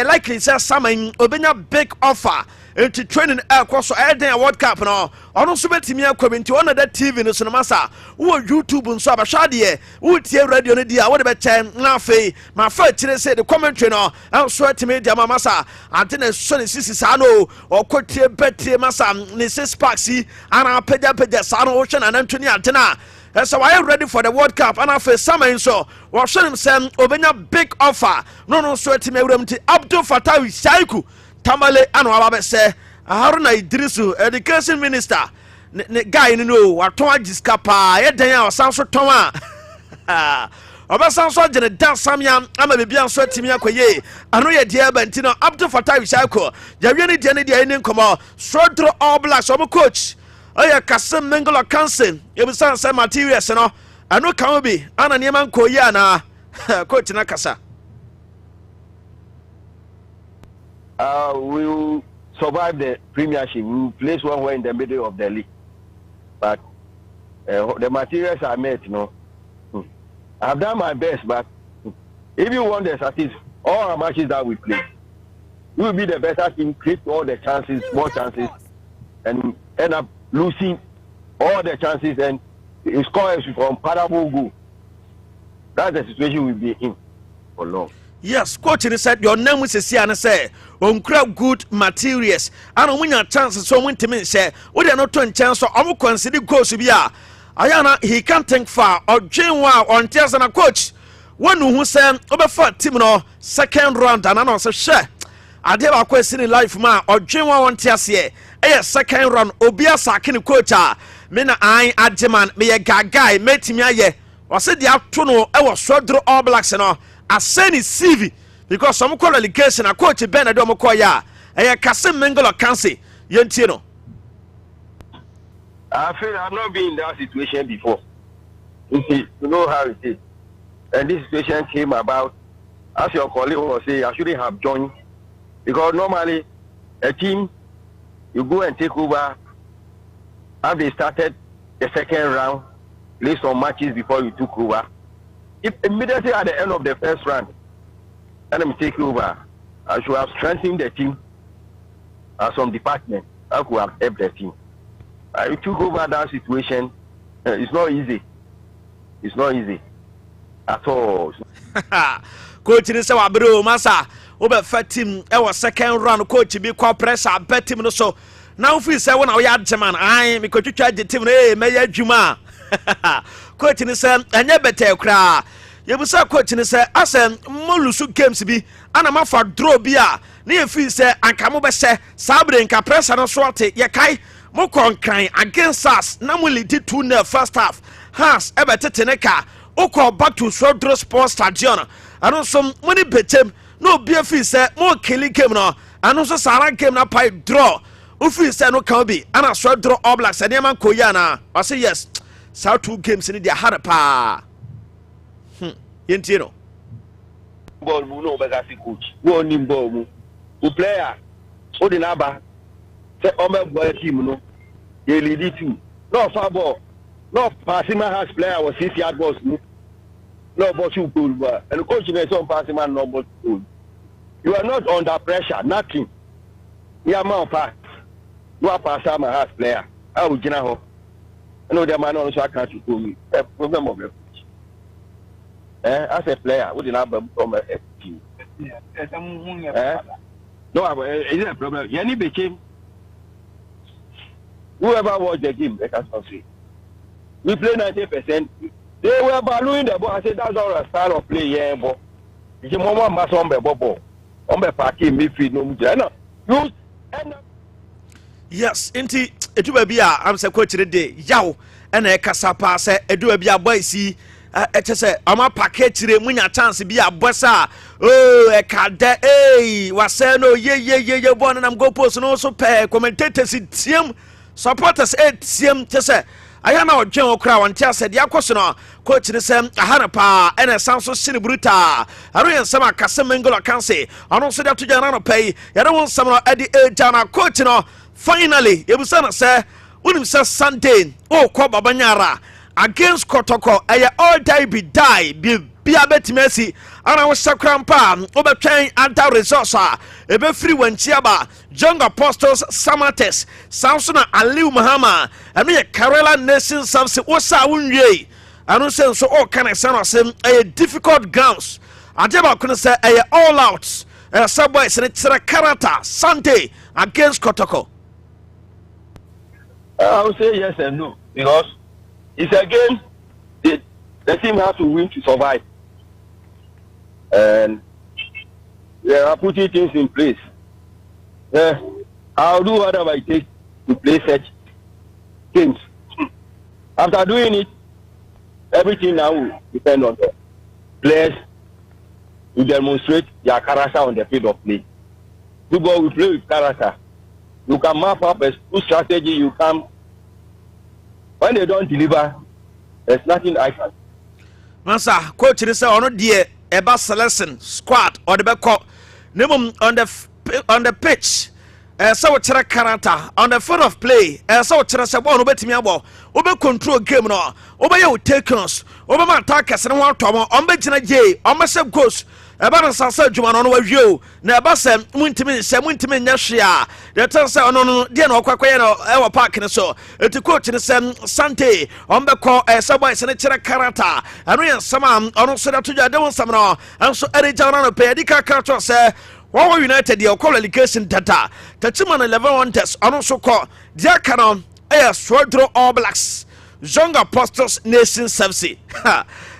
likely say Saman obenya big offer into training across the World Cup no ono so betimi akomenti on that TV no so no masa wo YouTube nso abahwade wo tie radio no dia wo de beche na afei ma fa kire say the commentary no so atimi dia masa ante na so ne sisi sa no okotie betie masa ne 6 packs ana pega sa no wo hwe na nanto ni ante na. So I am ready for the World Cup and after summer so we show him some obenya big offer no so atimi awuramti Abdul Fattah Wisaiku Tamale anu ababe se Haruna Idrisu education minister ne guy no waton agiska pa ye dan a osan so ton a obasan so gene dan samya ama bebia so atimi akoye anu ye dia banti no Abdul Fattah Wisaiku jawie ne dia ne dia ne nkomo Srodro All Blacks omo coach oya Kasim Mengola Kansen yebusan say materials no anu kan bi ana ne man koyi ana coach na kasa. We will survive the Premiership. We will place one way in the middle of the league. But the materials are met, you know. I have done my best, but if you want the statistics, all our matches that we play, we will be the better team, create all the chances, more chances, and end up losing all the chances and score from parable goal. That's the situation we'll be in for long. Yes, coach said your name was a say on crowd good materials. I don't win your chances so win to me say we are not 20 chance so I'm consider goals to be Ayana he can't think far or Jinwa on tears and a coach. One who said over for team no second round and I say share. I did a question in life ma or Jinwa on tears here. Second round Obia Sakini coach. Mena I adjaman me a guy met me aye. Was said the afternoon I was Srodro All Blacks and all. I send his CV because some call allegation a coach Ben Adomokoya and Kasim Mengola Kansi Yentino. I feel I've not been in that situation before. You know how it is. And this situation came about, as your colleague was saying, I shouldn't have joined. Because normally, a team, you go and take over, have they started the second round, play some matches before you took over. If immediately at the end of the first round, let me take over, I should have strengthened the team as some department. I could have helped the team. I took over that situation. It's not easy. It's not easy at all. Coach ni say wabro masa obe fat team e was second round coach be kwa pressure bet team no so now feel say when we adjaman ai me coach twa the team eh me ya dwuma coach ni say anya better kra yebusa coach ni say asem molusu games bi ana ma fa draw bi a na ye feel say anka mo be say sabre nka pressure no so ate ye kai mo konkran against us na mo lead 2-0 first half has ebetete ne ka okọ back to Srodro Sports Stadium ano so money betem no be feel say mo killing game no ano so sara game na pai draw o feel say no can be ana Srodro All Blacks and man koya na I say yes so 2 games in their hard pa yentino ball mu no be kasi coach wo ni ball mu o player o di na ba say o me boy team no ye lead 2 no far ball no passing my house player was 6 yard balls mu no but you goal and the coach is on passing man no but goal. You are not under pressure, nothing. You are more pass. You are pass my half player. I will get out. I know the man also can't you go me. Problem of your coach. As a player, we didn't have from a team. No, is it a problem? Any became whoever watched the game, they can say. We play 90%. They were ballooning the ball. I said that's our style of play, yeah, but it's a moment mass on the ball. On the parking midfield, no. Yes, inti edu baby a am se coach de yaw na e kasa pa se edu baby a boy si e che se ama package re munya chance bi a bossa oh e ka de wase no ye bon na go post no so pe commentators team supporters team che se aya na odwen okra won tia se de akoso no coach ne sem ahana pa ene sanso sine bruta aro yen sama kase mengolo kanse ono so de to jana no pay ya de won sam no edi jana coach no finally ebusana say unim say Sunday o ko babanyara against Kotoko aya all die be die be bia betimesi ana wo sakrampa obetwen anta resource ebe free wanchiaba Young Apostles Samates Samsona Aliu Mahama anu ye Kerala Nation Service wo sa wunwie anu say so all kind of say a difficult grounds adeba kono say a all out subway se tira character Sunday against Kotoko. I would say yes and no because it's a game the team has to win to survive, and they are putting things in place. I'll do whatever it takes to play such games. After doing it, everything now will depend on the players to demonstrate their character on the field of play. Football will play with character. You can map up a good strategy, you can. When they don't deliver, there's nothing I can. Mansa, coach, this is on the Eba selection squad or the back name on the pitch. So chara character on the field of play. So chara sabon obetimi abo. Obe control game no. Obe you take us. Obe man attackers no wan tomo. Ombe gina je. Ombe se goals. Eba na sansa djuma no wa wio. Na eba se muntimi nya hwea. The tell say ono no de na okwakoye no e wo park ne so. Eti coach ne sem Sante. Ombe ko sabo se ne chara character. Anu yen sama ono so da toja de won sam no. Anso erija no pe edika character say Wawa United the qualification data. Tachiman 11 Wonders on also call Dia Canon Air Swordro All Blacks Young Apostles Nation Service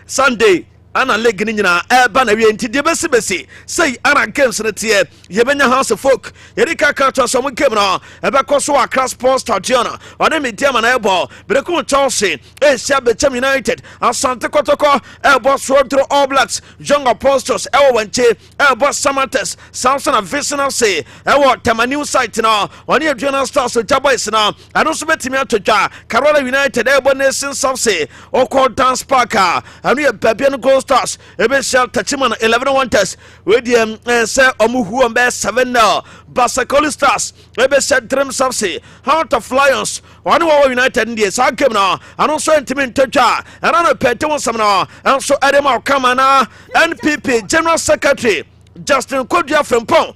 Sunday ana legini nyina eba na wie nti de besi say ana games na tie yebenya house of folk yerika ka to so mo game no eba ko so Accra Sports Stadium ona me dia na ebo Berekum Chelsea Asia Bechem United Asante Kotoko ebo Swordro All Blacks Young Apostles ewo wanche ebo Samates Samson Avisional say ewo Tamaniu site no oni Adriana Stars Jaboys no ano so betimi atodwa Kerala United ebo Nation Service oko Dance Park anu ye babia no Stars ebe shall Tachiman 11 Wonders we dem say omuhu on be 7-0 Basakoli Stars ebe said Dream Service Heart of Lions one Wawa United in sa game no ano so ntimi ntotwa ana no pete won sam no anso Adema Kamana NPP General Secretary Justin Kodua Frempong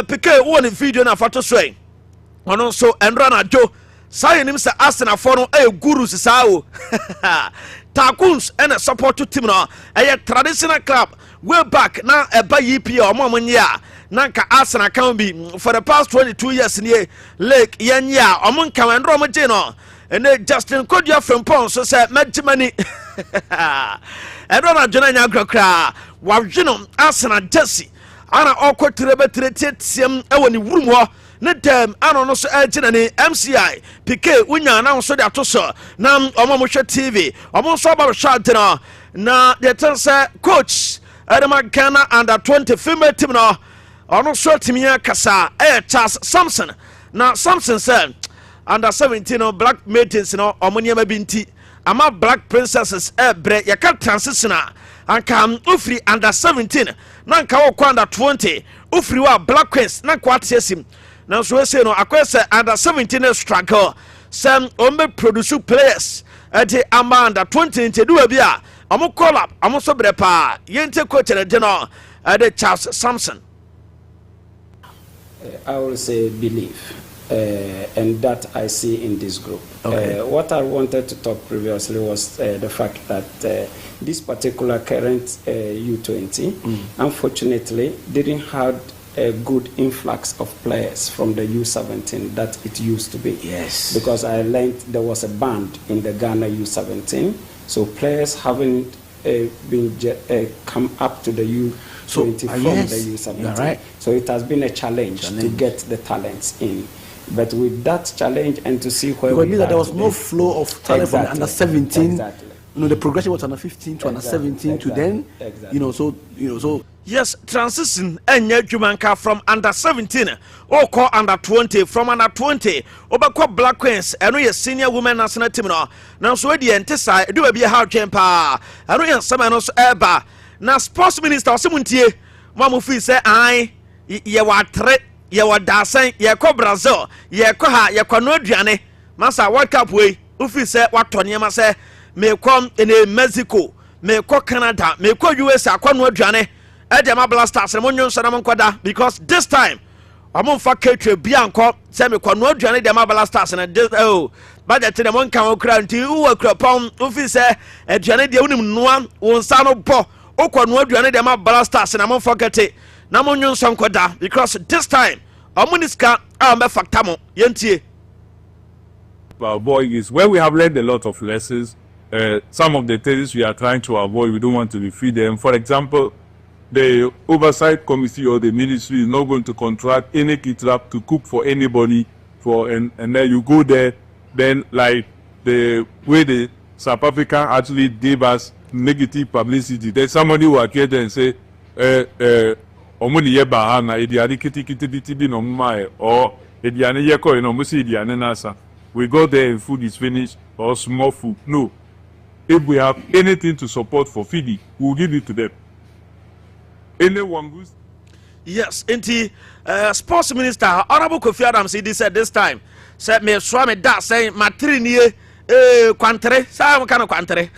PK one video na fato so ono so Enra na Jo say nim say Arsenal for no gurus sa o Takuns and a support to team no a traditional club way back now a by EP or mom ya Nanka Arsenal can be for the past 22 years in here Lake Yanya among Kam and Romageno and then Justin Kodua from Pons so said money and Ronald Jonah Grakra Wajino Arsenal Jesse Anna awkward to rebate him when you room ne dem ano no so agina ni MCI PK unya na so da to so na omo hwe TV omo so ba shot na the tell say coach Adama Ghana under 20 female team no ono so team ya kasa Charles Samson na Samson said under 17 no black maidens no omo niam binti ama black princesses bre ya ka transition anka ufri under 17 na nka wo under 20 ufri wa black queens na kwa tiesim now so we say no akwese under 17 struggle some ombe produce players at the under 20 into do bia ɔmo call up ɔmo so brɛ pa yente coach na de no the Charles Samson. I will say belief, and that I see in this group. Okay. What I wanted to talk previously was the fact that this particular current U20, unfortunately, didn't have a good influx of players from the U17 that it used to be. Yes. Because I learned there was a ban in the Ghana U17, so players haven't been come up to the U20 from the U17. Right. So it has been a challenge to get the talents in. But with that challenge and to see where we there was no flow of talent from under 17. Exactly. You know, the progression was under 15 to under 17 to then. So. Yes, transition enye Jumanka from under 17 or call under 20, from under 20 obakwa Black Queens eno ye senior women national team no. Now so the entisa do be a hard champa. Eno ye sama no so eba. Na sports minister osimuntie mo fi say ai ye watre ye wadasan ye ko Brazil ye ko ha ye ko no aduane masa World Cup we ufi say watone ma say me kom ene Mexico me ko Canada me ko US akwa no aduane Edema Blasters and Munyon Sanam Kwada because this time I'm on for Ketri Bianco, Semi Quano, Johnny Dema Blasters and budget to the one can crown to you a crapon, officer, a Johnny de Unum, one son of Bo, Oquano, Johnny Dema Blasters and I'm on for Ketty, Namunyon Sankwada because this time Amuniska, I'm a factamo, Yentie. Well, boy, is where we have learned a lot of lessons. Some of the things we are trying to avoid, we don't want to defeat them. For example, the oversight committee or the ministry is not going to contract any kitrap to cook for anybody and then you go there, then like the way the South African actually gave us negative publicity, then somebody will appear there and say omuni ye bahana idiani kiti no mai or idiani yeko musi idiani nasa. We go there and food is finished or small food. No. If we have anything to support for feeding, we'll give it to them. Anyone who's yes, inti sports minister Honorable Kofi Adams he said this time said me swami da say matrini kwantere sa kind of kwantere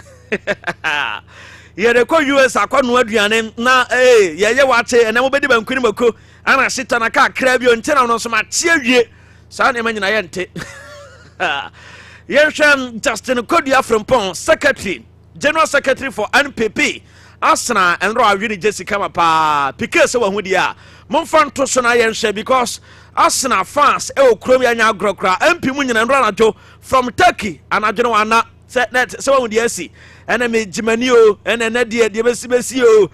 ye de ko US akwa no aduane na ye wache na mo bedi bankuni mako ana sita na ka kra bi onte na no so ma tie awie sa na manyina ye nte ye hwem Justin Kodua Frimpong secretary general secretary for NPP Asna and Raw Uni Jessica Mapa because of who they are. Monfan to Sona Yense because Asna fans, Kromia Grokra, MP Munion and Ranajo from Turkey, and I don't know set that so with the SC. Enemy Jimenio and an idea, the Besio,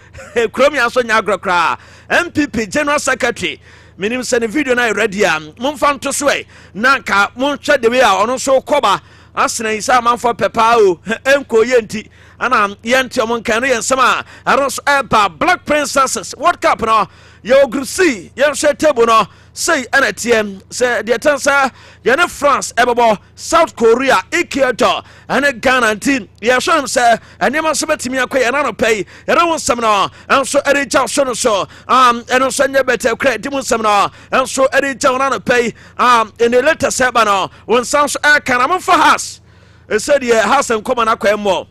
Kromia Sonia Grokra, MPP General Secretary. Minim send a video na ready. Monfan to sway. Nanka, Moncha de Wea, on so Koba. Asna is a man for Pepao, Enko Yenti. Ana yenti omon kanu yen sama aros eba Black Princesses World Cup no yo group C yen share table no say NTM say the tensa yen France ebebo South Korea Ecuador and Ghana team ye show say enema so betimi akoye na no pay yen won sam no enso erija so no so enso nye better credit dimu sam no enso erija na no pay in the later seba no won sound so can am for has e said ye has en come na kwemo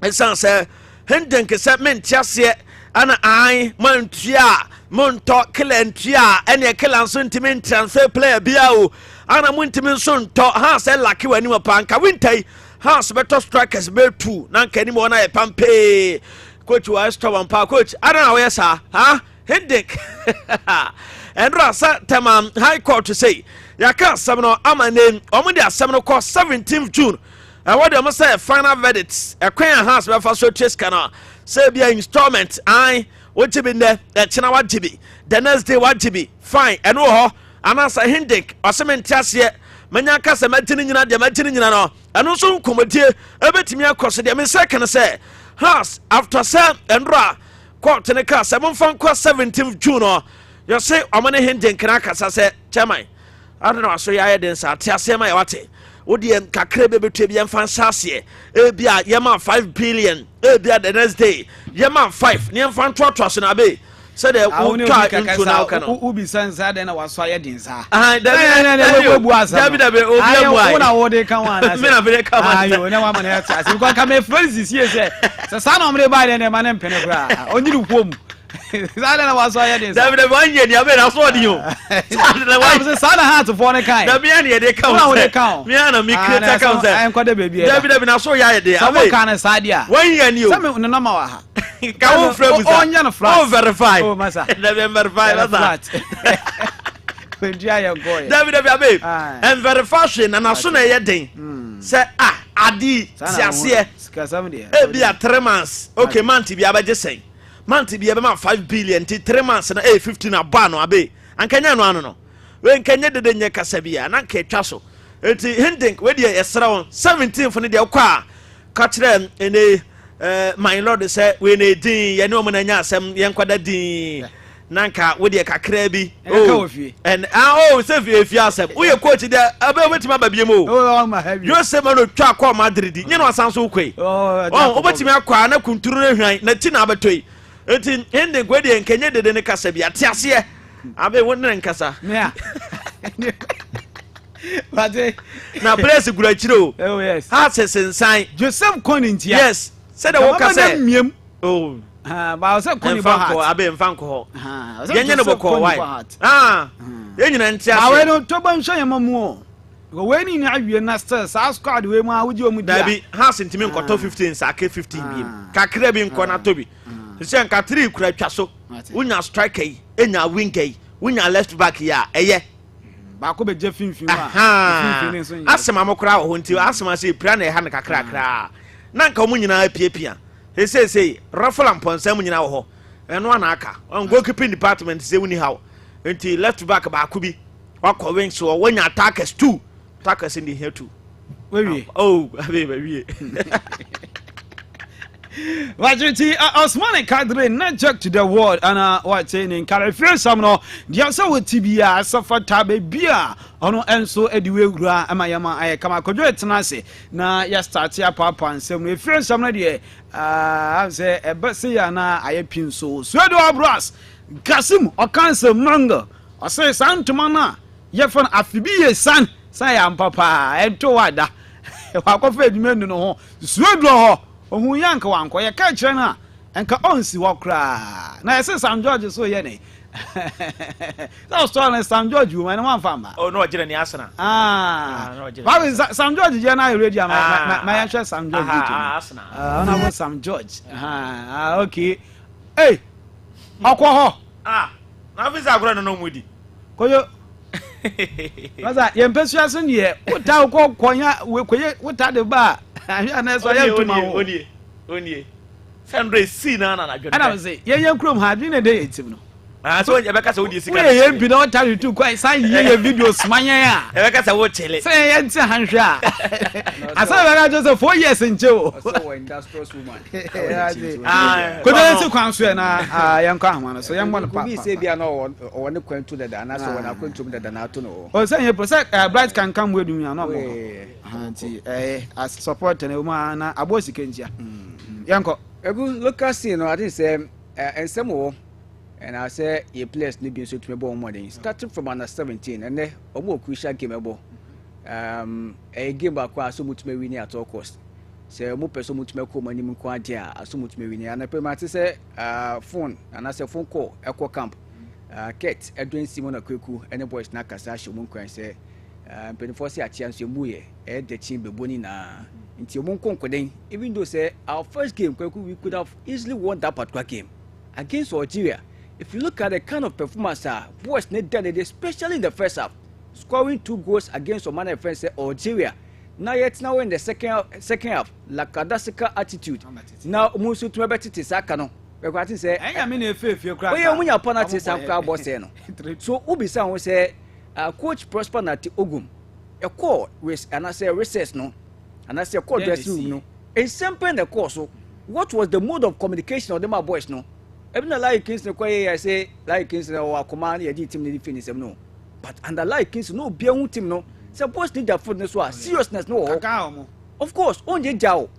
esan say henden ke say men tiase ana ai mantua monto klentua ene klan so ntimi transfer player bia o ana muntimi so nto ha say lucky wani mapanka wintai ha so better strikers be two na nkani mo na e pampe coach wa stop pa coach ana we sa ha henden and rasa tamam high court to say yaka sam no amane omo dia sam no ko 17th June. And what they say final verdicts a queen house before so chase kana say be installment I what you been there china what be the next day what be fine and oh and as a hindik or semen tiasie manya kasa matini nyina de matini nyina no and also komodie ebetimi akose de me second say house after say and ra court ne ka 17th June no you say omane hindik kana kasa say chairman I don't know so ya den sa tiasie ma wate Odiem kakre bebe twe bi enfan sase bia yema 5 billion bia the next day yema 5 ne enfan twatwa so na be So the twa into now kana ubi sansa de na waso aye din sa David obi amu ayo na wo de kan wa na me na be ka ma ayo na wa ma na ya ta se ko ka me Francis sie se sa na omre ba de ma na mpene kura onyiri kwom sa na waso aye din sa David one year dia be na so de yo sa na heart for ne kai da bia ne de count me na me create count ai kwade baby David na so ya de sa mo kana sa dia one year ni o sa me no na ma wa ha ka wo frame sa onya na flat oh verify oh masa David verify masa David abe and verification na so na ye den say adi siase e bia 3 months okay month bia abaje sen month bia be ma 5 billion ti 3 months na 15 na ba no abe ankanya no ano no we nkanya de nye kasa bia na nka twa so enti hindink we de yesra won 17 fo ne de kwa ka kire ene my lord say we na din ye ne o na nya asem ye nkwada din nanka we de kakra bi and say fi asem we coach de abe wetima ba biem o you say man no twa kwa Madrid nye no asanso kwei oh obetima akwa na kunturu na hwan na ti na abetoi enti ende gwede nkenye de ne kasa bi atiase abe wonne nkasa me Bade na place gura chiro oh yes ha sesensan Joseph Konintia yes say the worker say oh ba se koni ba hat abe mfanko ho yenye no boko why yenyina ntia se awe no to ban hwe yemamu o we ni ni awie na sa squad we mu a wuji omu dia dabi ha sentiment nkoto 15 sa ke 15 bi kakra bi nko na tobi se nka 3 kura twa so unya striker yi enya winger yi unya left back ya eye ba ko be je finfin wa finfin so yin asema mokra ho nti asema se pra na e ha na kakra kra na nka omu nyina apiapia say raffle and ponsam nyina wo ho eno ana aka on goalkeeping department say woni how enti left back ba ko bi wakọ wing so wonya attackers 2 attackers in the here 2 we oh we Wajiti Osmani Kadri not joke to the world and what saying in California some no dia so tibia safa tabe bia ono enso ediwe gura amayama ay kama kojo etenase na ya start ya papa nsem no efire some no de say ebese ya na ayepin so do abras Kasim okanse manga o say santuma na ye fon afibiye san ya papa ento wada wakofa edumenu no ho do ho ohun yanka wanko ye ka kire na enka onsi wokra na yese Sam George so ye ne that story Sam George man wan fama oh no agire ni asana ba Sam George je na ready ma ya hwe Sam George asana ona go Sam George okay hey akwo ho na visa agora no mudi koyo maza ye mpesu aso ne uta ko konya we koye uta de ba ahia na so ya tuma wo onie Sandra si na dwene ana say ye krom ha dwene de yetim no so ye beka sa wodi sika ye bi na wata tu kwai san ye videos manyen a ye beka sa wo chele say ye nti hanhwe a asa beka Joseph 4 years nche o so industrious woman ko de se kwan so na ye nkwa ahwa no so ye mbɔ no papa bi se bia na o ne kwantu da na so wona kwantu da na to no o say ye process bright can come we do no mo anti as support na uma na abosi kenjia yanko egu local scene no I think say ensemo and I say a place ni bin so to me bo modern starting from under 17 and then omo crucial game ebo a game back so mutime win at all cost say omo person mutime ko mani mu ko ade a so mutime win and pe ma say phone and I say phone call echo camp ket edwin simon akweku any boys na kasa hye mu kwan say penifo say achia so mu ye e de chin beboni na nti omo konkoden even though say our first game kweku we could have easily won that particular game against Algeria. If you look at the kind of performance boys need done it, especially in the first half, scoring 2 goals against Omani friends Algeria. Now in the second half, la kadasika attitude. Now musu to better tisaka no. We say I mean if you cry. We are penalty sam crowd boss no. So ubi say we say coach Prosper Nati Ogum. A call with and I say recess no. And I say call dressing room no. In simple the course so what was the mode of communication of them boys no? Even the like Kingston kwai I say like Kingston or command ye team need finish them no. But under like Kingston no be un team no. Suppose need their footness so seriousness no. Of course, only jao.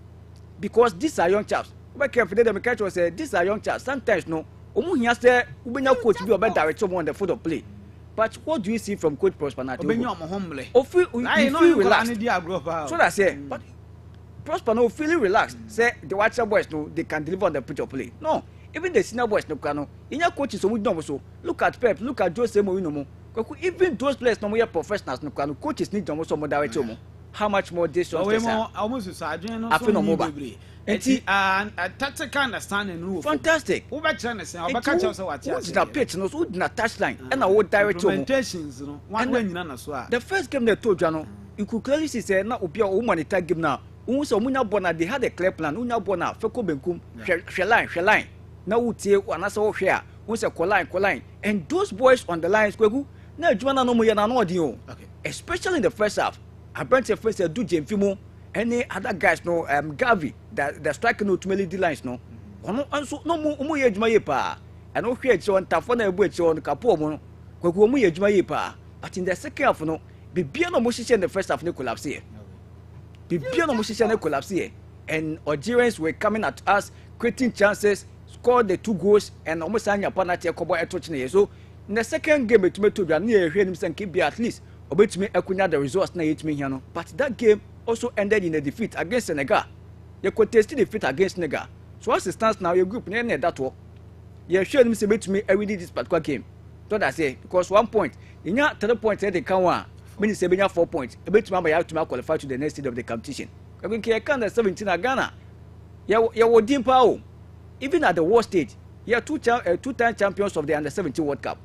Because these are young chaps. Be careful them catch say these are young chaps. Sometimes no Omu here say ubenya coach be obe direct on the field of play. But what do you see from Coach Prosper Nati? Obenya mo humble. O feel relaxed. So that say, but Prosper no feeling relaxed. Say the Watcher boys no they can deliver on the pitch of play. No, even the senior boys no can. In your coaches so we don't so. Look at Pep, look at Jose Mourinho mo. Even those players no more professionals no can. Coaches need to so more direct mo. How much more this one? Almost sadly no. I feel no more. And tactical understanding no. Fantastic. Who back chance say obaka chance what ya. Who's that pitch no so na touchline and I would direct to implementations no. One way nyina na so a. The first game they told you no, you could clearly see say na obi a o monitor game now. Who so munya bona they had a clear plan. Unya bona feko benkum hwe line. Na wutie anasa wo hwe a. Who say line. And those boys on the lines kwegu na adwuma na no mo ye na no odin o. Especially in the first half. I brought your first do Jemfimo. Any other guys no Gavi the striker no to melody lines no also no mu ye adwuma ye pa and no hwe echi on tafo na ebu echi on kapo mu no kwaku mu ye adwuma ye pa but in the second half no bibia no mo hihye in the first half no collapse here bibia no mo hihye no collapse here and Algerians were coming at us creating chances scored the 2 goals and almost anya penalty kobo etochine so in the second game to dwa na ye hwe nim sanke be at least obetumi akunya the results na yetumi hia no but that game also ended in a defeat against Senegal. You could test defeat against Senegal. So as it stands now, your group near that work. You sure him say to me every day this particular game. So that say because 1 point, in your 3 points they can one. When you say 4 points, a bit remember you have to qualify to the next stage of the competition. I think you can 17 at Ghana. You were dimpa. Even at the world stage, you are two-time champions of the Under-17 World Cup.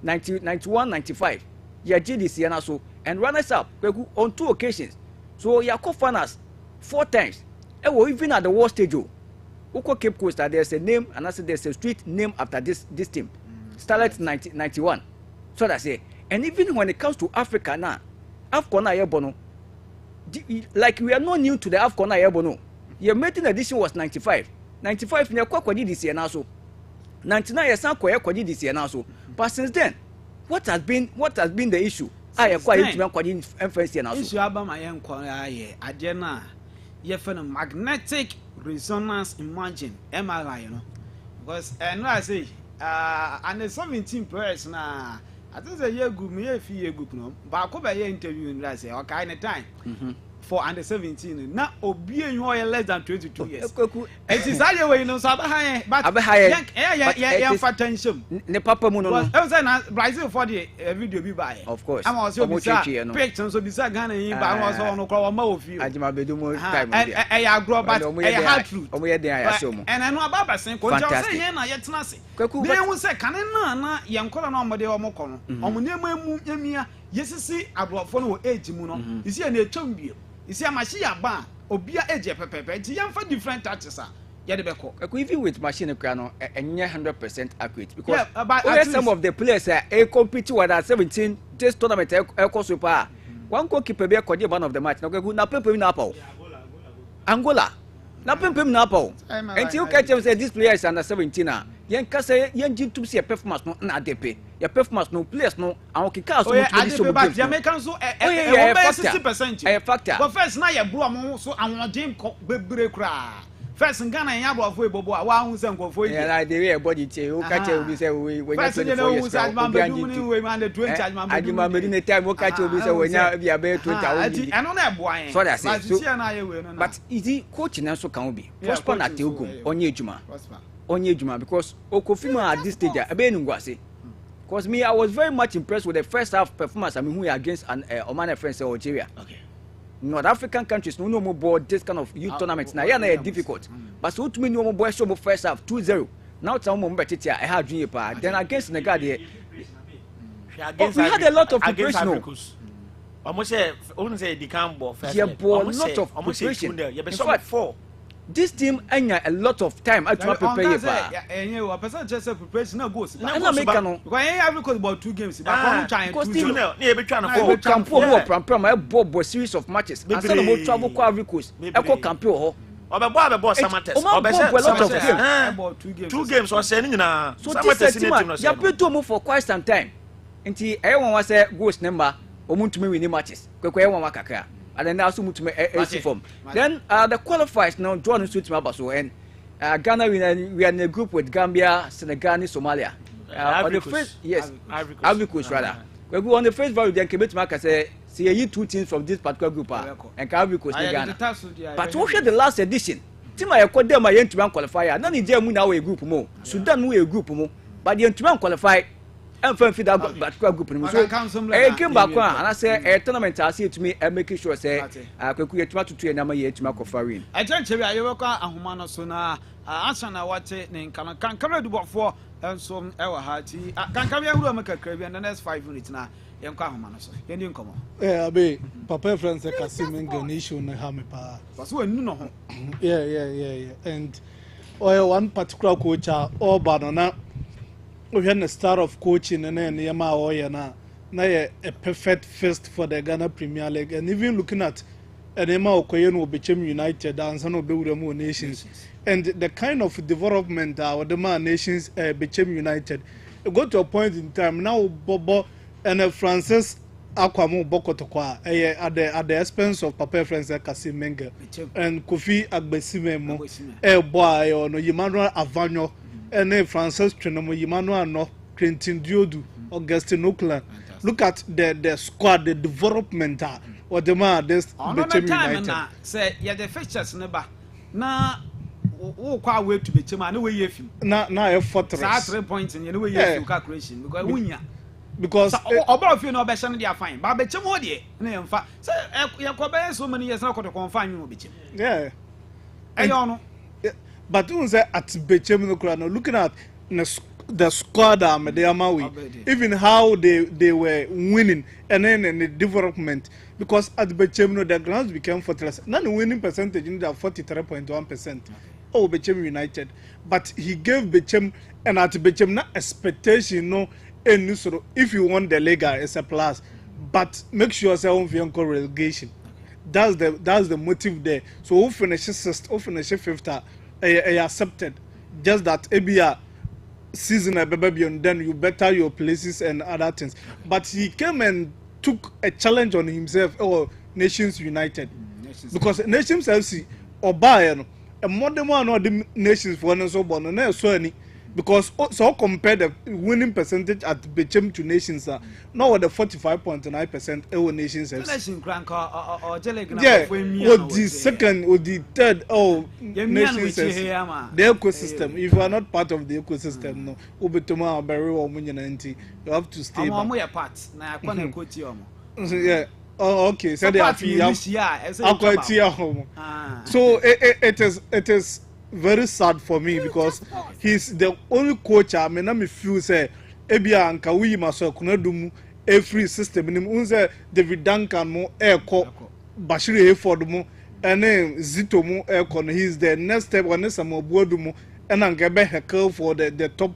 91, 95. You are GDC and also and runners up on 2 occasions. So you are co-finals 4 times. Even at the world stage, Uko Cape Coast, there's a name, and I said there's a street name after this team. Starlet 91. So that's it. And even when it comes to Africa now, AFCON Ayebono, like we are not new to the AFCON Ayebono. Your maiden edition was 95. 95 in your Kwakwaji this year now so. 99 years now Kwakwaji this year now so. But since then, what has been the issue? I acquired to Kwakwaji FNC now so. Issue about my inquiry, Adena. You feel magnetic resonance imagine MRI, you know, because no I say and the 17 players now. I think a year good me if you good no, but I come here interview and I say okay anytime for under 17 now obi you are less than 22 years. It is that way you know so high but yeah for tension ne papa mu no no I say na Brazil for the video be buy of course I'm also picture so bisa Ghana yin ba also no kwa ma ofi ajima bedu mo time ya grow but hard truth omo ye den ayase omo and I know about person ko tell say yen na yetena se dey won say kan na yen kola na omo de omo ko no omo ne mu emia yesisi abrofo no age mu no isi na etwam bio isi amashi ya ba obia age pepepe ti yen fa different touches a ye de beko even with machine kra no enye 100% accurate because some of the players compete with at 17 this tournament super one goalkeeper be akode man of the match na pempem na apa Angola na pempem na apa and you catch them say this player is under 17 ah yen ka say yen jin tum see performance no na adepe your performance no players no awon kika so much so but Jamaican so 60% factor but first na ye bro am so awon jin bebre kra first Ghana yen abofo ebobo a wa hu se nkofo yi yeah the way body che o ka che obi say we nya 24 years ajima medu ne time o ka che obi say we nya bia be 20 eno na eboa yen so that say but easy coach na so kan obi Prosper na Teugum onye ejuma because Okofima at this stage ebe nungwase because me I was very much impressed with the first half performance I mean who against Oman friends Algeria. Okay. North African countries no more board this kind of youth tournaments now yeah difficult but so to me no more boy show first half 2-0 now tell me better I had junior pa then against Senegal we had a lot of preparation almost say the cambo first yeah ball lot of preparation this team anya a lot of time to prepare pa a person just preparation na goals na make no because every coach about 2 games but come try 2 na e be try na for campo mo pram I bought a series of matches and some more travel kwa every coast e ko campo ho obebo Samates obebo 2 games o say ni nyina Samates ni team no say ya beto mo for quite some time nti e won wa say goals number omuntumi win matches kwekwe e won wa kakra and then also move to AC form. Then the qualifiers now drawn into my basso and Ghana, we are in a group with Gambia, Senegal, and Somalia. On the first, yes, Ivory Coast rather. We go on the first value. Then Kebet Mark say you 2 teams from this particular group and Ivory Coast Ghana. But what the last edition? Team I call them my entry qualifier. None in Germany now a group more. Sudan we a group more. But the entry qualify. And for that particular group. So I came back and I say a tournament I see to me and making sure say I could create to train a year to Marco Farin. I tell you, I work a humano sooner. Answer now what name can come do what for and some our hearty. Can come here make a crave in the next 5 minutes now. Young Carmanos, you didn't come on. Yeah, be Papa friends like Kasim issue in Hamipa. That's when you know. Yeah. And one particular coach or banana. We had the start of coaching and then Yama Oyana. Now a perfect first for the Ghana Premier League. And even looking at Enema Okoyen will become United and some of the nations. And the kind of development that the man nations became United. It got to a point in time now Bobo and Francis Aquamo Bokotokwa at the expense of Papa Francis Kasim Menga and Kofi Agbesime boy or no Emmanuel Avagno and Francis Trenomo Emmanuel no Quentin Diodu Augustine Oakland. Look at the squad, the development or the man this became United. Say yeah the fixtures never na who quite way to be chama no way if you na a fortress 3 points in way you calculation because wunya because about you know better they are fine but be chama dey na yemfa say you go be so many years na ko to confine you be chama yeah no but you say at bechem no kura no looking at the squad even how they were winning and then in the development because at bechem no the grounds became fortress now the winning percentage in that 43.1%. Oh, Bechem United, but he gave Bechem and at Bechem na expectation no any sort of if you want the Lega it's a plus, but make sure say on for relegation. That's the motive there. So who finishes sixth, who finishes fifth, accepted. Just that ABA season a baby and then you better your places and other things. But he came and took a challenge on himself or Nations United because Nations FC or Bayern. A modern one or the nations for one so born and so any because so compare the winning percentage at Bechem to nations now with the 45.9% our nations have. Yeah, or the second or the third nations the ecosystem. If you are not part of the ecosystem, no, Ubetoma Barry or Munyananti, you have to stay. Yeah. Oh, okay. So they are so it is very sad for me because he's the only coach I mean I feel say ebia anka wi maso kunadum every system nim unse David Duncan mo eko Bashir Hayford mo and Zito mo eko he's the next step on some obuodu mo and anka be hekel for the top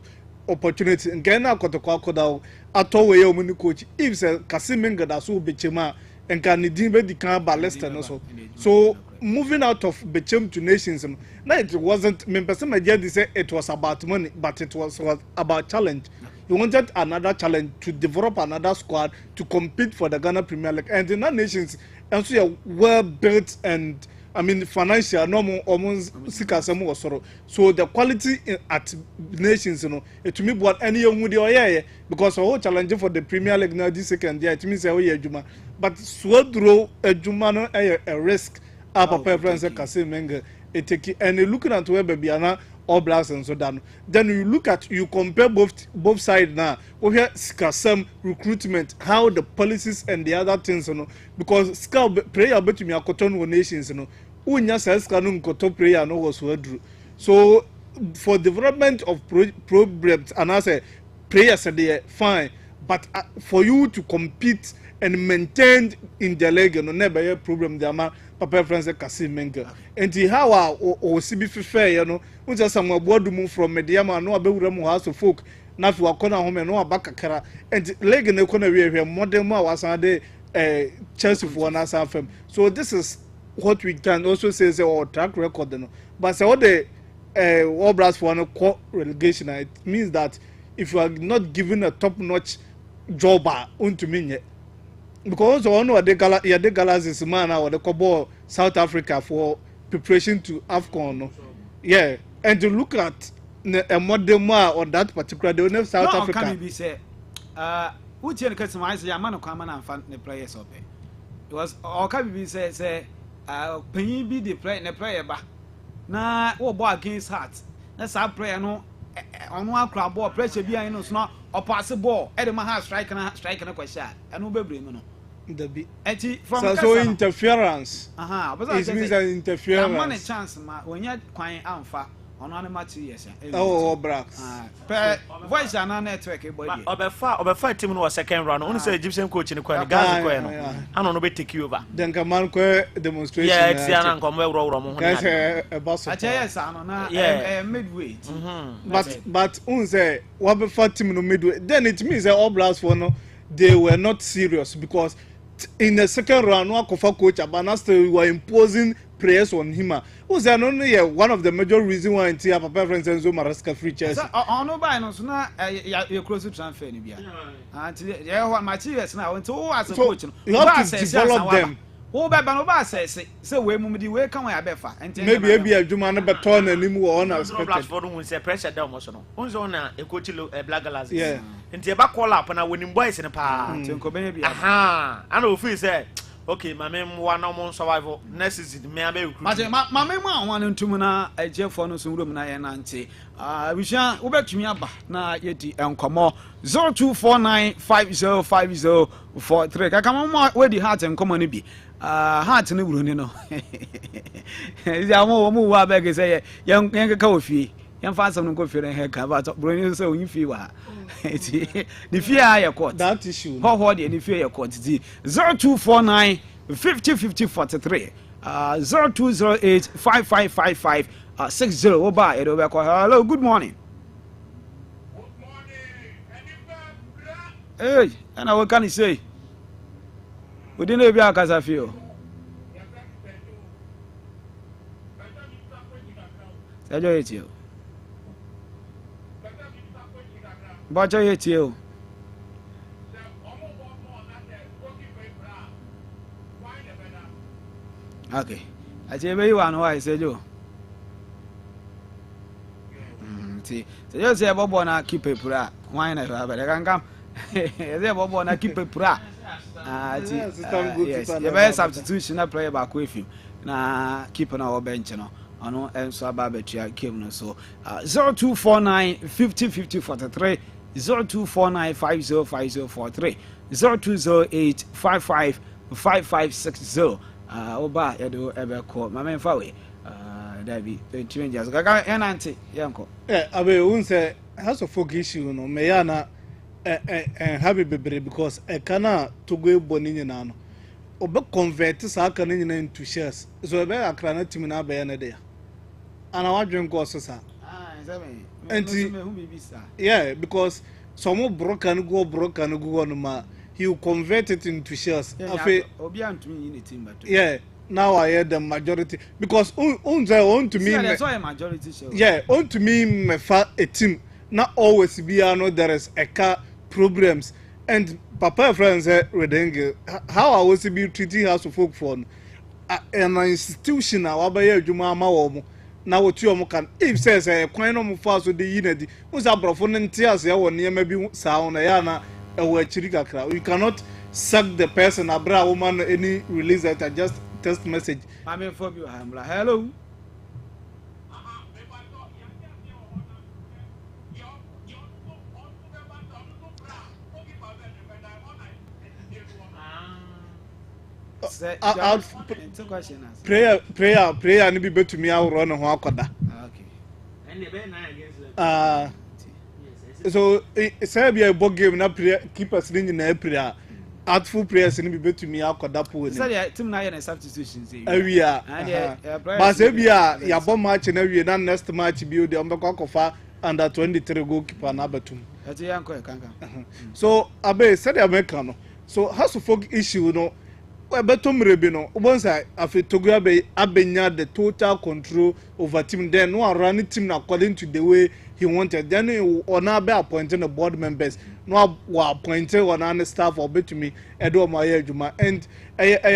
opportunity nka na kotokwa koda atowe ye omuni coach if say Kasim Menga da so bechema and can be the Leicester also. So moving out of Bechem to nations, now it wasn't. Me person my dad say it was about money, but it was about challenge. He wanted another challenge to develop another squad to compete for the Ghana Premier League, and in that nations, and so you're well built and I mean financial normal almost sikasemu osoro. So the quality at nations, you know, it me what any young with the because the whole challenge for the Premier League now this second year it means Juma. But swodro a Juma no a risk up preference Kasim Menga take and looking at where Babiana all blacks and so down. Then you compare both sides now. We have Kasem recruitment, how the policies and the other things, you know, because scout prayer bet me a cotton nations, you know. Unya says kanun koto prayer no was wordru. So for development of programs and I say prayers are there fine, but for you to compete and maintain in the league, no never a problem. The man Papa Francis Kasim Menga. And how or CB fair, you know, we just some board move from Mediama, no abewuramu house of folk. Now if you are corner home and no back and leg in the corner where modern was under Chelsea for one as FM. So this is what we can also say our track record, you know. But so the all brass for one relegation, it means that if you are not given a top-notch job unto me, because one of the galas is man or the Kobo South Africa for preparation to AFCON. No? Yeah, and to look at a modern more on that particular day, no South Africa. Can be say, which you can customize the man of common and fan the players of it. It was all can be say, penny be the player back. Na what boy against heart. That's our player no on one club ball pressure behind us not or pass the ball. Edema has striking a question and no baby. The be from so interference. But it means an interference. Money chance when you're quiet and far on one match years. Oh, Brax. Voice and network, boy. Obefa team no second round. Only say Egyptian coach in the corner. Gaza ko no. I don't know be take you over. Then come on ko demonstration. Yeah, it's an come we ro mo. Guys a boss. Yes, na midway. But say Obefa team no midway. Then it means all Blacks for no they were not serious because in the second round, Wakofa coach Abanaste were imposing prayers on him. Was only one of the major reasons why Tia Papa friends and Maraska free chairs. On no by no sooner you're close to transfer. Yeah, what my tears now went to as a coach. You have to develop them. Oh, Baba says, so we move way come where Befa and maybe a Jumana Baton and Limu on us. For say pressure down was no. Onzona a coach a black glass. Yeah. And the back call up and I winning boys in a par. Aha. I know if we say, okay, my mem one on survival necessity. May I be my mamma one and two mana a Jeff for no room na nanti. We shall go to me about na yeti and come on 0249505043. I come on where the heart and common be. Heart no Bruno no. Ya mo wa beg say young ka fi. Yan fa some go fi hair ka but Bruno say you fi wa. The fear your court. That issue. How the fear your court. 0249 505043. 0208 5555 60. Oba Edo. Hello, good morning. Hey, and what can you say? We didn't have your Casafio. I hate you. But I hate you. Okay. I tell you one why I said you. See, so you say Bobo na keep a pura. Why not? But I can come. They Bobo na keep a pura. Yes, the best substitution I play back with you. Na keep on our bench, you know. I know, and so Babetia came no so 0249 505043 0249 505043 0208 555560. Oba Edo ever call my man Fawe. David, the changes. Gaga and auntie, Yanko. I will say, has a folk issue, no, Mayana and happy baby because I cannot to go boninano. Oba convert this Akanin into shares. So I bear a cranat team in our there. And I want drink also, and yeah, because some more broken go on ma. He will convert it into shares. Yeah, now I hear the majority because on to me. That's why a majority show. Yeah, on to me, a team. Not always be there is a car problems and Papa friends redenge. How I was be treating House of Folk for an institution. Now, by Juma Mawomo. Now what you can if says a quite no fast with the unity was a profound tears or near maybe sound ayana or chirika crowd. You cannot suck the person a bra woman any release that I just text message. I'm inform you hello. Prayer and be better to me. I'll run on Wakoda. So, Serbia ball game na prayer, keep us in the prayer. Artful prayers and be better to me. I'll call that pool. Substitutions. We are. But Serbia, your bomb match and every next match build the Umbakofa under 23 goalkeeper Nabatum. That's a young. So, Abe said Americano. So, House of Folk issue, no. beto mrebi no ubonsa afi Togo abenya the total control over team then no run team according to the way he wanted then ona be appointing the board members no wa appointed on staff or betumi edo maye adwuma and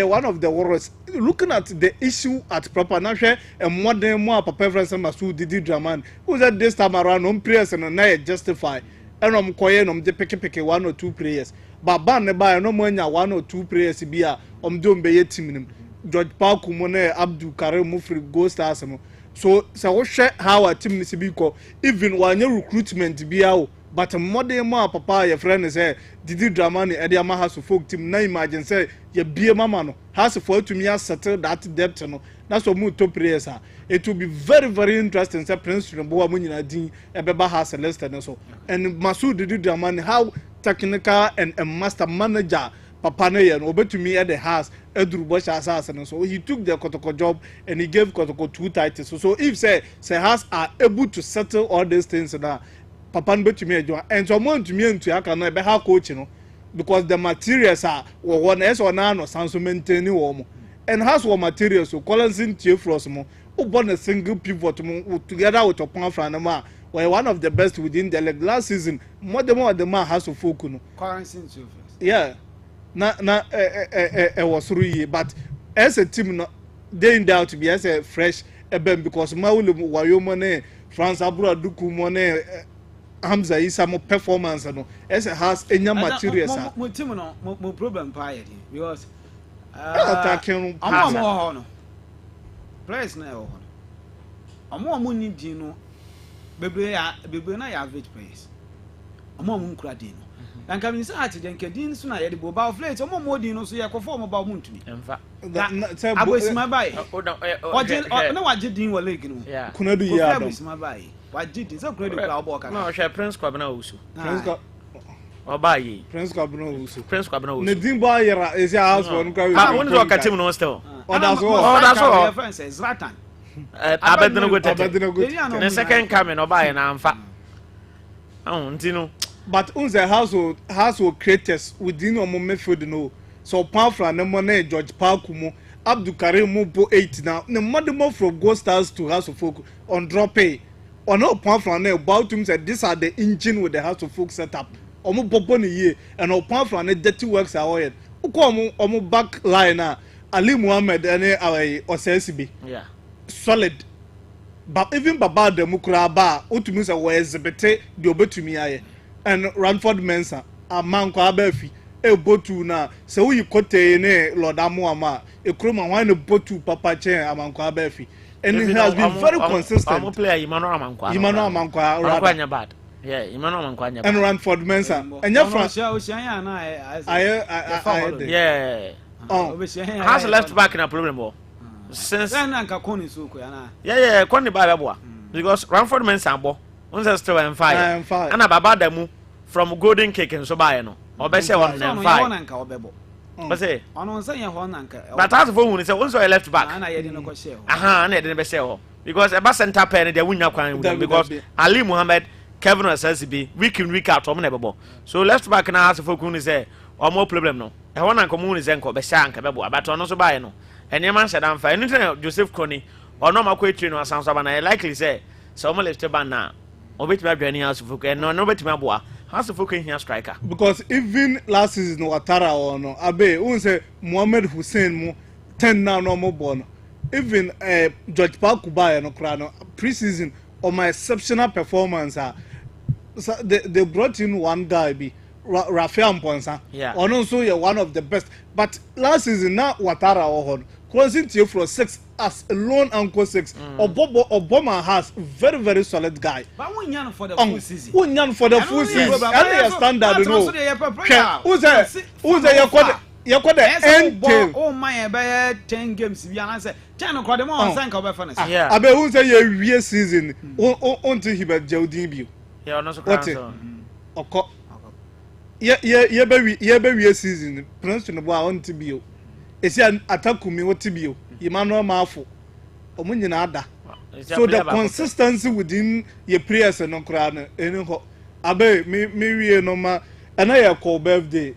one of the worries looking at the issue at proper na hwe modern mo papa friends Masoud Didi Draman who said this time around on players and na justify and koye no de pick 1 or 2 players but ban ne buy no mo nya 1 or 2 players bia do mbeye team nim George Park mo na Abdul Karim mo free Go Stars mo so wo hwe how a team ni sibi ko even wanye recruitment bia o but modern mo papa your friend say Didi Dramani e dey ama House of Folk team na imagine say ye bie mama no House of Folk to me settle that debt no na so mu top players it will be very very interesting say Prince Rembo mo nyina din e beba House Leicester no so and Masoud Didi Dramani how technical and a master manager papa no ye no obetumi at the house eduru bo sha no so he took the Kotoko job and he gave Kotoko 2 titles so if say house are able to settle all these things now papa no betumi adwa and so mo ntumi ntu aka no e be ha coach no because the materials are wo na eso na no sanso maintain wo mo and has what materials so Collins tie frost mo o born a single pivot mo together with Opon Franema were one of the best within the league last season more the man has to focus no Collins yeah na was through but as a team no they in doubt to be as a fresh because Mawulu Wayo Mone France Abura Duku Mone Hamza Isa mo performance no as a has any materials mo team no mo problem pa because attacking no players na ho amo ni din no bebre na ya average players amo nkura din no dan ka min say ati den kedin so na ye de boba flight amo modin no so ye ko form ba mu ntumi emfa abosima bai na waje din wa league no kuna du ya abosima bai waje din so kuna du ka obo ka na hwe Prince Kwabena Usu Prince Kwabena Usu ne din ba yera is ya house one kwa won do ka team no still that's all friends Zlatan abedno go tete the second coming oba ye na amfa ntino but unze household creators within omo midfield no so Panfra na mo na George Park mo Abdul Karim mo bo 8 now ne modemo from Go Stars to House of Folk on drop pay on no Panfra na about him said these are the engine with the House of Folk setup omo bobo ne ye and Panfra na dirty works are oil omo back line na Ali Muhammad and Osesibi yeah solid but even Baba Demukura ba otumi say we exhibit the obetumi aye and Ranford Mensah amanko abafi e botu na se wo yikote ne Lord Amuama e kroma wan ne botu papa chen amanko abafi and he has been very consistent. I'm player Emmanuel Amanko anya bad yeah Emmanuel Amanko anya and Ranford Mensah and your France yeah has left back in a problem since then anka koni so ko yana yeah koni ba boa because Ranford Mensah bo once still and fire and Baba Damu from Golden Cake and so by no obese one and fire anka obebo but say ono nsa ye ho nanka but as for who say once left back na ye dey no ko share na ye dey be share because e ba center pair dey wunya kwan with them because Ali Muhammad Kevin Osesibi week in week out na bebo so left back na as for who say more problem no e ho nanka mu ni say nko be share anka bebo but ono so by no ene man shada mfa anything Joseph Kony ono makwa train no asan so ba na likely say so mo left back na obetimi adwani House of Folk no obetimi aboa House of Folk here striker because even last season Ouattara or no abe who say Mohamed Hussein mo 10 now no more born even George Park Kuba no kra no pre-season on my exceptional performance they brought in one guy be Rafael Mponsa ono so you one of the best but last season na Ouattara or closing to for 6 as a lone anchor 6 Obama has very very solid guy but when yan for the full season and standard no who's you got the end oh my be 10 games bi an say 10 ko dem on sanka be finish yeah abe who say you season until he be Jawdin bio yeah no so cancel oko ye be season Prince no bo on tibio esi atakumi wotibio Emmanuel Mafo omunyina ada so the consistency within your prayers no kra no eni abe me wie no ma ana ye call birthday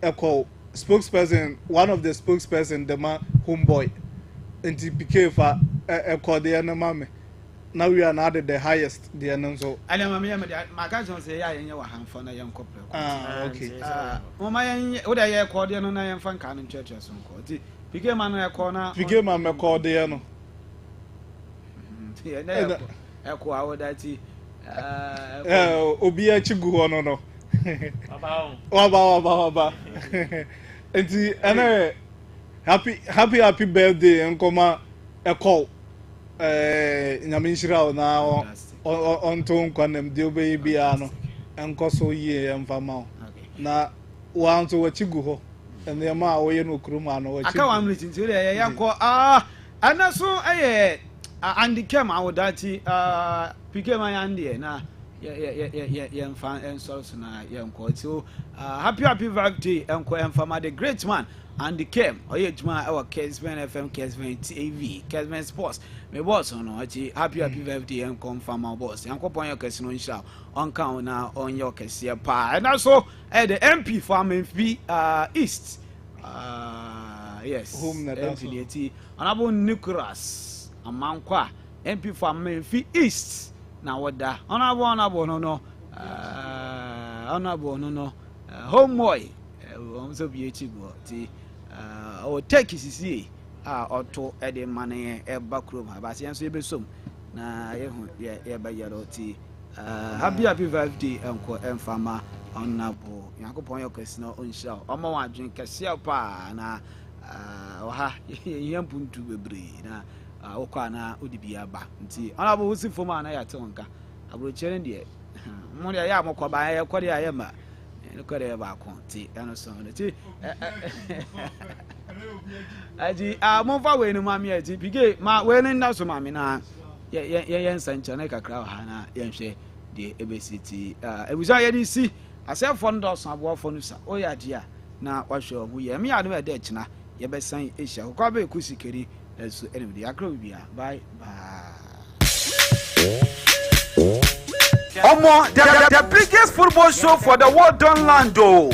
e call spokesperson, one of the spokesperson, the man homeboy, and he became a cordial mame. Now we are not the highest, the announcer. I am my cousin say I know a handful of young couple. Okay. My what I cordial and I am fan canon church or some called. Became a corner, became a cordial. Echo our daddy. Obia Chigu, no. About. And happy birthday, and come a call. Naminshira now on tone condemn deal baby ano and coso ye and fama. Na one to what you go and the amount way no crewman. I can't listen to the young call. And that's so Andy came out that became my Andy na young fan and source na young call. So happy birthday, Uncle and Fama, the great man. Andy came, our Kesman FM, Kesman TV, Kesman Sports. My boss on happy birthday and come from our boss. Uncle Ponya Casino show on count now on your Cassia Pa. And also at the MP Farming Fee East. Yes, whom the MP Honorable Nicholas Amankwa, MP Farming Fee East. Now what that? Honorable no. Honorable no. Homeboy. I'm so beautiful. Our take is here. Auto Eddie Money, a back room. But I answer you some. Na yeah, by your tea. Happy birthday, Uncle and Farmer on Napo. Yanko Poyo Casino on show. Omo drink a seal pa na yampun to be breed. Okana Udibia back. Honorable Wusi for man, I atonka. I will change it. Money I am a by a quadia yama. Look at it about Conti and so on. I move away no mammy. I begin my wedding now, so mammy. Now, yeah, Sanchaneca crowd, Hannah, Yanshe, the ABCT. It was already see. I said, $1 of war for Nusa. Oh, yeah, dear. Now, what show we are me? I know a ditch now. You best say, it shall go be Kusi Kitty. That's anybody. I could be. Bye. Omo, the biggest football show for the world done land though.